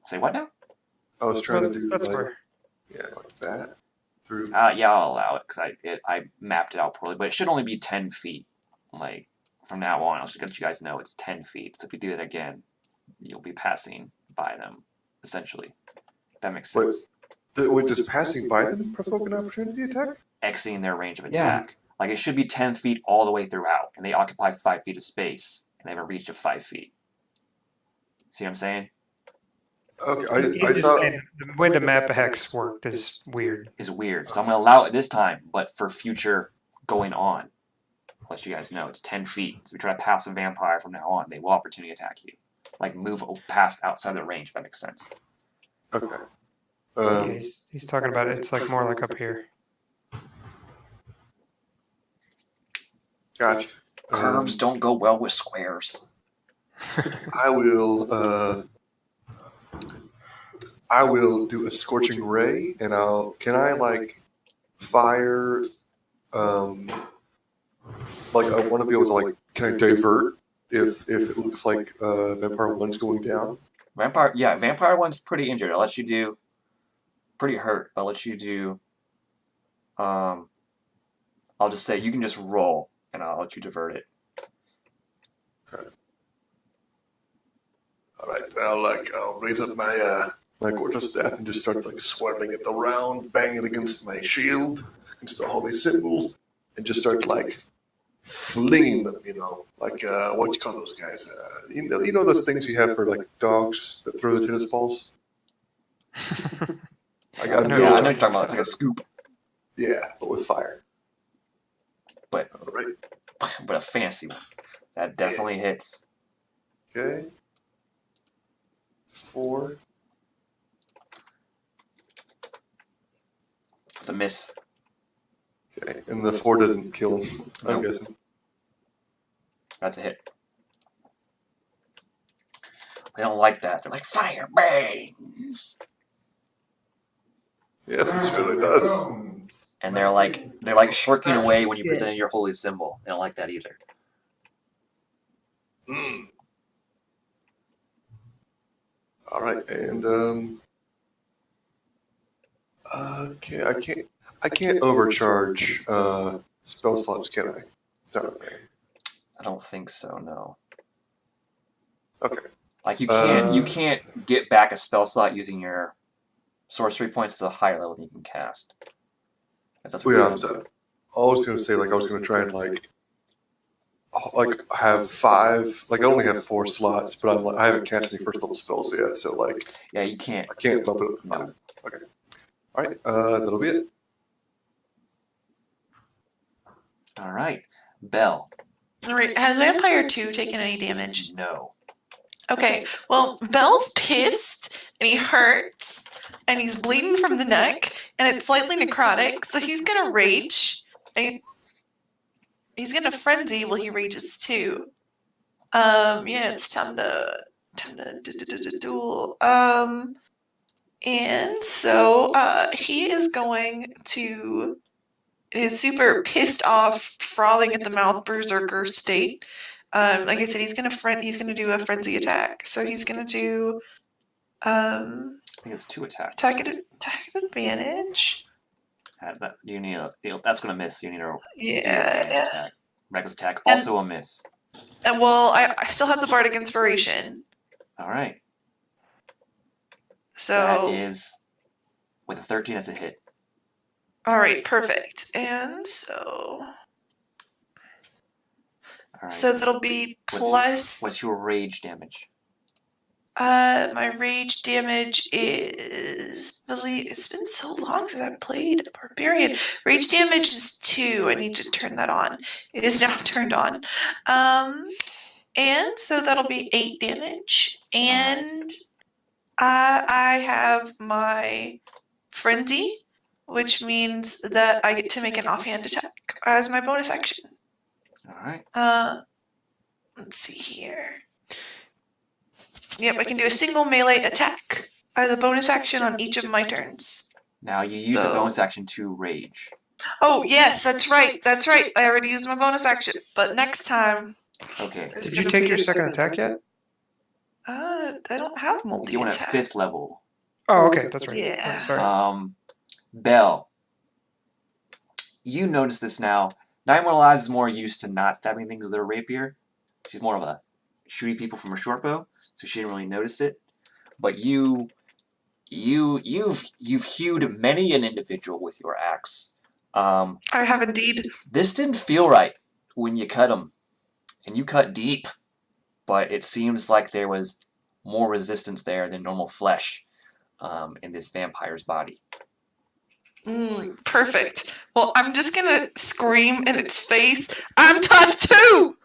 Say what now? I was trying to do that like, square. like that through. Yeah, I'll allow it, because I mapped it out poorly, but it should only be 10 feet. Like, from now on, I'll just let you guys know it's 10 feet. So if you do that again, you'll be passing by them, essentially. If that makes sense. Wait, does passing by them provoke an opportunity attack? Exiting their range of Yeah. attack. Like, it should be 10 feet all the way throughout, and they occupy 5 feet of space, and they have a reach of 5 feet. See what I'm saying? Okay, He's I just thought. saying the way the map hex worked is weird. Is weird. So I'm going to allow it this time, but for future going on, I'll let you guys know it's 10 feet. So if we try to pass a vampire from now on, they will opportunity attack you. Like, move past outside the range, if that makes sense. Okay. Yeah, he's talking about it's like more like up here. Gotcha. Curves don't go well with squares. I will do a scorching ray, and can I like fire? Like I want to be able to like, can I divert if it looks like Vampire 1's going down? Vampire 1's pretty injured. I'll let you do, pretty hurt. I'll let you do, I'll just say you can just roll, and I'll let you divert it. Okay. All right, I'll raise up my quarterstaff and just start like swirling it around, bang it against my shield, against the holy symbol, and just start like flinging them. Like what you call those guys? You know those things you have for like dogs that throw the tennis balls. I Yeah, I know what you're talking about. It's like a scoop. Yeah, but with fire. But All right. But a fancy one. That definitely hits. Okay. 4. It's a miss. Okay, and the 4 doesn't kill him. I'm Nope. guessing. That's a hit. They don't like that. They're like, fire burns. Yes, it surely does. And they're like shirking away when you presented your holy symbol. They don't like that either. Mm. All right, and okay, I can't overcharge spell slots, can I? It's not a thing. I don't think so. No. Okay. Like you can't get back a spell slot using your sorcery points. It's a higher level than you can cast. If that's what Well, you're yeah, I was gonna say I was gonna try and like have 5. Like I only have 4 slots, but I haven't cast any first level spells yet, so like yeah, you can't. I can't bump it up to 5. Okay. All right. That'll be it. All right, Belle. All right, has Vampire 2 taken any damage? No. Okay, well, Belle's pissed, and he hurts, and he's bleeding from the neck, and it's slightly necrotic, so he's gonna rage, and he's gonna frenzy while he rages too. Yeah, it's time to duel. And so, he is going to his super pissed off, frothing at the mouth berserker state. Like I said, he's gonna do a frenzy attack. So he's gonna do I think it's 2 attacks. attack at advantage. You need that's gonna miss. You need a Yeah. attack. Reckless attack, also a miss. And well, I still have the bardic inspiration. All right. So That is with a 13. That's a hit. all right, perfect. And so All right. so that'll be plus. What's your rage damage? My rage damage is, it's been so long since I played Barbarian. Rage damage is 2. I need to turn that on. It is now turned on. And so that'll be 8 damage. And I have my frenzy, which means that I get to make an offhand attack as my bonus action. All right. Let's see here. Yep, I can do a single melee attack as a bonus action on each of my turns. Now you use a bonus action to rage. Oh, yes, that's right. That's right. I already used my bonus action. But next time... Okay. Did you take your second attack yet? I don't have You multi-attack. want at 5th level. Oh, okay, that's right. Yeah. Sorry. Belle, you notice this now. Nine More Lives is more used to not stabbing things with her rapier. She's more of a shooting people from a short bow, so she didn't really notice it. But you've hewed many an individual with your axe. I have indeed. This didn't feel right when you cut him, and you cut deep. But it seems like there was more resistance there than normal flesh in this vampire's body. Perfect. Well, I'm just gonna scream in its face, I'm tough too!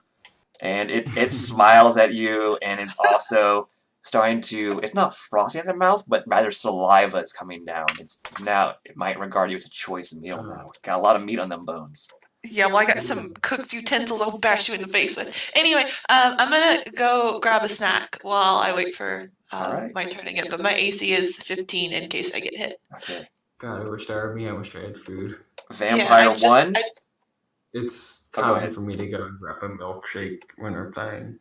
And it smiles at you, and it's also starting to, it's not frothing in the mouth, but rather saliva is coming down. It might regard you as a choice meal now. Got a lot of meat on them bones. Yeah, well, I got some cooked utensils I'll bash you in the face with. Anyway, I'm gonna go grab a snack while I wait for my turn again, but my AC is 15 in case I get hit. Okay. God, I wish I had food. Vampire 1? It's go common ahead. for me to go and grab a milkshake when we're playing.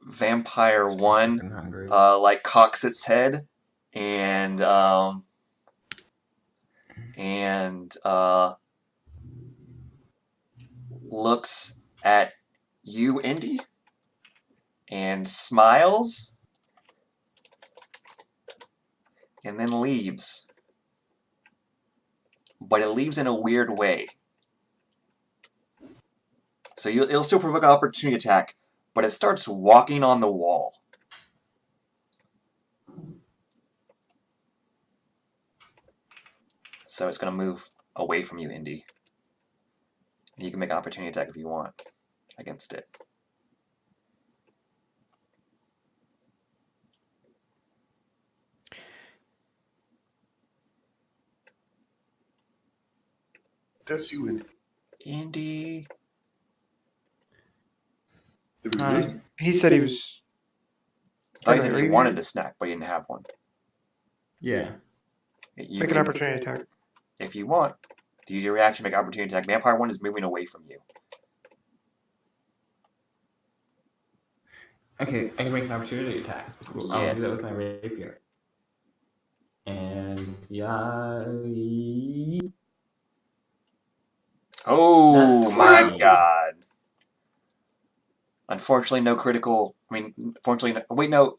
Vampire 1, I'm hungry. like, cocks its head, and looks at you, Indy, and smiles, and then leaves. But it leaves in a weird way. So it'll still provoke an opportunity attack, but it starts walking on the wall. So it's going to move away from you, Indy. You can make an opportunity attack if you want against it. That's you, Indy. Indy. Did we Hi. lose? He said he was. I thought you said Okay, you wanted a snack, but you didn't have one. Yeah. You Make an can, opportunity attack. if you want, to use your reaction, make an opportunity attack. Vampire 1 is moving away from you. Okay, I can make an opportunity attack. Cool. I'll do that Yes. with my rapier. And yeah. Oh Not my 20. god. Unfortunately, no critical. I mean, unfortunately, wait, no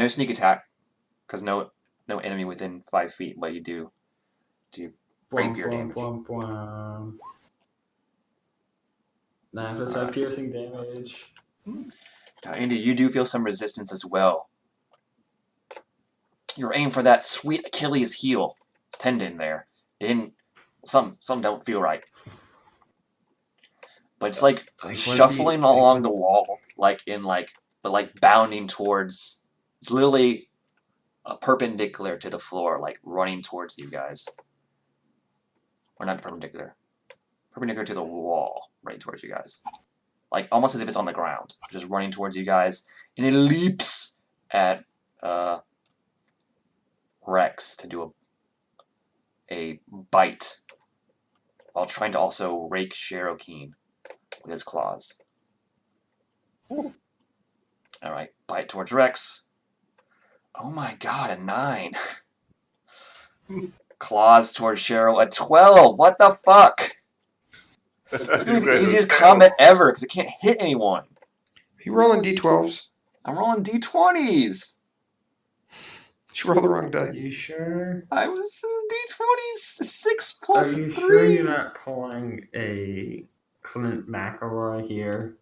sneak attack, because no enemy within 5 feet. But you do rapier damage. Nah, just my piercing damage. Indy, you do feel some resistance as well. You're aiming for that sweet Achilles heel tendon there. Some don't feel right. But it's like shuffling along the wall, but bounding towards. It's literally perpendicular to the floor, like running towards you guys. Or not perpendicular. Perpendicular to the wall, running towards you guys. Like almost as if it's on the ground, just running towards you guys, and it leaps at Rex to do a bite, while trying to also rake Cherokeen with his claws. Alright, bite towards Rex. Oh my god, a 9. Claws towards Cheryl, a 12. What the fuck? It's gonna be the easiest combat ever because it can't hit anyone. You rolling d12s. I'm rolling d20s. You roll the wrong Are you dice. sure? I was d20s 6 Are plus you 3. sure you're not pulling a Clint McElroy here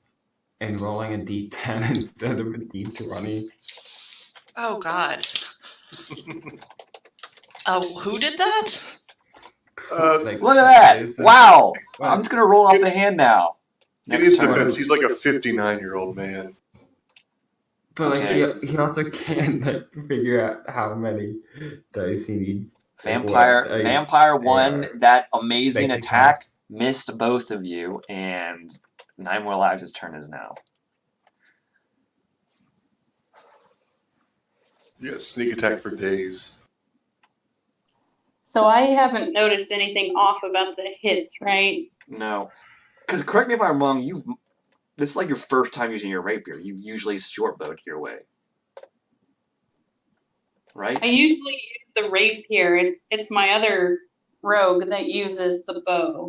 and rolling a d10 instead of a d20? Oh, God. Who did that? Like, Look at that! Jason. Wow! What? I'm just gonna roll off the hand now. In Next his turn. defense, he's like a 59-year-old man. But like Okay. he also can't like figure out how many dice he needs. Like, Vampire what dice Vampire they 1, are. that amazing Like, attack because- missed both of you, and 9 More Lives' turn is now. You got sneak attack for days. So I haven't noticed anything off about the hits, right? No. Because correct me if I'm wrong, this is like your first time using your rapier. You've usually short-bowed your way. Right? I usually use the rapier. It's my other rogue that uses the bow.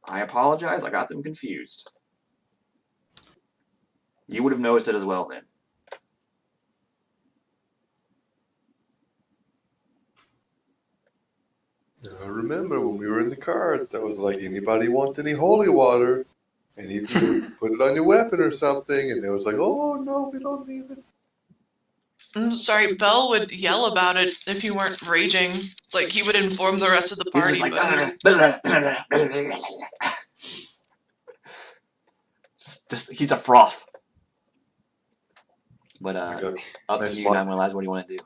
I apologize, I got them confused. You would have noticed it as well then. I remember when we were in the cart, that was like, anybody want any holy water? And you put it on your weapon or something, and they was like, oh no, we don't need it. I'm sorry, Bell would yell about it if you weren't raging. Like, he would inform the rest of the He's party. just he's a froth. But Okay. up Nice to you, spot. 911, what do you want to do?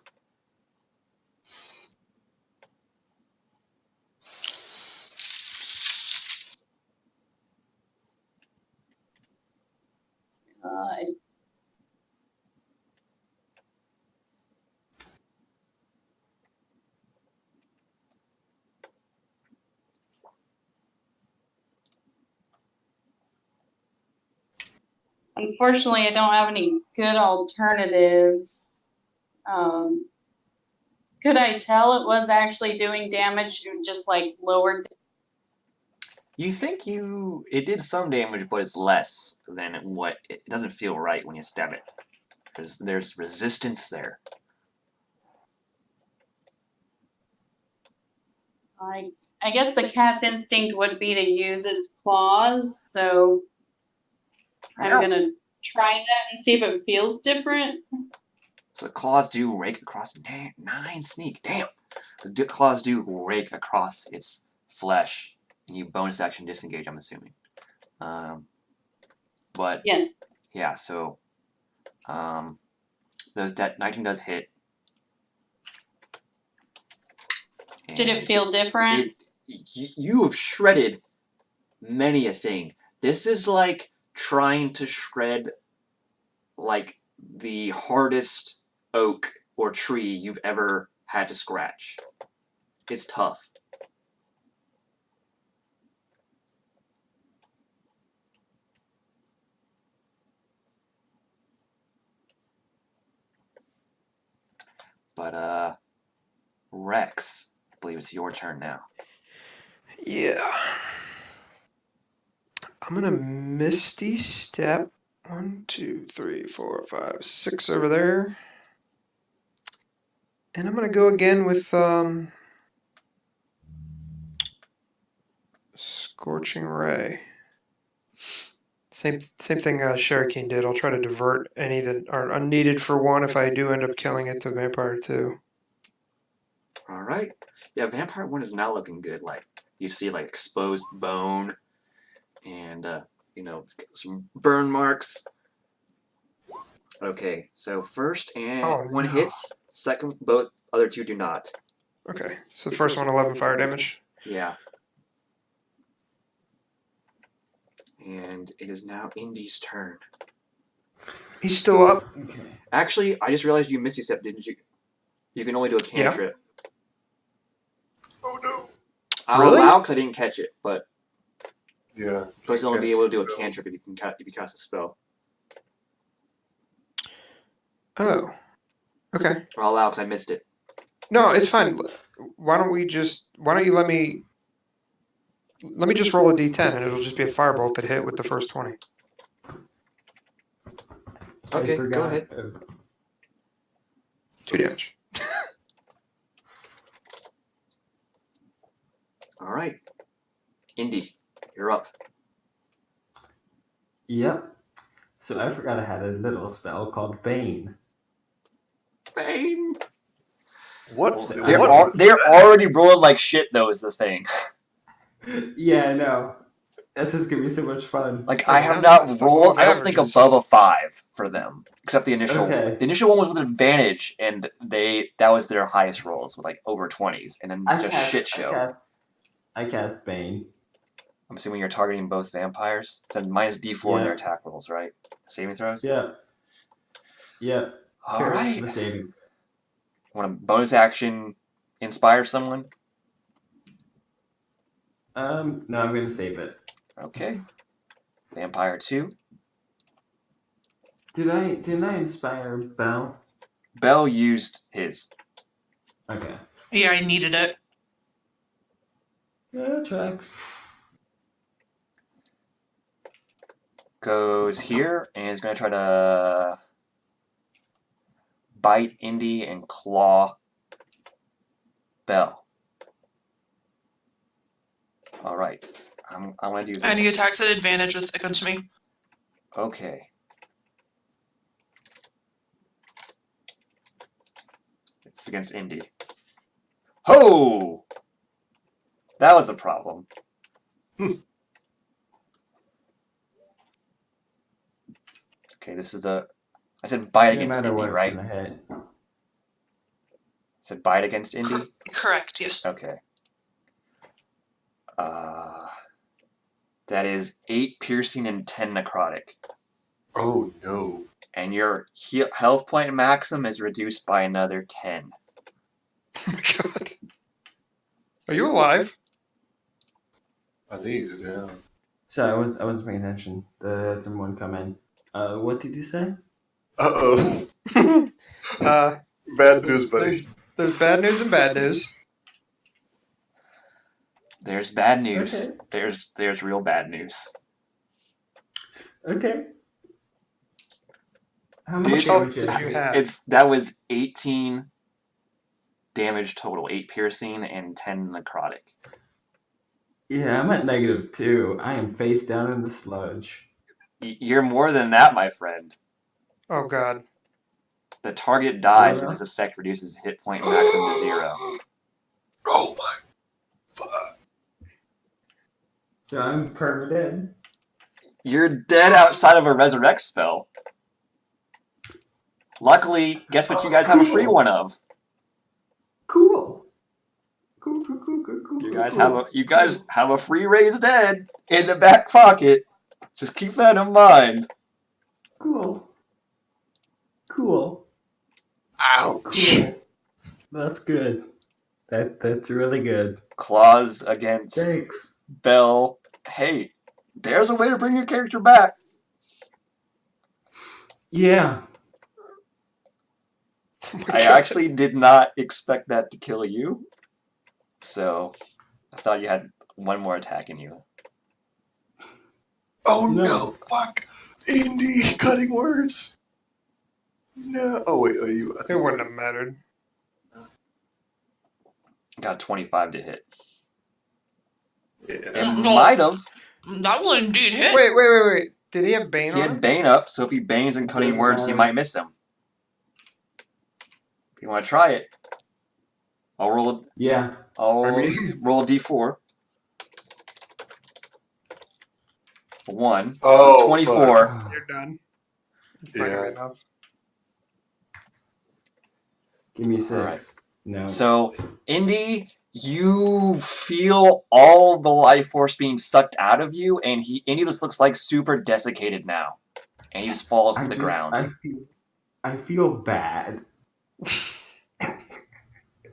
Unfortunately, I don't have any good alternatives. Could I tell it was actually doing damage, just like lower? You think it did some damage, but it's less than what it doesn't feel right when you stab it. Because there's resistance there. I guess the cat's instinct would be to use its claws, so I'm gonna try that and see if it feels different. So the claws do rake across 9 sneak. Damn! The claws do rake across its flesh. And you bonus action disengage, I'm assuming. But Yes. yeah, so that 19 does hit. Did it feel different? You have shredded many a thing. This is like trying to shred like the hardest oak or tree you've ever had to scratch. It's tough. But Rex, I believe it's your turn now. Yeah. I'm gonna Misty Step 1, 2, 3, 4, 5, 6 over there. And I'm gonna go again with Scorching Ray. Same thing Shuriken did. I'll try to divert any that are unneeded for 1 if I do end up killing it to Vampire 2. Alright. Yeah, Vampire 1 is not looking good. Like, you see, like, exposed bone and, some burn marks. Okay, so first and 1 hits. Second, both other 2 do not. Okay, so the first one 11 fire damage. Yeah. And it is now Indy's turn. He's still up. Okay. Actually, I just realized you Misty Step, didn't you? You can only do a cantrip. Oh no. I'll allow because I didn't catch it, but Yeah. you're supposed to only be able to do a cantrip if you cast a spell. Oh. Okay. I'll allow because I missed it. No, it's fine. Why don't you let me just roll a d10 and it'll just be a firebolt that hit with the first 20. Okay, I go forgot. ahead. 2 damage. Alright. Indy, you're up. Yep. So I forgot I had a little spell called Bane. Bane! What? They're what? already rolling like shit, though, is the thing. Yeah, I know. That's just gonna be so much fun. Like, Yeah, I have that's not the rolled, law I of don't think averages. above a 5 for them. Except the initial one. Okay. The initial one was with advantage, and that was their highest rolls, with like over 20s, and then shit show. I cast Bane. I'm assuming you're targeting both vampires. Then minus D4 in their Yeah. attack rolls, right? Saving throws? Yep. Yep. Alright. The saving. Want a bonus action inspire someone? No, I'm gonna save it. Okay. Vampire 2. Didn't I inspire Bell? Bell used his. Okay. Yeah, I needed it. Yeah, that tracks. Goes here and is going to try to bite Indy and claw Bell. All right. I'm going to do this. And he attacks at advantage against me. Okay. It's against Indy. Ho! That was the problem. Okay, this is the... I said bite No against matter Indy, what, right? it's gonna hit. I said bite against Indy? Correct, yes. Okay. That is 8 piercing and 10 necrotic. Oh no. And your health point maximum is reduced by another 10. Oh my god. Are you alive? I think he's down. So I wasn't paying attention. Had someone come in. What did you say? Uh-oh. uh, Bad news, buddy. there's bad news and bad news. There's bad news. Okay. There's real bad news. Okay. How Dude, much health damage did you have? That was 18 damage total, 8 piercing and 10 necrotic. Yeah, I'm at -2. I am face down in the sludge. You're more than that, my friend. Oh god. The target dies Yeah. and this effect reduces hit point maximum to 0. Oh my fuck. So I'm perma dead. You're dead outside of a resurrect spell. Luckily, guess what you guys have a free one of? Cool. Cool. You guys have a free raise dead in the back pocket. Just keep that in mind. Cool. Ouch. Cool. That's good. That's really good. Claws against Thanks. Bell. Hey, there's a way to bring your character back. Yeah. Oh my I God. actually did not expect that to kill you. So, I thought you had one more attack in you. Oh No. no, fuck. Indy, cutting words. No. Oh wait, you. I It think wouldn't have mattered. Got 25 to hit. Yeah. It No. might have. That will indeed hit. Wait. Did he have Bane He on had him? Bane up, so if he Banes and cutting Doesn't words, you matter. might miss him. If you want to try it, I'll roll Yeah. I mean- roll a d4. 1. Oh, So 24. fuck. You're done. It's not gonna Yeah. be enough. Give me 6. Alright. No. So, Indy, you feel all the life force being sucked out of you, and Indy just looks like super desiccated now. And he just falls to the ground. I feel bad.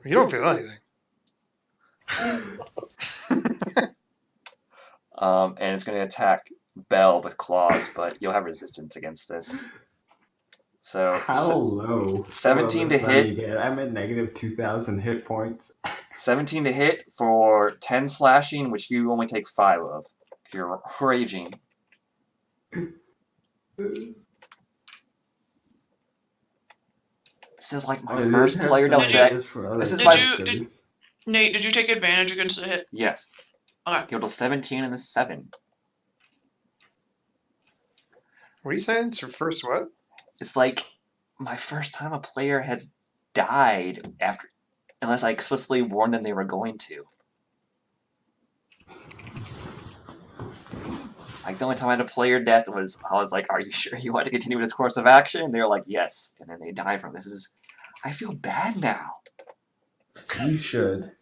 You don't feel anything. And it's going to attack Bell with claws, but you'll have resistance against this. So, How low? 17 to That's not hit. any good. I'm at -2,000 hit points. 17 to hit for 10 slashing, which you only take 5 of. 'Cause you're raging. This is like my first player Did deck you- deck. This is my- Nate, did you take advantage against the hit? Yes. Okay. Total 17 and a 7. What are you saying? It's your first what? It's like my first time a player has died after, unless I explicitly warned them they were going to. Like the only time I had a player death was I was like, "Are you sure you want to continue this course of action?" And they're like, "Yes," and then they die from this. I feel bad now. You should.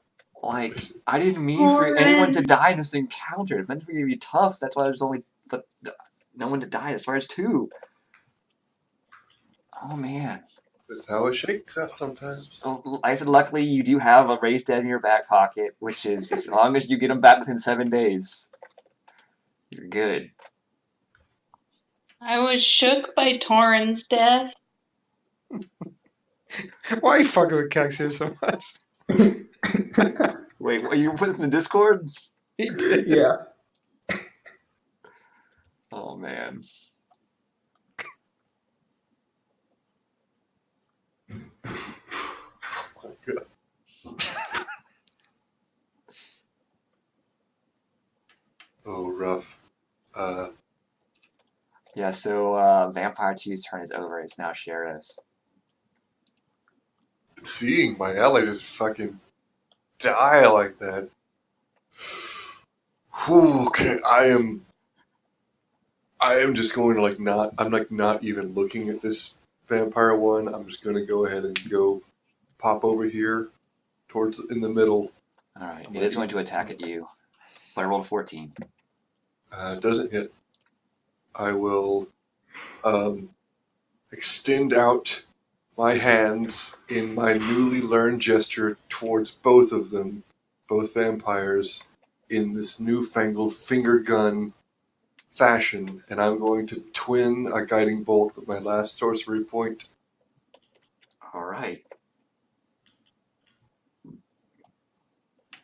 Like I didn't mean for anyone to die in this encounter. It's meant for you to be tough. That's why there's only no one to die as far as 2. Oh man. That's how it shakes out sometimes. Oh, I said, luckily you do have a raised dead in your back pocket, which is as long as you get them back within 7 days, you're good. I was shook by Torrin's death. Why are you fucking with Kex here so much? Wait, what, you put this in the Discord? He did. Yeah. Oh man. Oh my god. Oh, rough. Yeah, so Vampire 2's turn is over. It's now Sheriff's. Seeing my ally just fucking die like that. Whew, okay, I am just going to I'm not even looking at this vampire one. I'm just gonna go ahead and go pop over here towards in the middle. Alright, it is going to attack at you. But I rolled a 14. Doesn't hit. I will extend out my hands in my newly learned gesture towards both of them, both vampires, in this newfangled finger gun fashion, and I'm going to twin a guiding bolt with my last sorcery point. Alright.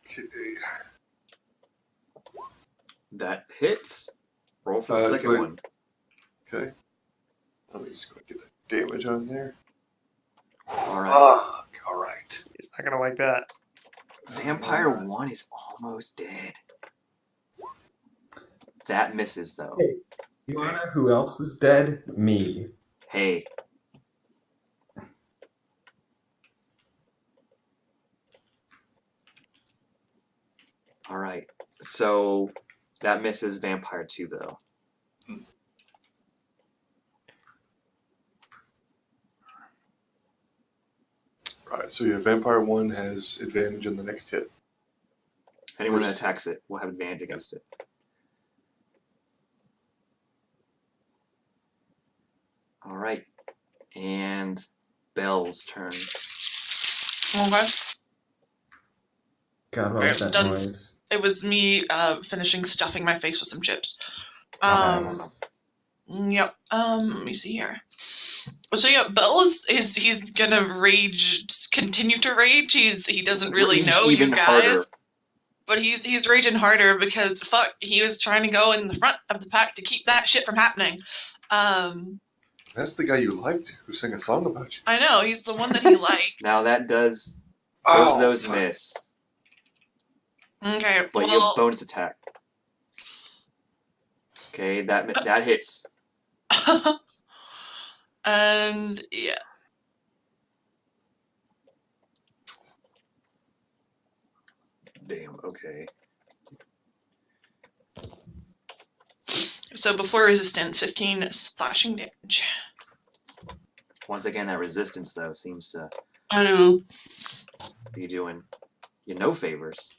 Okay. That hits. Roll for the second wait. one. Okay. Let me just go get that damage on there. Alright. Fuck. Alright. He's not gonna like that. Vampire 1 is almost dead. That misses, though. Hey. You wanna know who else is dead? Me. Hey. Alright. So, that misses Vampire 2, though. Alright, so yeah, Vampire 1 has advantage in the next hit. Anyone that attacks it will have advantage against it. Alright. And Belle's turn. Okay. God, what was that Done. noise? It was me finishing stuffing my face with some chips. Nice. Yep. Let me see here. So yeah, Bell he's gonna rage, just continue to rage. He doesn't really Rage know even you guys, harder. but he's raging harder because fuck, he was trying to go in the front of the pack to keep that shit from happening. That's the guy you liked who sang a song about you. I know he's the one that he liked. Now that does both of those fuck. miss. Okay, But you have bonus attack. Okay, that hits. and yeah. Damn, okay. So before resistance, 15 slashing damage. Once again, that resistance, though, seems to I know. be doing you no favors.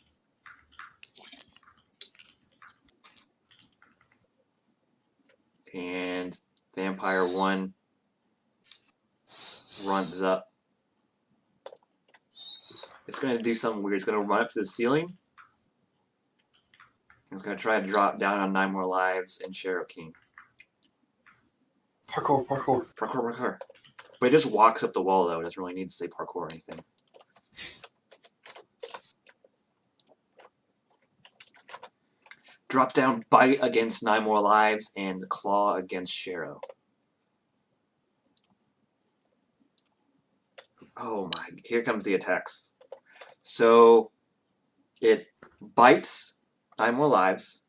And Vampire 1 runs up. It's going to do something weird. It's going to run up to the ceiling. It's going to try to drop down on 9 more lives and Sheriff King. Parkour. Parkour. But it just walks up the wall, though. It doesn't really need to say parkour or anything. Drop down, bite against 9 more lives, and claw against Shero. Oh my, here comes the attacks. So, it bites 9 more lives.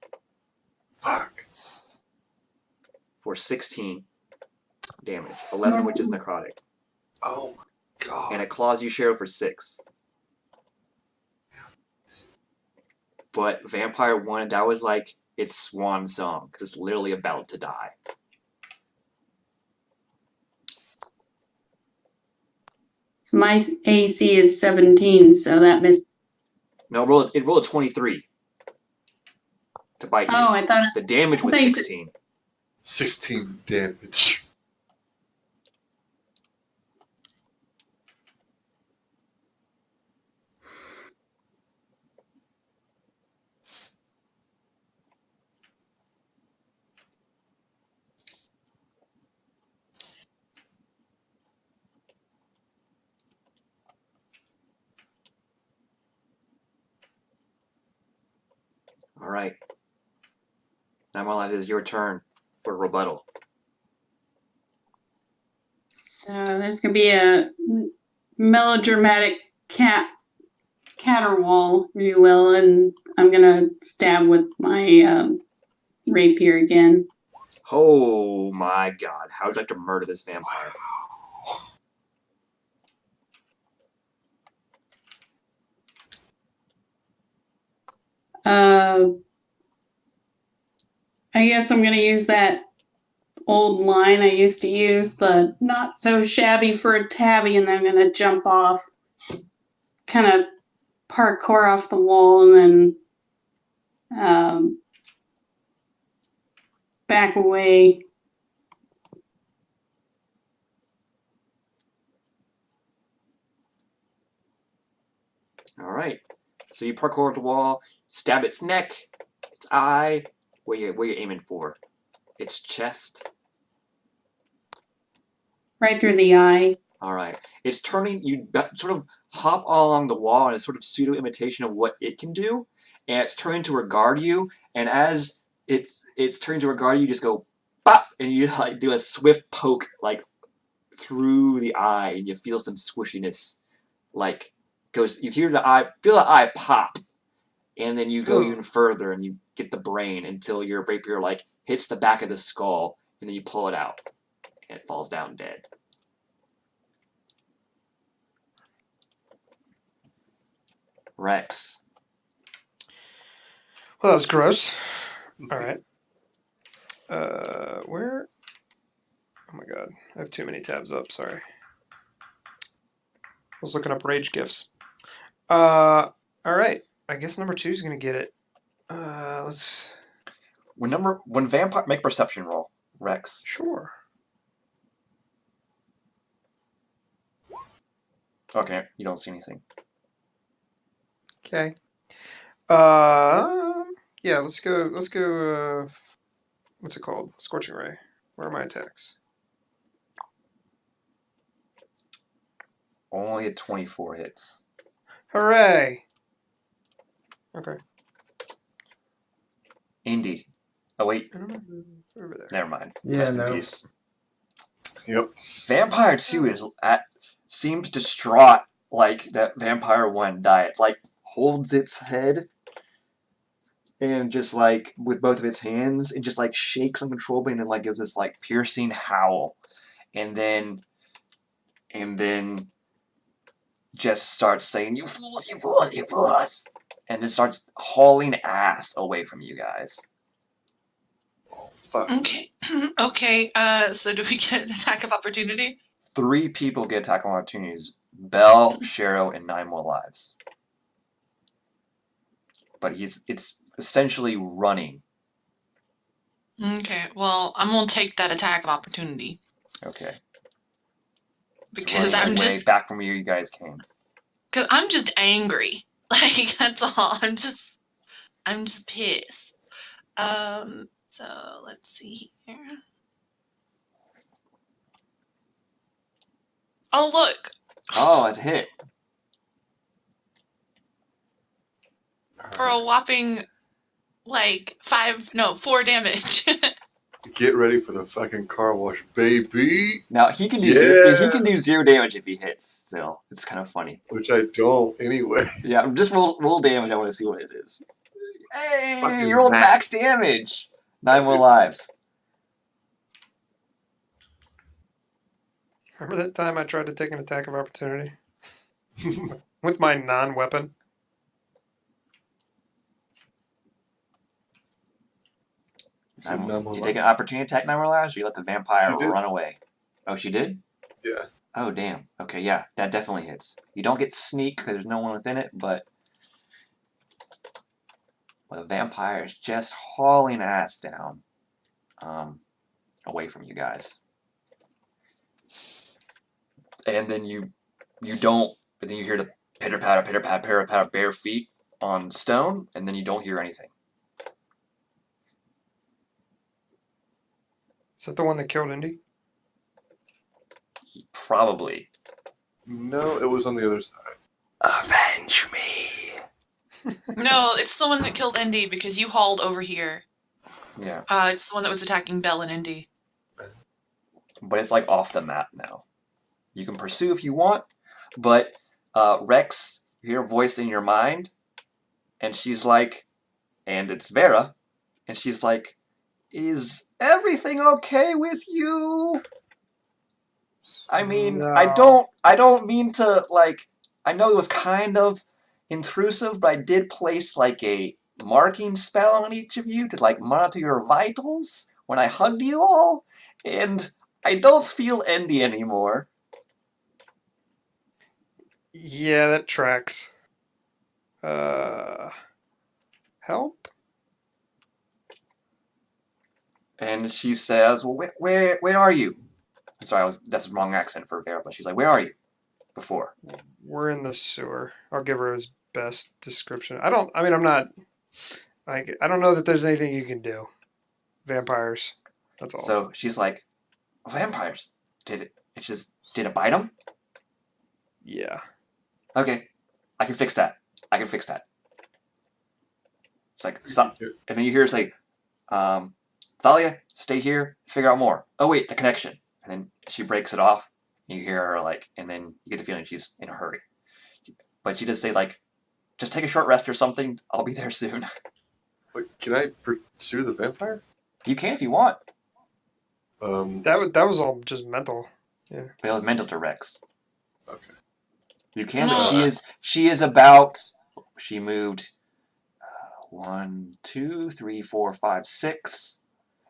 Fuck. For 16 damage. 11 which is necrotic. Oh my god. And it claws you, Shero, for 6. But Vampire 1, that was like its swan song, because it's literally about to die. My AC is 17, so that missed. No, it rolled a 23 to bite you. Oh, I thought The damage was I thought you said- 16. 16 damage. All right. Now, it is your turn for rebuttal. So there's gonna be a melodramatic caterwaul, if you will, and I'm gonna stab with my rapier again. Oh my god. How would you like to murder this vampire? I guess I'm gonna use that old line I used to use, the not so shabby for a tabby, and then I'm gonna jump off, kind of parkour off the wall, and then back away. All right. So you parkour off the wall, stab its neck, its eye. Where you aiming for? Its chest. Right through the eye. All right. It's turning. You sort of hop along the wall in a sort of pseudo imitation of what it can do, and it's turning to regard you. And as it's turning to regard you, you just go bop, and you like do a swift poke like through the eye, and you feel some squishiness. Like goes. You hear the eye. Feel the eye pop, and then you go even further, and you get the brain until your rapier like hits the back of the skull, and then you pull it out, and it falls down dead. Rex. Well, that was gross. All right. Where? Oh my god, I have too many tabs up. Sorry. I was looking up rage gifts. All right. I guess number 2 is gonna get it. Let's. When vampire make perception roll, Rex. Sure. Okay, you don't see anything. Okay. Yeah. Let's go. Let's go. What's it called? Scorching ray. Where are my attacks? Only a 24 hits. Hooray! Okay. Indy. Oh wait, Over there. never mind. Yeah, Rest in no. peace. Yep. Vampire 2 seems distraught like that Vampire 1 died. It, like holds its head and just like with both of its hands and just like shakes uncontrollably and then like gives this like piercing howl and then just starts saying, "You fools, you fools, you fools," and just starts hauling ass away from you guys. Fuck. Okay. Okay. So do we get an attack of opportunity? 3 people get attack of opportunities. Belle, Shero, and 9 more lives. But it's essentially running. Okay. Well, I'm gonna take that attack of opportunity Okay. because Running I'm away just back from where you guys came. angry. Like that's all. I'm just pissed. So let's see here. Oh look. Oh, it's a hit. For a whopping like 4 damage. Get ready for the fucking car wash, baby. Now he can do he can do 0 damage if he hits. Still, it's kind of funny. Which I don't anyway. Yeah, just roll damage. I want to see what it is. Hey, Fucking you rolled max. max damage. 9 more lives. Remember that time I tried to take an attack of opportunity with my non-weapon? Said nine more Did you lives. take an opportunity attack 9 more lives, or you let the vampire She did. run away? Oh, she did? Yeah. Oh, damn. Okay, yeah, that definitely hits. You don't get sneak because there's no one within it, but the vampire is just hauling ass down away from you guys. And then you don't, but then you hear the pitter-patter, bare feet on stone, and then you don't hear anything. Is that the one that killed Indy? Probably. No, it was on the other side. Avenge me. No, it's the one that killed Indy because you hauled over here. Yeah. It's the one that was attacking Belle and Indy. But it's like off the map now. You can pursue if you want, but Rex, you hear a voice in your mind, and she's like, and it's Vera, and she's like, is everything okay with you? I mean, No. I don't mean to, like, I know it was kind of intrusive, but I did place, like, a marking spell on each of you to, like, monitor your vitals when I hugged you all, and I don't feel endy anymore. Yeah, that tracks. Help? And she says, well, where are you? I'm sorry, that's the wrong accent for Vera, but she's like, where are you? Before. We're in the sewer. I'll give her his best description. I don't know that there's anything you can do. Vampires. That's all. So she's like, vampires? Did it bite them? Yeah. Okay, I can fix that. It's like, and then you hear it's like, Thalia, stay here, figure out more. Oh wait, the connection. And then she breaks it off. You hear her like, and then you get the feeling she's in a hurry. But she does say like, just take a short rest or something. I'll be there soon. Wait, can I pursue the vampire? You can if you want. That was all just mental. Yeah. But it was mental to Rex. Okay. You can, No. but she is about. She moved 1, 2, 3, 4, 5, 6,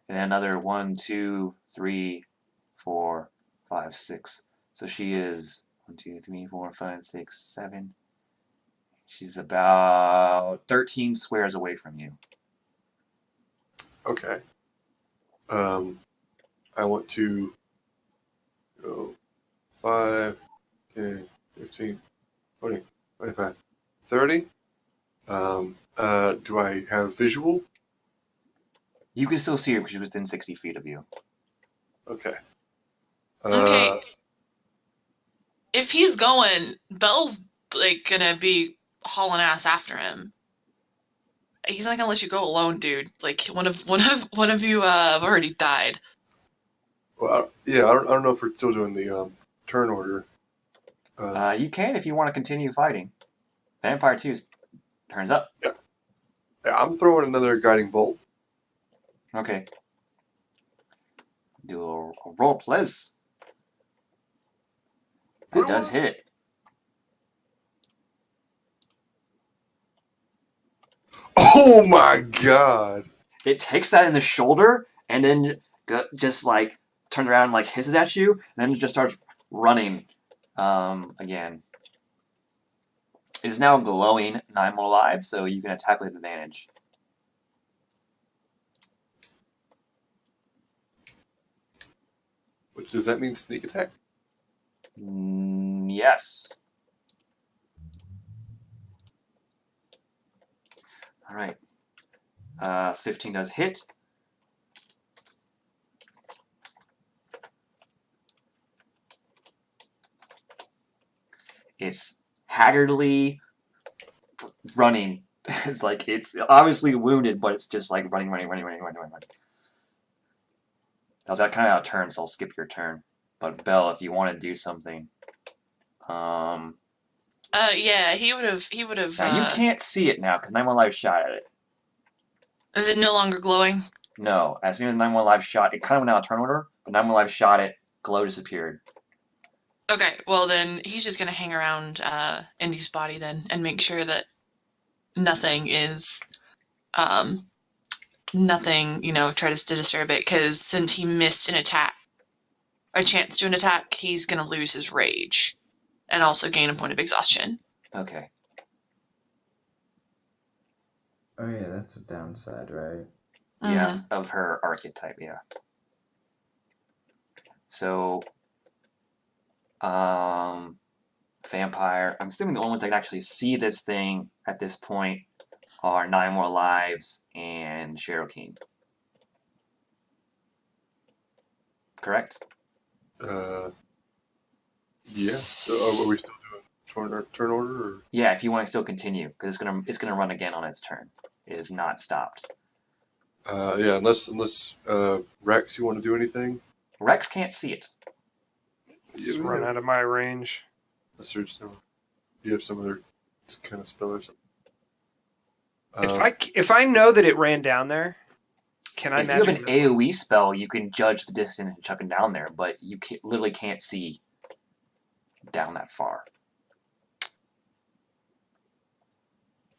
and then another 1, 2, 3, 4, 5, 6. So she is 1, 2, 3, 4, 5, 6, 7. She's about 13 squares away from you. Okay. I want to go 5, 10, 15, 20, 25, 30. Do I have visual? You can still see her because she was within 60 feet of you. Okay. Okay. If he's going, Belle's like gonna be hauling ass after him. He's not gonna let you go alone, dude. Like one of you have already died. Well, yeah, I don't know if we're still doing the turn order. You can if you want to continue fighting. Vampire 2 turns up. Yeah, I'm throwing another guiding bolt. Okay. Do a roll, please. It does hit. Oh my god! It takes that in the shoulder and then just like turns around and like hisses at you, and then it just starts running again. It is now glowing 9 more lives, so you can attack with advantage. Which does that mean sneak attack? Yes. All right. 15 does hit. It's haggardly running. It's like it's obviously wounded, but it's just like running. That was kind of out of turn, so I'll skip your turn. But Belle, if you want to do something, Yeah, he would have. now you can't see it now because 911 Live shot at it. Is it no longer glowing? No, as soon as 911 Live shot, it kind of went out of turn order, but 911 Live shot it, glow disappeared. Okay, well then he's just gonna hang around Indy's body then and make sure that nothing is, nothing, tries to disturb it, because since he missed a chance to an attack, he's gonna lose his rage and also gain a point of exhaustion. Okay. Oh yeah, that's a downside, right? Yeah, of her archetype, yeah. So, vampire. I'm assuming the only ones that can actually see this thing at this point are 9 More Lives and Cherokee. Correct? Yeah. So are we still doing turn order? Or? Yeah, if you want to still continue, because it's gonna run again on its turn. It is not stopped. Yeah, unless Rex, you want to do anything? Rex can't see it. It's run out of my range. You have some other kind of spell or something. If I know that it ran down there, can I? If you have an magic missile? AOE spell, you can judge the distance and chuck it down there, but you literally can't see down that far.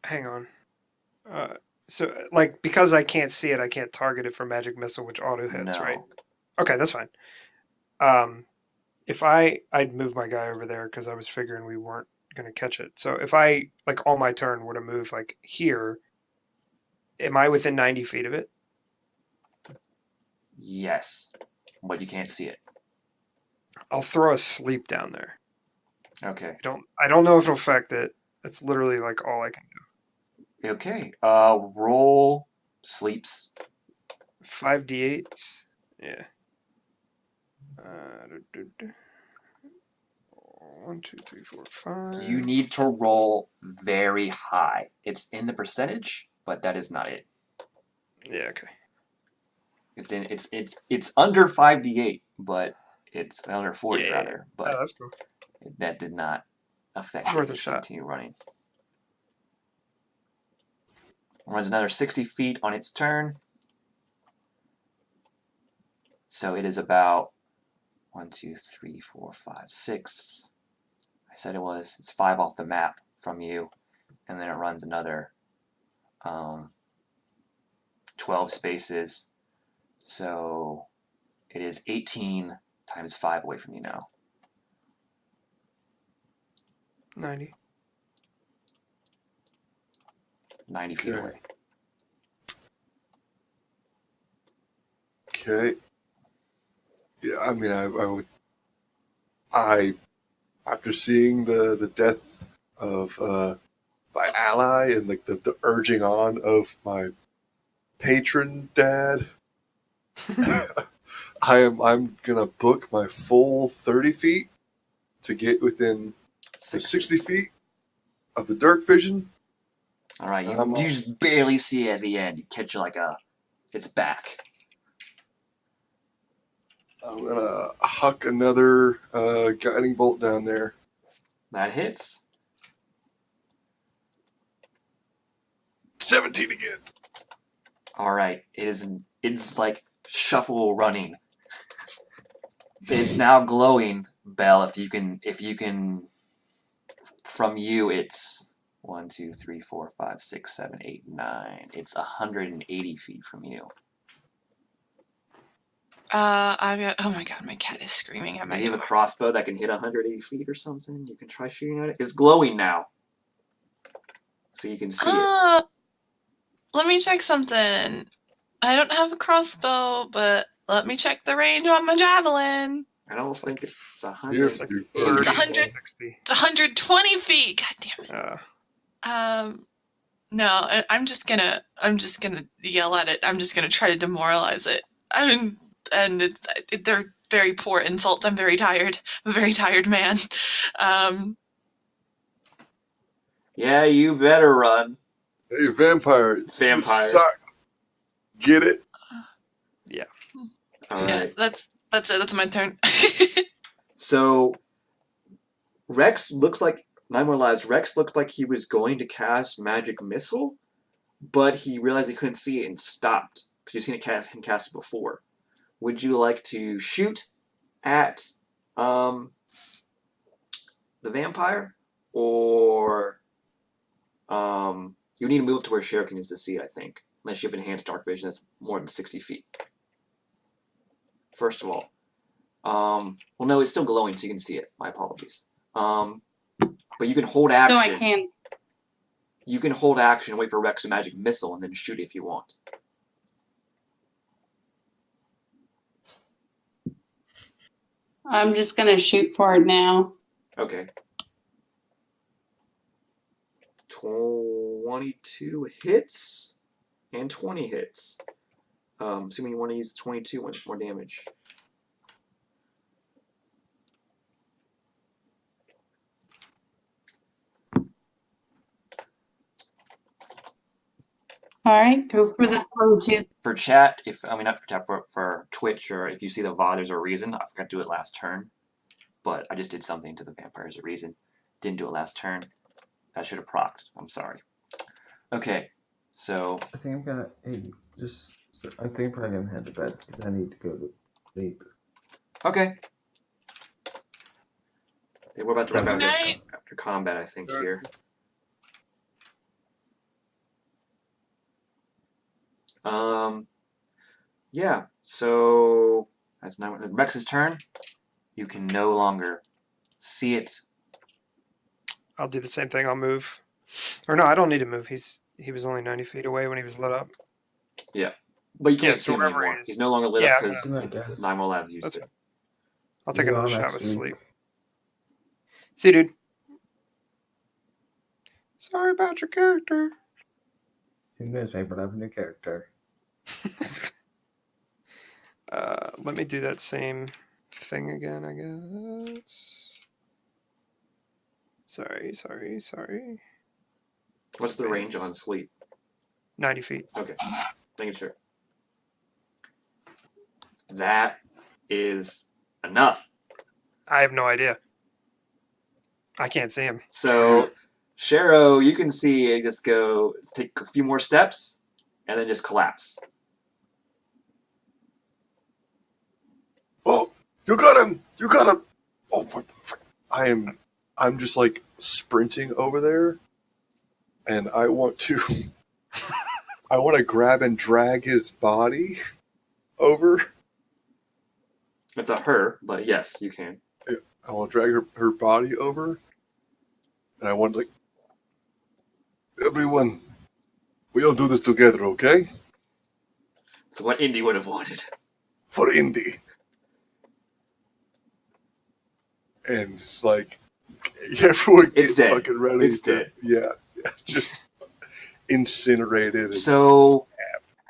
Hang on. So, like, because I can't see it, I can't target it for magic missile, which auto hits, No. right? Okay, that's fine. If I'd move my guy over there because I was figuring we weren't gonna catch it. So if I, like, on my turn were to move like here, am I within 90 feet of it? Yes, but you can't see it. I'll throw a sleep down there. Okay. I don't know if it'll affect it. It's literally like all I can do. Okay. Roll sleeps. 5d8. Yeah. 1, 2, 3, 4, 5. You need to roll very high. It's in the percentage, but that is not it. Yeah. Okay. It's under 5d8, but it's under 40 rather. But that's cool. that did not affect Worth it. a Just shot. continue running. Runs another 60 feet on its turn. So it is about 1, 2, 3, 4, 5, 6. I said it was. It's 5 off the map from you, and then it runs another 12 spaces. So it is 18 times 5 away from you now. 90. 90 feet Okay. away. Okay. Yeah, I mean, after seeing the death of my ally and like the urging on of my patron dad, I'm gonna book my full 30 feet to get within the 60 feet of the dark vision. All right, you just barely see it at the end. You catch it like it's back. I'm gonna huck another guiding bolt down there. That hits. 17 again. All right, it's like shuffle running. It's now glowing, Belle. If you can, from you, it's 1, 2, 3, 4, 5, 6, 7, 8, 9. It's 180 feet from you. I've got. Oh my god, my cat is screaming at my Maybe you have door. a crossbow that can hit 180 feet or something. You can try shooting at it. It's glowing now, so you can see it. Let me check something. I don't have a crossbow, but let me check the range on my javelin. I don't think it's 100. You're It's like 30 It's 100. 60. It's 120 feet. God damn it. No, I'm just gonna yell at it. I'm just gonna try to demoralize it. They're very poor insults. I'm very tired. I'm a very tired man. Yeah, you better run. Hey, vampire. Vampire. You suck. Get it? Yeah. All Yeah, right. that's it. That's my turn. So Rex looks like, I realized Rex looked like he was going to cast Magic Missile, but he realized he couldn't see it and stopped because you've seen him cast it before. Would you like to shoot at the vampire, or you need to move to where Cherokee needs to see it, I think, unless you have enhanced dark vision that's more than 60 feet. First of all. Well, no, it's still glowing, so you can see it. My apologies. But you can hold action. So I can. You can hold action and wait for Rex to Magic Missile and then shoot if you want. I'm just gonna shoot for it now. Okay. 22 hits and 20 hits. Assuming you want to use 22 when it's more damage. All right, go for the throw too. For chat, not for chat, for Twitch, or if you see the VOD, there's a reason. I forgot to do it last turn, but I just did something to the vampire. There's a reason. Didn't do it last turn. I should have procced. I'm sorry. Okay, so I think I'm gonna. Hey, I think I'm probably gonna head to bed because I need to go to sleep. okay. Okay, we're about to wrap Good up night. after combat, I think here. Yeah. So that's now Rex's turn. You can no longer see it. I'll do the same thing. I'll move. Or no, I don't need to move. He was only 90 feet away when he was lit up. But you can't Yeah, see so him wherever anymore. he is. He's no longer lit Yeah, up I'm because Good night, guys. Nine Labs used That's it. fine. I'll take See you another all shot next with week. sleep. See you, dude. Sorry about your character. Who knows? Maybe we'll have a new character. Let me do that same thing again, I guess. Sorry. What's the range on sleep? 90 feet. Okay, making sure. That is enough. I have no idea. I can't see him. So, Shero, you can see it just take a few more steps, and then just collapse. Oh, you got him! You got him! Oh, I'm just like sprinting over there, and I want to grab and drag his body over. It's a her, but yes, you can. I want to drag her body over, and I want like, everyone, we all do this together, okay? So what Indy would have wanted. For Indy. And it's like, everyone It's get dead. fucking ready. It's dead. Yeah, just incinerated. And So,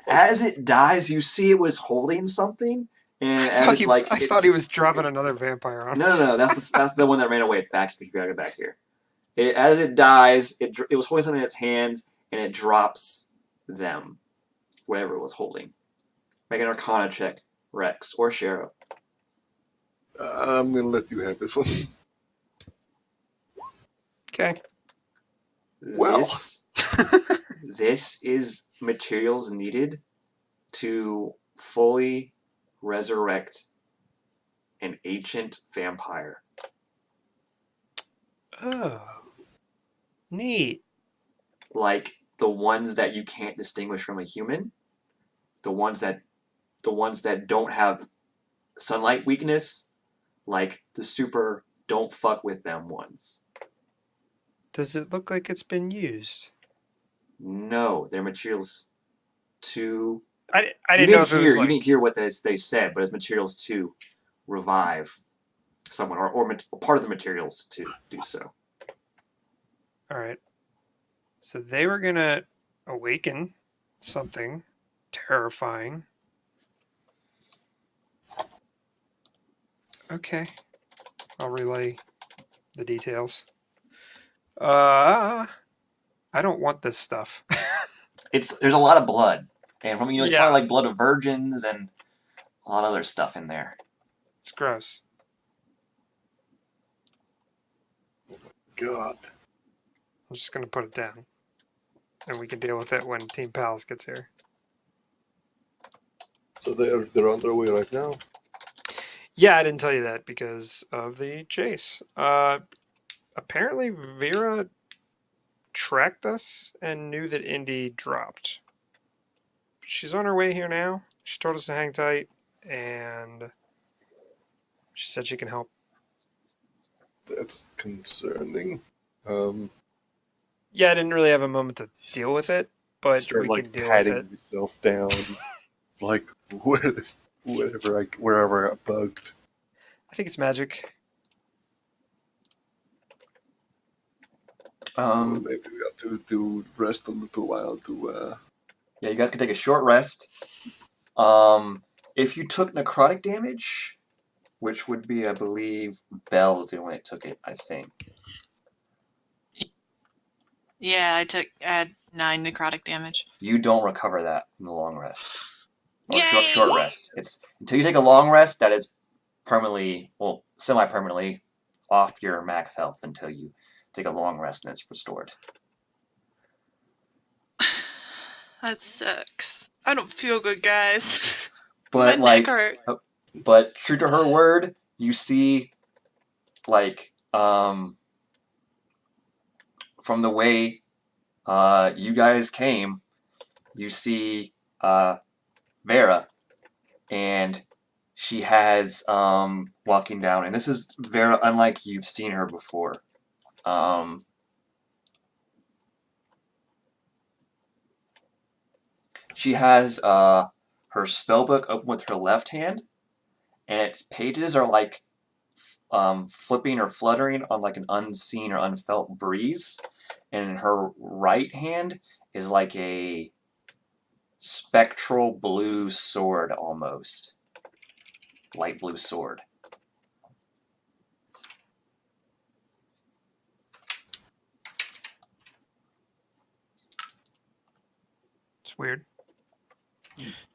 as it dies, you see it was holding something, and as I thought he was dropping another vampire on us. No. That's the one that ran away. It's back because you dragged it back here. As it dies, it was holding something in its hand, and it drops them, whatever it was holding. Make an Arcana check, Rex or Shero. I'm gonna let you have this one. Okay. Well. This is materials needed to fully resurrect an ancient vampire. Oh. Neat. Like the ones that you can't distinguish from a human, the ones that don't have sunlight weakness, like the super don't fuck with them ones. Does it look like it's been used? No, they're materials to. I didn't know if it was like... You didn't hear what they said, but it's materials to revive someone, or part of the materials to do so. All right. So they were going to awaken something terrifying. Okay. I'll relay the details. I don't want this stuff. There's a lot of blood, and from it's Yeah. probably like blood of virgins and a lot of other stuff in there. It's gross. God. I'm just going to put it down. And we can deal with it when Team Palace gets here. So they're on their way right now. Yeah, I didn't tell you that because of the chase. Apparently Vera tracked us and knew that Indy dropped. She's on her way here now. She told us to hang tight, and she said she can help. That's concerning. Yeah, I didn't really have a moment to deal with it, but Start we like can deal patting with it. yourself down, like wherever I got bugged. I think it's magic. Maybe we got to rest a little while to. Yeah, you guys can take a short rest. If you took necrotic damage, which would be, I believe, Bell was the only one that took it, I think. Yeah, I had 9 necrotic damage. You don't recover that from the long rest. Or Yay! short rest. It's until you take a long rest that is permanently, well, semi-permanently off your max health until you take a long rest and it's restored. That sucks. I don't feel good, guys. But My like, neck hurt. but true to her word, you see, like, from the way you guys came, you see Vera, and she has walking down, and this is Vera unlike you've seen her before. She has her spellbook open with her left hand, and its pages are like flipping or fluttering on like an unseen or unfelt breeze. And her right hand is like a spectral blue sword almost. Light blue sword. It's weird.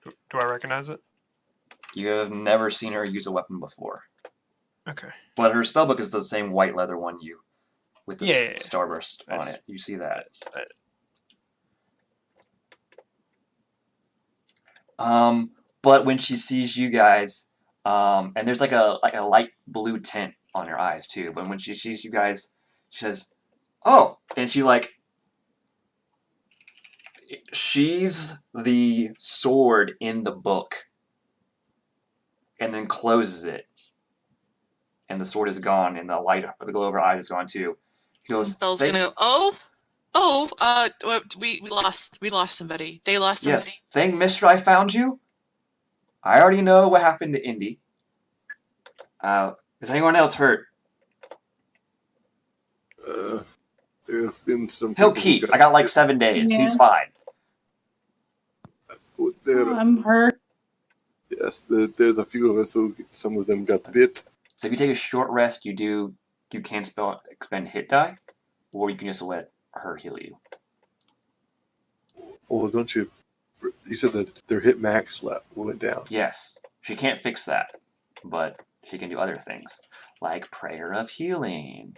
Do I recognize it? You have never seen her use a weapon before. Okay. But her spellbook is the same white leather one with the Yeah. starburst on it. You see that. But when she sees you guys, and there's like a light blue tint on her eyes too. But when she sees you guys, she says, "Oh!" And she like sheathes the sword in the book, and then closes it. And the sword is gone, and the glow of her eyes is gone too. He goes, Bell's gonna go, we lost somebody. They lost somebody. "Yes, thank Mister I found you. I already know what happened to Indy. Is anyone else hurt?" There have been some. He'll people who keep. I got like 7 days. Yeah. He's fine. There, I'm hurt. yes, there's a few of us who some of them got bit. So if you take a short rest, you can expend hit die, or you can just let her heal you. Oh, don't you? You said that their hit max went down. Yes, she can't fix that, but she can do other things, like Prayer of Healing.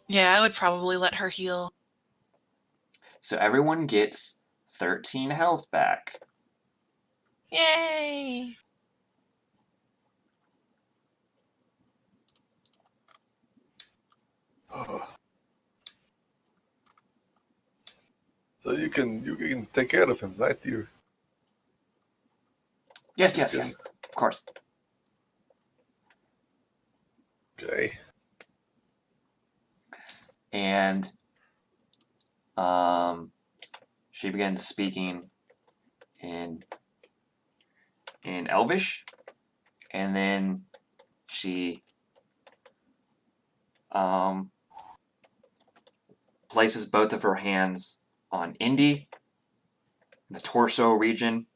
Yeah, I would probably let her heal. So everyone gets 13 health back. Yay! So you can take care of him, right? You. Yes, of course. Okay. And she begins speaking in Elvish, and then she places both of her hands on Indy, the torso region,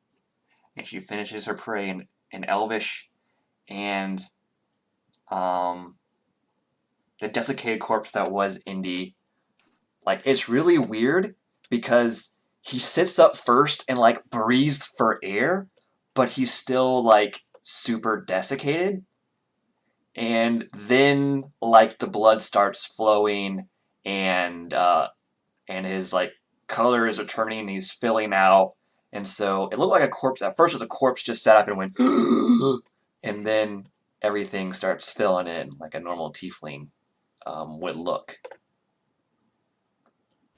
and she finishes her prayer in Elvish, and the desiccated corpse that was Indy, like, it's really weird because he sits up first and like breathes for air, but he's still like super desiccated. And then like the blood starts flowing, and his like color is returning, and he's filling out. And so it looked like a corpse. At first, it was a corpse just sat up and went, and then everything starts filling in like a normal tiefling would look.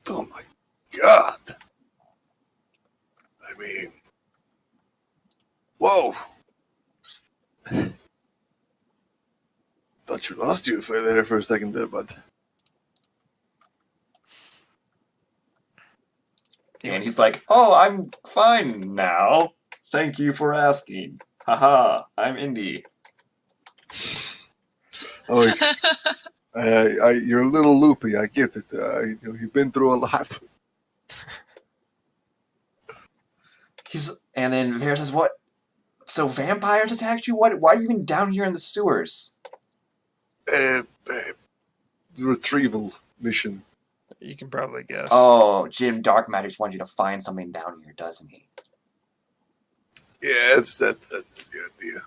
Oh my God! I mean, whoa! Thought you lost you there for a second there, bud. And he's like, "Oh, I'm fine now. Thank you for asking. Haha, I'm Indy." Oh, you're a little loopy. I get it. You've been through a lot. And then Vera says, "What? So vampires attacked you? Why are you even down here in the sewers?" retrieval mission. You can probably guess. Oh, Jim Darkmagic wants you to find something down here, doesn't he? Yeah, that's the idea.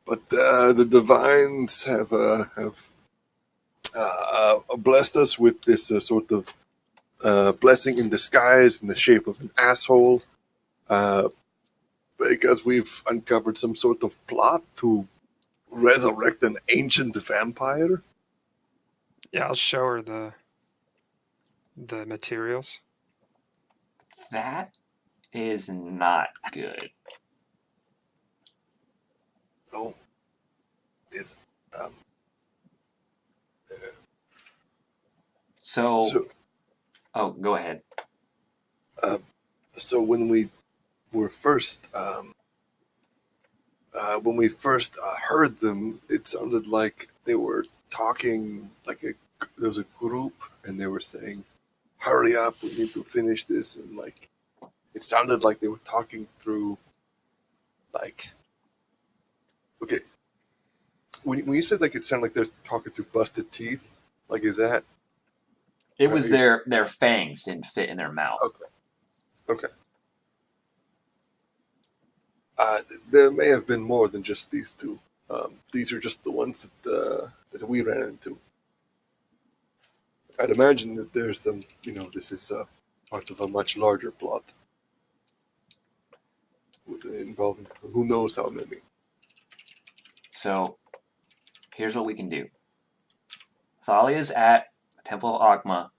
But the divines have blessed us with this sort of blessing in disguise in the shape of an asshole, because we've uncovered some sort of plot to resurrect an ancient vampire. Yeah, I'll show her the materials. That is not good. Oh, is So, oh, go ahead. so when we were first heard them, it sounded like they were talking like there was a group, and they were saying, "Hurry up, we need to finish this," and like it sounded like they were talking through like. Okay, when you said like it sounded like they're talking through busted teeth, like is that? It was their fangs didn't fit in their mouth. Okay. There may have been more than just these two. These are just the ones that we ran into. I'd imagine that there's some, this is part of a much larger plot involving who knows how many. So, here's what we can do. Thalia's at the Temple of Agma.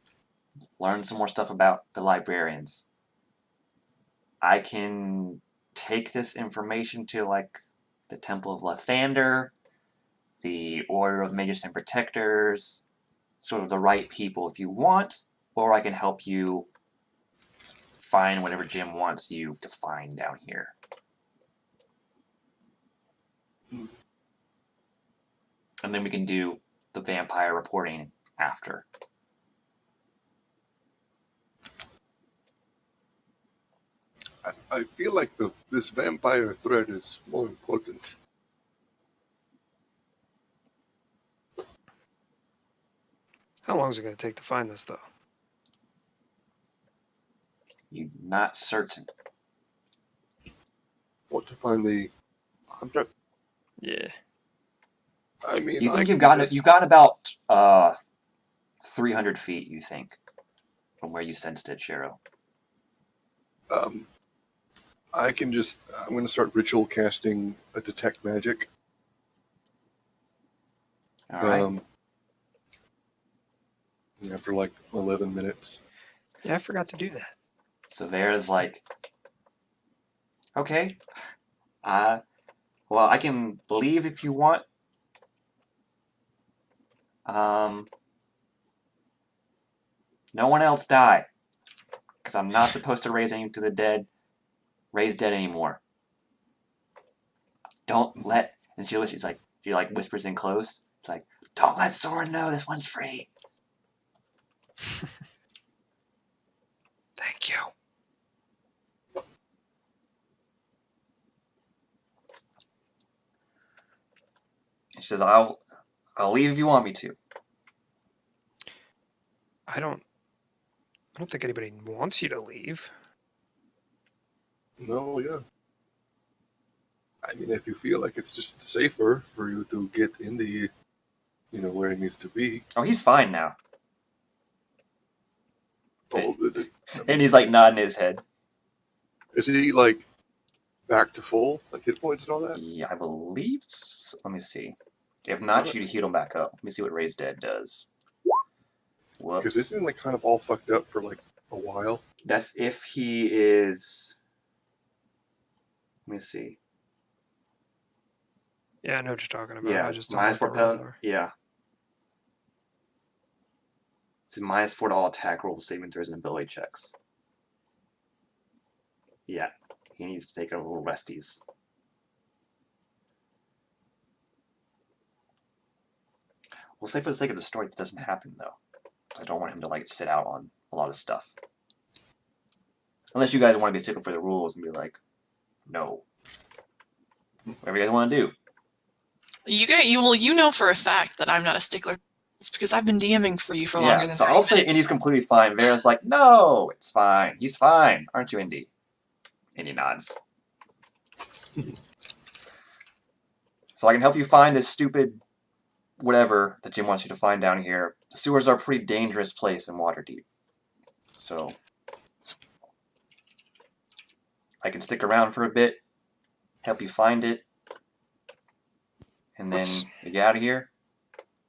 Learn some more stuff about the librarians. I can take this information to, like, the Temple of Lathander, the Order of Mages and Protectors, sort of the right people if you want, or I can help you find whatever Jim wants you to find down here. And then we can do the vampire reporting after. I feel like this vampire threat is more important. How long is it going to take to find this, though? You're not certain. Want to find the object? Yeah. I mean, You think you've got about 300 feet, you think, from where you sensed it, Shiro. I'm going to start ritual casting a detect magic. All right. After like 11 minutes. Yeah, I forgot to do that. So Vera's like, okay, well, I can leave if you want. No one else die, because I'm not supposed to raise any to the dead. Raise dead anymore. Don't let. And she whispers in close. It's like, don't let Soren know this one's free. Thank you. And she says, I'll leave if you want me to. I don't think anybody wants you to leave. No, yeah. I mean, if you feel like it's just safer for you to get in the, where it needs to be. Oh, he's fine now. Oh, And he's like nodding his head. is he like back to full, like hit points and all that? Yeah, I believe. Let me see. If not, you heal him back up. Let me see what Raise Dead does. Whoops. Because isn't like kind of all fucked up for like a while? That's if he is. Let me see. Yeah, I know what you're talking about. Yeah, I just don't minus know 4 what the rules penalty. are. Yeah. It's minus 4 to all attack rolls, saving throws, and ability checks. Yeah, he needs to take a little resties. We'll say for the sake of the story that doesn't happen, though. I don't want him to like sit out on a lot of stuff. Unless you guys want to be sticking for the rules and be like, no. Whatever you guys want to do. You know for a fact that I'm not a stickler. It's because I've been DMing for you for longer than so 30 I'll say minutes. Indy's completely fine. Vera's like, no, it's fine. He's fine. Aren't you, Indy? Indy nods. So I can help you find this stupid whatever that Jim wants you to find down here. The sewers are a pretty dangerous place in Waterdeep. So I can stick around for a bit, help you find it, and then we get out of here.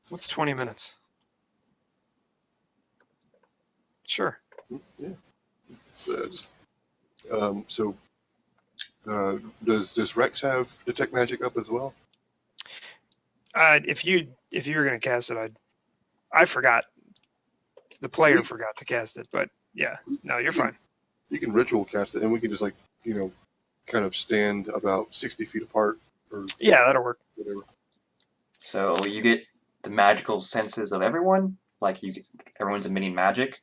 What's 20 minutes? Sure. Yeah. It's just so. Does Rex have detect magic up as well? If you were gonna cast it, I forgot. The player forgot to cast it, but yeah, no, you're fine. You can ritual cast it, and we can just kind of stand about 60 feet apart, or Yeah, that'll work. whatever. So you get the magical senses of everyone, everyone's emitting magic.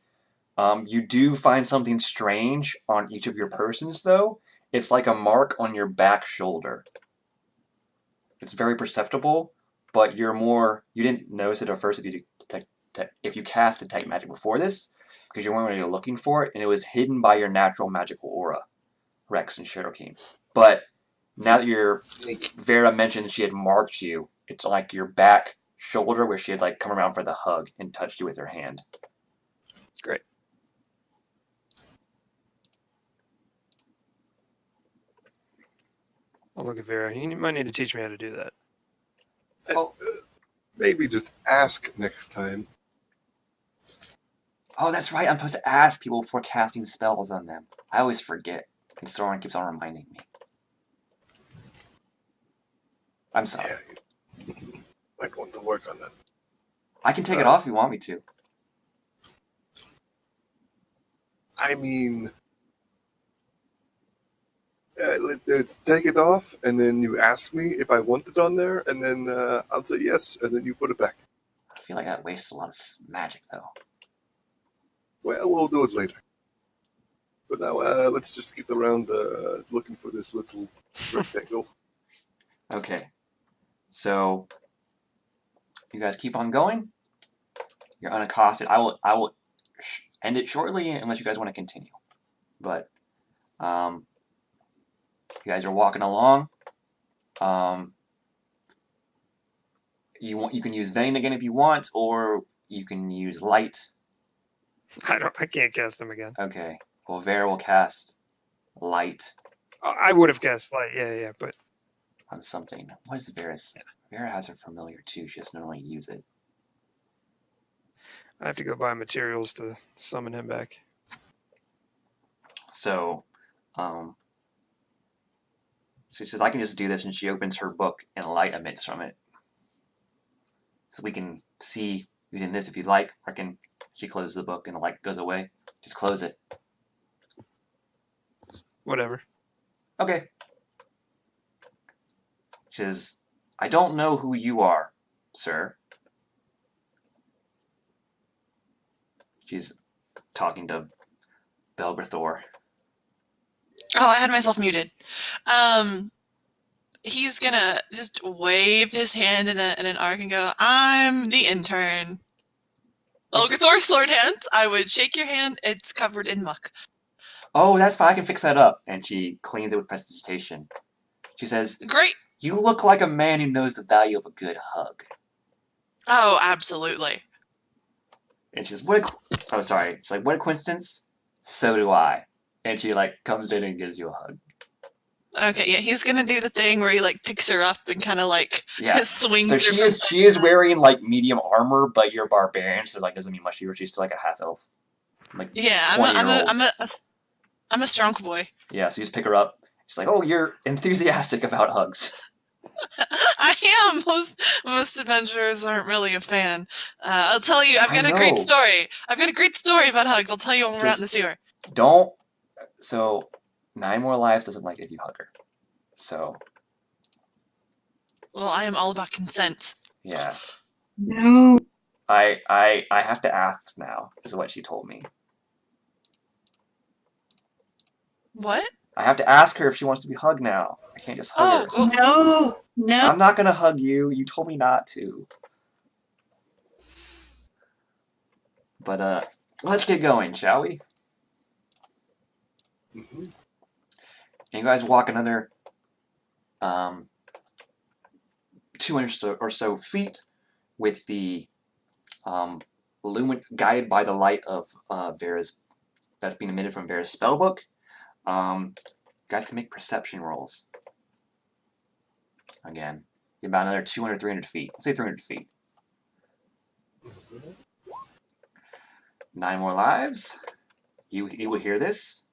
You do find something strange on each of your persons, though. It's like a mark on your back shoulder. It's very perceptible, but you didn't notice it at first if you cast detect magic before this, because you weren't really looking for it, and it was hidden by your natural magical aura, Rex and Shadowking. But now that Vera mentioned she had marked you, it's like your back shoulder where she had come around for the hug and touched you with her hand. Great. I'll look at Vera. You might need to teach me how to do that. Maybe just ask next time. Oh, that's right. I'm supposed to ask people before casting spells on them. I always forget, and Soren keeps on reminding me. I'm sorry. Yeah, might want to work on that. I can take it off if you want me to. I mean, let's take it off, and then you ask me if I want it on there, and then I'll say yes, and then you put it back. I feel like that wastes a lot of magic, though. Well, we'll do it later. But now, let's just get around looking for this little rectangle. Okay. So, you guys keep on going. You're unaccosted. I will end it shortly unless you guys want to continue. But, you guys are walking along. You can use Vane again if you want, or you can use Light. I can't cast them again. Okay. Well, Vera will cast Light I would have cast light. Yeah, but on something. What is Vera's? Vera has her familiar too. She doesn't normally use it. I have to go buy materials to summon him back. So, she says, I can just do this, and she opens her book, and light emits from it. So we can see using this if you'd like. She closes the book, and the light goes away. Just close it. Whatever. Okay. She says, I don't know who you are, sir. She's talking to Belgrathor. Oh, I had myself muted. He's gonna just wave his hand in an arc and go, I'm the intern. Belgrathor, sword hands. I would shake your hand. It's covered in muck. Oh, that's fine. I can fix that up. And she cleans it with prestidigitation. She says, Great. You look like a man who knows the value of a good hug. Oh, absolutely. And she's what a coincidence. So do I. And she comes in and gives you a hug. Okay, yeah, he's gonna do the thing where he picks her up and kind of swings. So her she is wearing medium armor, but you're barbarian, so doesn't mean much to you. She's still a half elf. Yeah, I'm a strong boy. Yeah, so you just pick her up. She's like, oh, you're enthusiastic about hugs. I am. Most adventurers aren't really a fan. I'll tell you, I've got a great story. I've got a great story about hugs. I'll tell you when we're out in the sewer. Don't. So 9 more lives doesn't like if you hug her. So. Well, I am all about consent. Yeah. No. I have to ask now, is what she told me. What? I have to ask her if she wants to be hugged now. I can't just hug her. No, no. I'm not gonna hug you. You told me not to. But let's get going, shall we? Mm-hmm. And you guys walk another 200 or so feet with the guided by the light of Vera's that's being emitted from Vera's spellbook. Guys can make perception rolls. Again, about another 200, 300 feet. Let's say 300 feet. 9 more lives. You would hear this.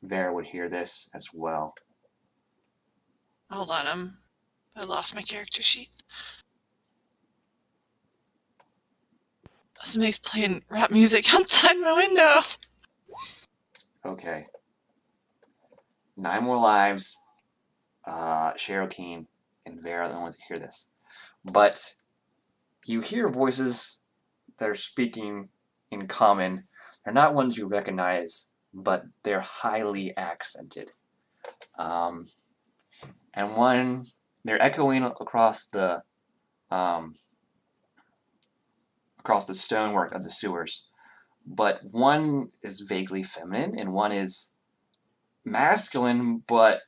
Vera would hear this as well. Hold on, I lost my character sheet. Somebody's playing rap music outside my window. Okay. 9 more lives. Cheryl Keen and Vera are the ones that hear this. But you hear voices that are speaking in common. They're not ones you recognize, but they're highly accented. And one, they're echoing across the stonework of the sewers. But one is vaguely feminine, and one is masculine, but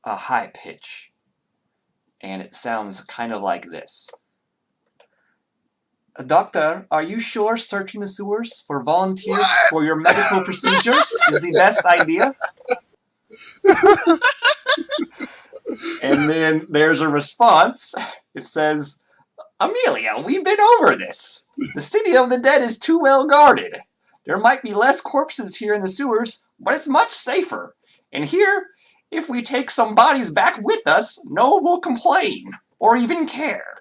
a high pitch. And it sounds kind of like this. Doctor, are you sure searching the sewers for volunteers for your medical procedures is the best idea? And then there's a response. It says, Amelia, we've been over this. The city of the dead is too well guarded. There might be less corpses here in the sewers, but it's much safer. And here, if we take some bodies back with us, no one will complain or even care.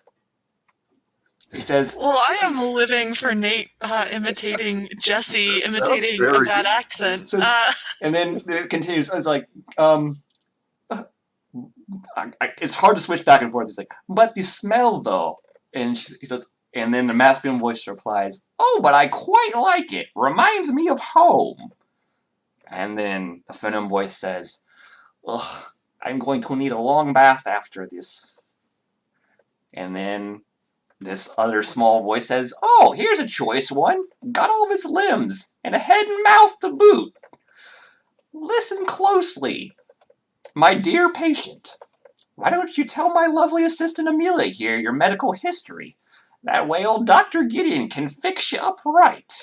He says, Well, I am living for Nate imitating Jesse, imitating very a bad good. accent. Says- and then it continues. It's like, it's hard to switch back and forth. It's like, but the smell though. And he says, and then the masculine voice replies, oh, but I quite like it. Reminds me of home. And then the feminine voice says, ugh, I'm going to need a long bath after this. And then this other small voice says, oh, here's a choice one. Got all of its limbs, and a head and mouth to boot. Listen closely. My dear patient, why don't you tell my lovely assistant Amelia here your medical history? That way old Dr. Gideon can fix you up right.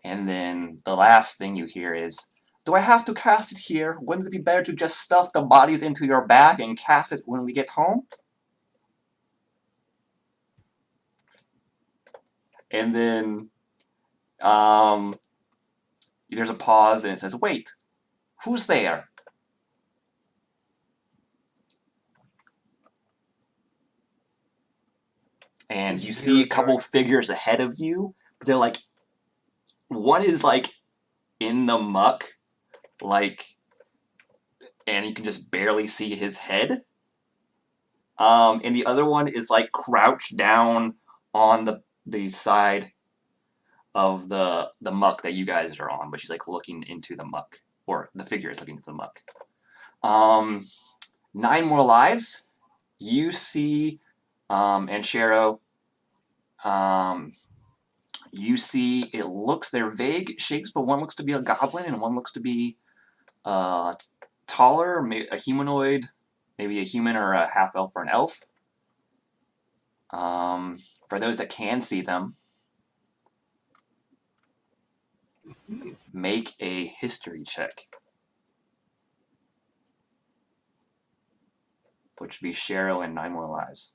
And then the last thing you hear is, do I have to cast it here? Wouldn't it be better to just stuff the bodies into your bag and cast it when we get home? And then there's a pause and it says, wait, who's there? And you see a couple figures ahead of you. They're like, one is like in the muck, like, and you can just barely see his head. And the other one is like crouched down on the side of the muck that you guys are on, but she's like looking into the muck, or the figure is looking into the muck. 9 more lives. You see, and Shero, you see, it looks, they're vague shapes, but one looks to be a goblin and one looks to be taller, maybe a humanoid, maybe a human or a half-elf or an elf. For those that can see them, make a history check. Which would be Shero and 9 more lives.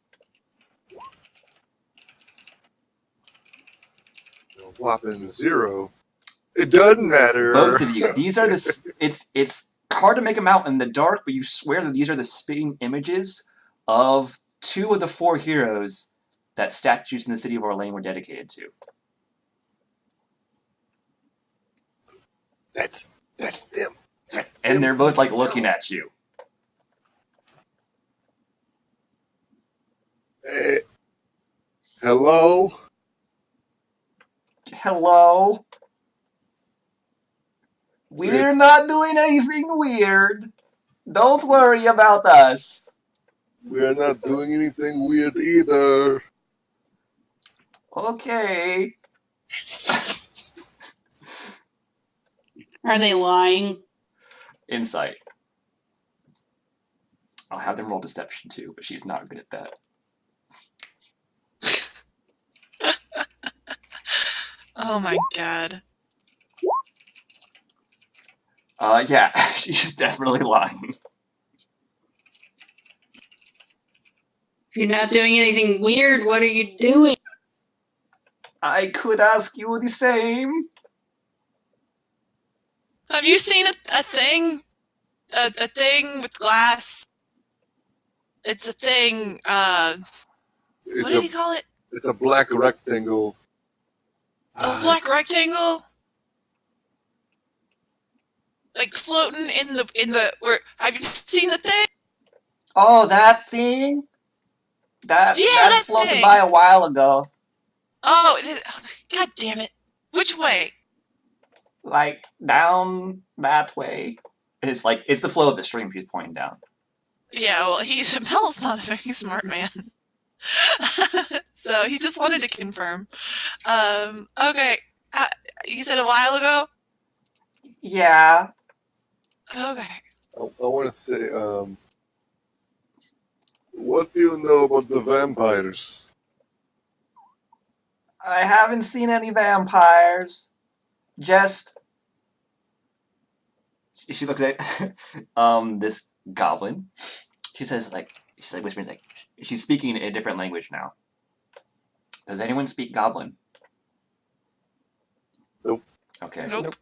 Whopping 0. It doesn't matter. Both of you. These are the. It's hard to make them out in the dark, but you swear that these are the spitting images of 2 of the 4 heroes that statues in the city of Orlane were dedicated to. That's them. And they're both like looking at you. Hey. Hello? Hello? We're not doing anything weird. Don't worry about us. We're not doing anything weird either. Okay. Are they lying? Insight. I'll have them roll deception too, but she's not good at that. Oh my god. Yeah, she's definitely lying. If you're not doing anything weird, what are you doing? I could ask you the same. Have you seen a thing? A thing with glass? It's a thing, what did he call it? It's a black rectangle. A black rectangle? Like floating in the where have you seen the thing? Oh, that thing? That floated thing. by a while ago. Oh, god damn it. Which way? Like, down that way. It's the flow of the stream she's pointing down. Yeah, well, Mel's not a very smart man. So he just wanted to confirm. Okay. You said a while ago? Yeah. Okay. I want to say, what do you know about the vampires? I haven't seen any vampires. Just... She looks at this goblin. She's whispering, she's speaking a different language now. Does anyone speak goblin? Nope. Okay. Nope.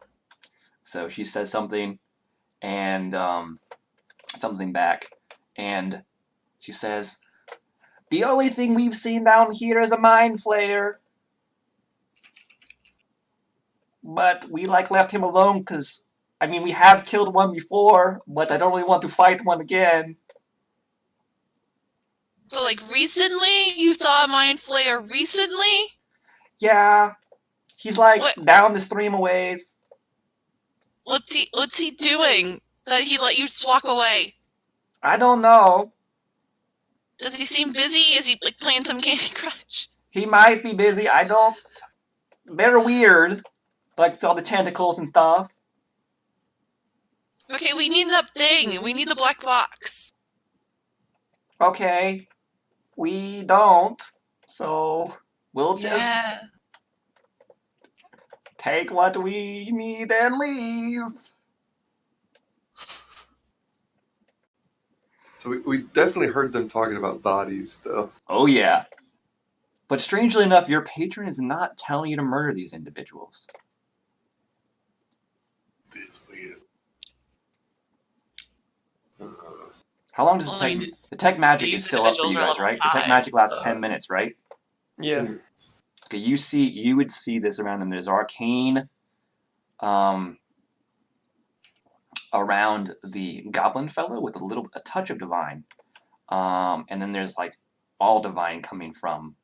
So she says something, and something back, and she says, "The only thing we've seen down here is a mind flayer. But we left him alone because, I mean, we have killed one before, but I don't really want to fight one again." So, recently? You saw a mind flayer recently? Yeah. He's What? down the stream a ways. What's he doing that he let you just walk away? I don't know. Does he seem busy? Is he playing some Candy Crush? He might be busy. I don't... They're weird. All the tentacles and stuff. Okay, we need that thing. We need the black box. Okay. We don't. So we'll just Yeah. take what we need and leave. So we definitely heard them talking about bodies, though. Oh yeah. But strangely enough, your patron is not telling you to murder these individuals. It's weird. How long does it Well, I take? mean, The tech magic these is still up for you individuals are guys, level right? The tech 5, magic lasts so- 10 minutes, right? Yeah. Okay, you would see this around them. There's arcane around the goblin fellow with a touch of divine. And then there's all divine coming from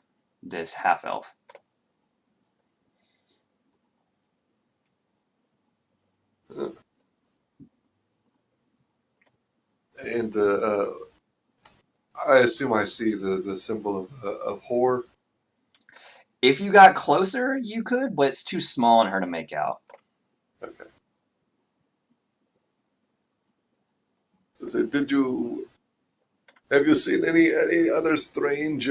this half elf. And I assume I see the symbol of whore. If you got closer, you could, but it's too small on her to make out. Okay. So have you seen any other strange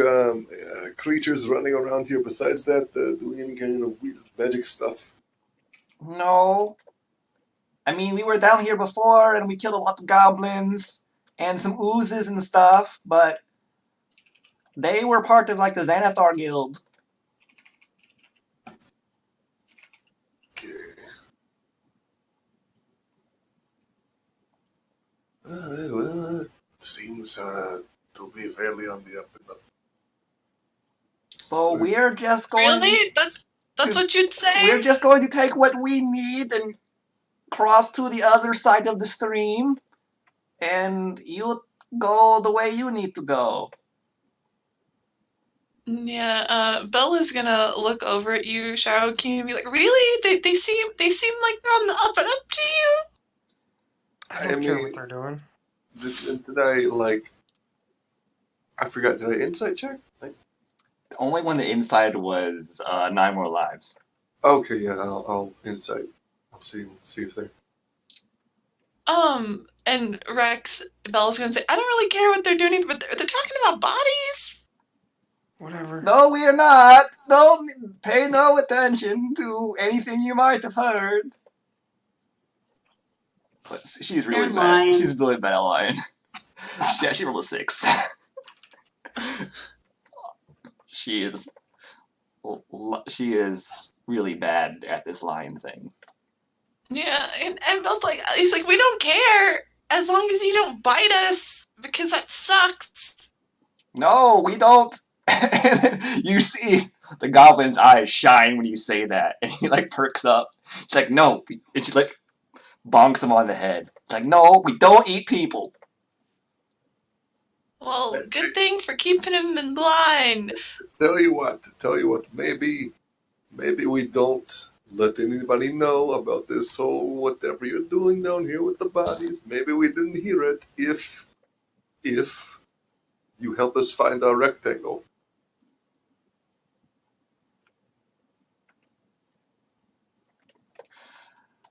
creatures running around here besides that, doing any kind of weird magic stuff? No. I mean, we were down here before, and we killed a lot of goblins, and some oozes and stuff, but they were part of, the Xanathar Guild. Okay. Well, seems to be fairly on the up and up. So we're just going... Really? That's what you'd say? We're just going to take what we need and cross to the other side of the stream, and you go the way you need to go. Yeah, Bella's gonna look over at you, Shaoqi, and be like, "Really? They seem like they're on the up and up to you." I I don't care what mean, they're doing. did I, like, I forgot, did I insight check? Like, The only one that inside was 9 more lives. okay, yeah, I'll insight. I'll see if they're. And Rex, Bella's gonna say, "I don't really care what they're doing, but they're talking about bodies." Whatever. No, we are not. Don't pay no attention to anything you might have heard. But she's really They're bad. lying. She's really bad at lying. Yeah, she rolled a 6. She is really bad at this lying thing. Yeah, and Bella's like, he's like, "We don't care as long as you don't bite us because that sucks." No, we don't. And then you see the goblin's eyes shine when you say that, and he like perks up. She's like, "No," and she like bonks him on the head. It's like, "No, we don't eat people." Well, good thing for keeping him in line. Tell you what, maybe we don't let anybody know about this whole whatever you're doing down here with the bodies. Maybe we didn't hear it if you help us find our rectangle.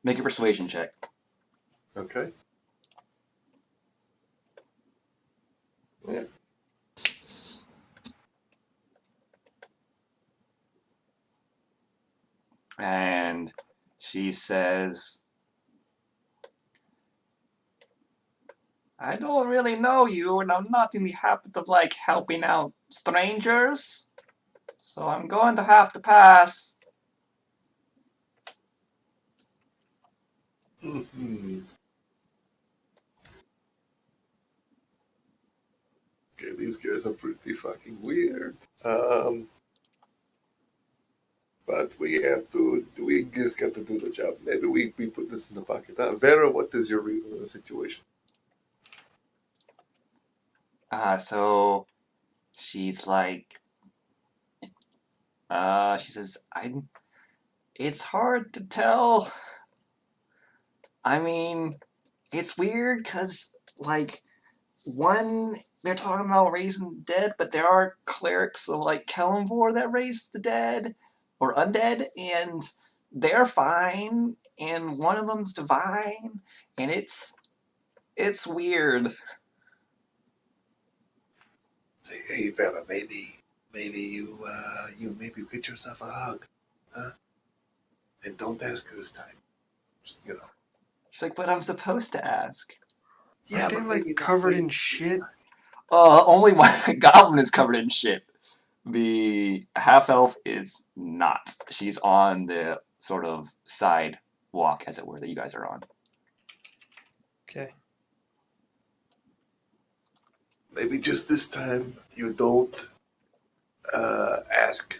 Make a persuasion check. Okay. Yeah. And she says, "I don't really know you, and I'm not in the habit of, like, helping out strangers. So I'm going to have to pass." Mm-hmm. Okay, these guys are pretty fucking weird. But we just got to do the job. Maybe we put this in the pocket. Vera, what is your read on the situation? So she's like, she says, it's hard to tell. I mean, it's weird because, like, one, they're talking about raising the dead, but there are clerics of, like, Kellenvor that raise the dead, or undead, and they're fine, and one of them's divine, and it's weird. Say, hey Vera, maybe you maybe get yourself a hug, huh? And don't ask this time. Just, She's like, "But I'm supposed to ask." Yeah, Aren't they, but like, maybe not. covered Maybe in this shit? time. Only one goblin is covered in shit. The half-elf is not. She's on the sort of sidewalk, as it were, that you guys are on. Okay. Maybe just this time you don't ask.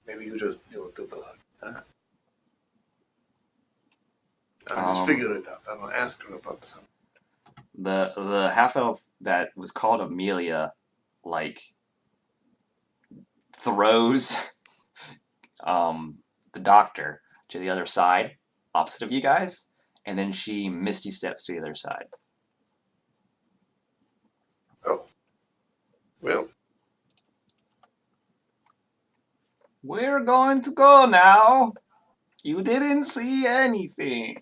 Maybe you just do the hug. Huh? Just figure it out. I'm gonna ask her about something. The half-elf that was called Amelia, like, throws the doctor to the other side, opposite of you guys, and then she misty steps to the other side. Oh. Well, "We're going to go now. You didn't see anything.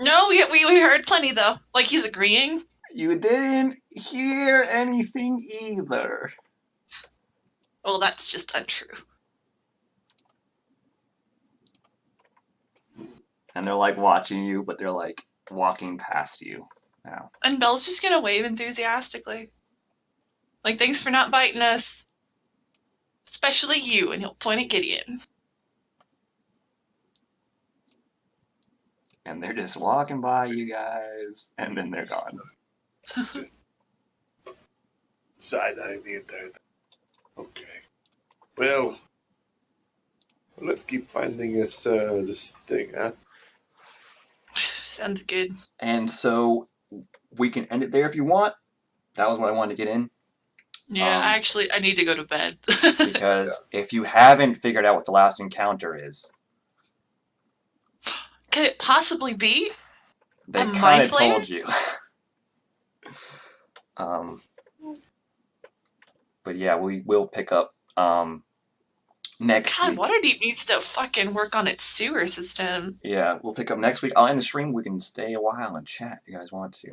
No, we heard plenty though. Like he's agreeing. You didn't hear anything either." Well, that's just untrue. And they're like watching you, but they're like walking past you now. And Belle's just gonna wave enthusiastically. Like, thanks for not biting us. Especially you, and he'll point at Gideon. And they're just walking by you guys, and then they're gone. just side-eyeing the entire thing. Okay. Well, let's keep finding this thing, huh? Sounds good. And so we can end it there if you want. That was what I wanted to get in. Yeah, actually, I need to go to bed. Because if you haven't figured out what the last encounter is, Could it possibly be? they A kind mind of flayer? told you. But yeah, we will pick up next God, week. Waterdeep needs to fucking work on its sewer system. Yeah, we'll pick up next week. I'll end the stream. We can stay a while and chat if you guys want to.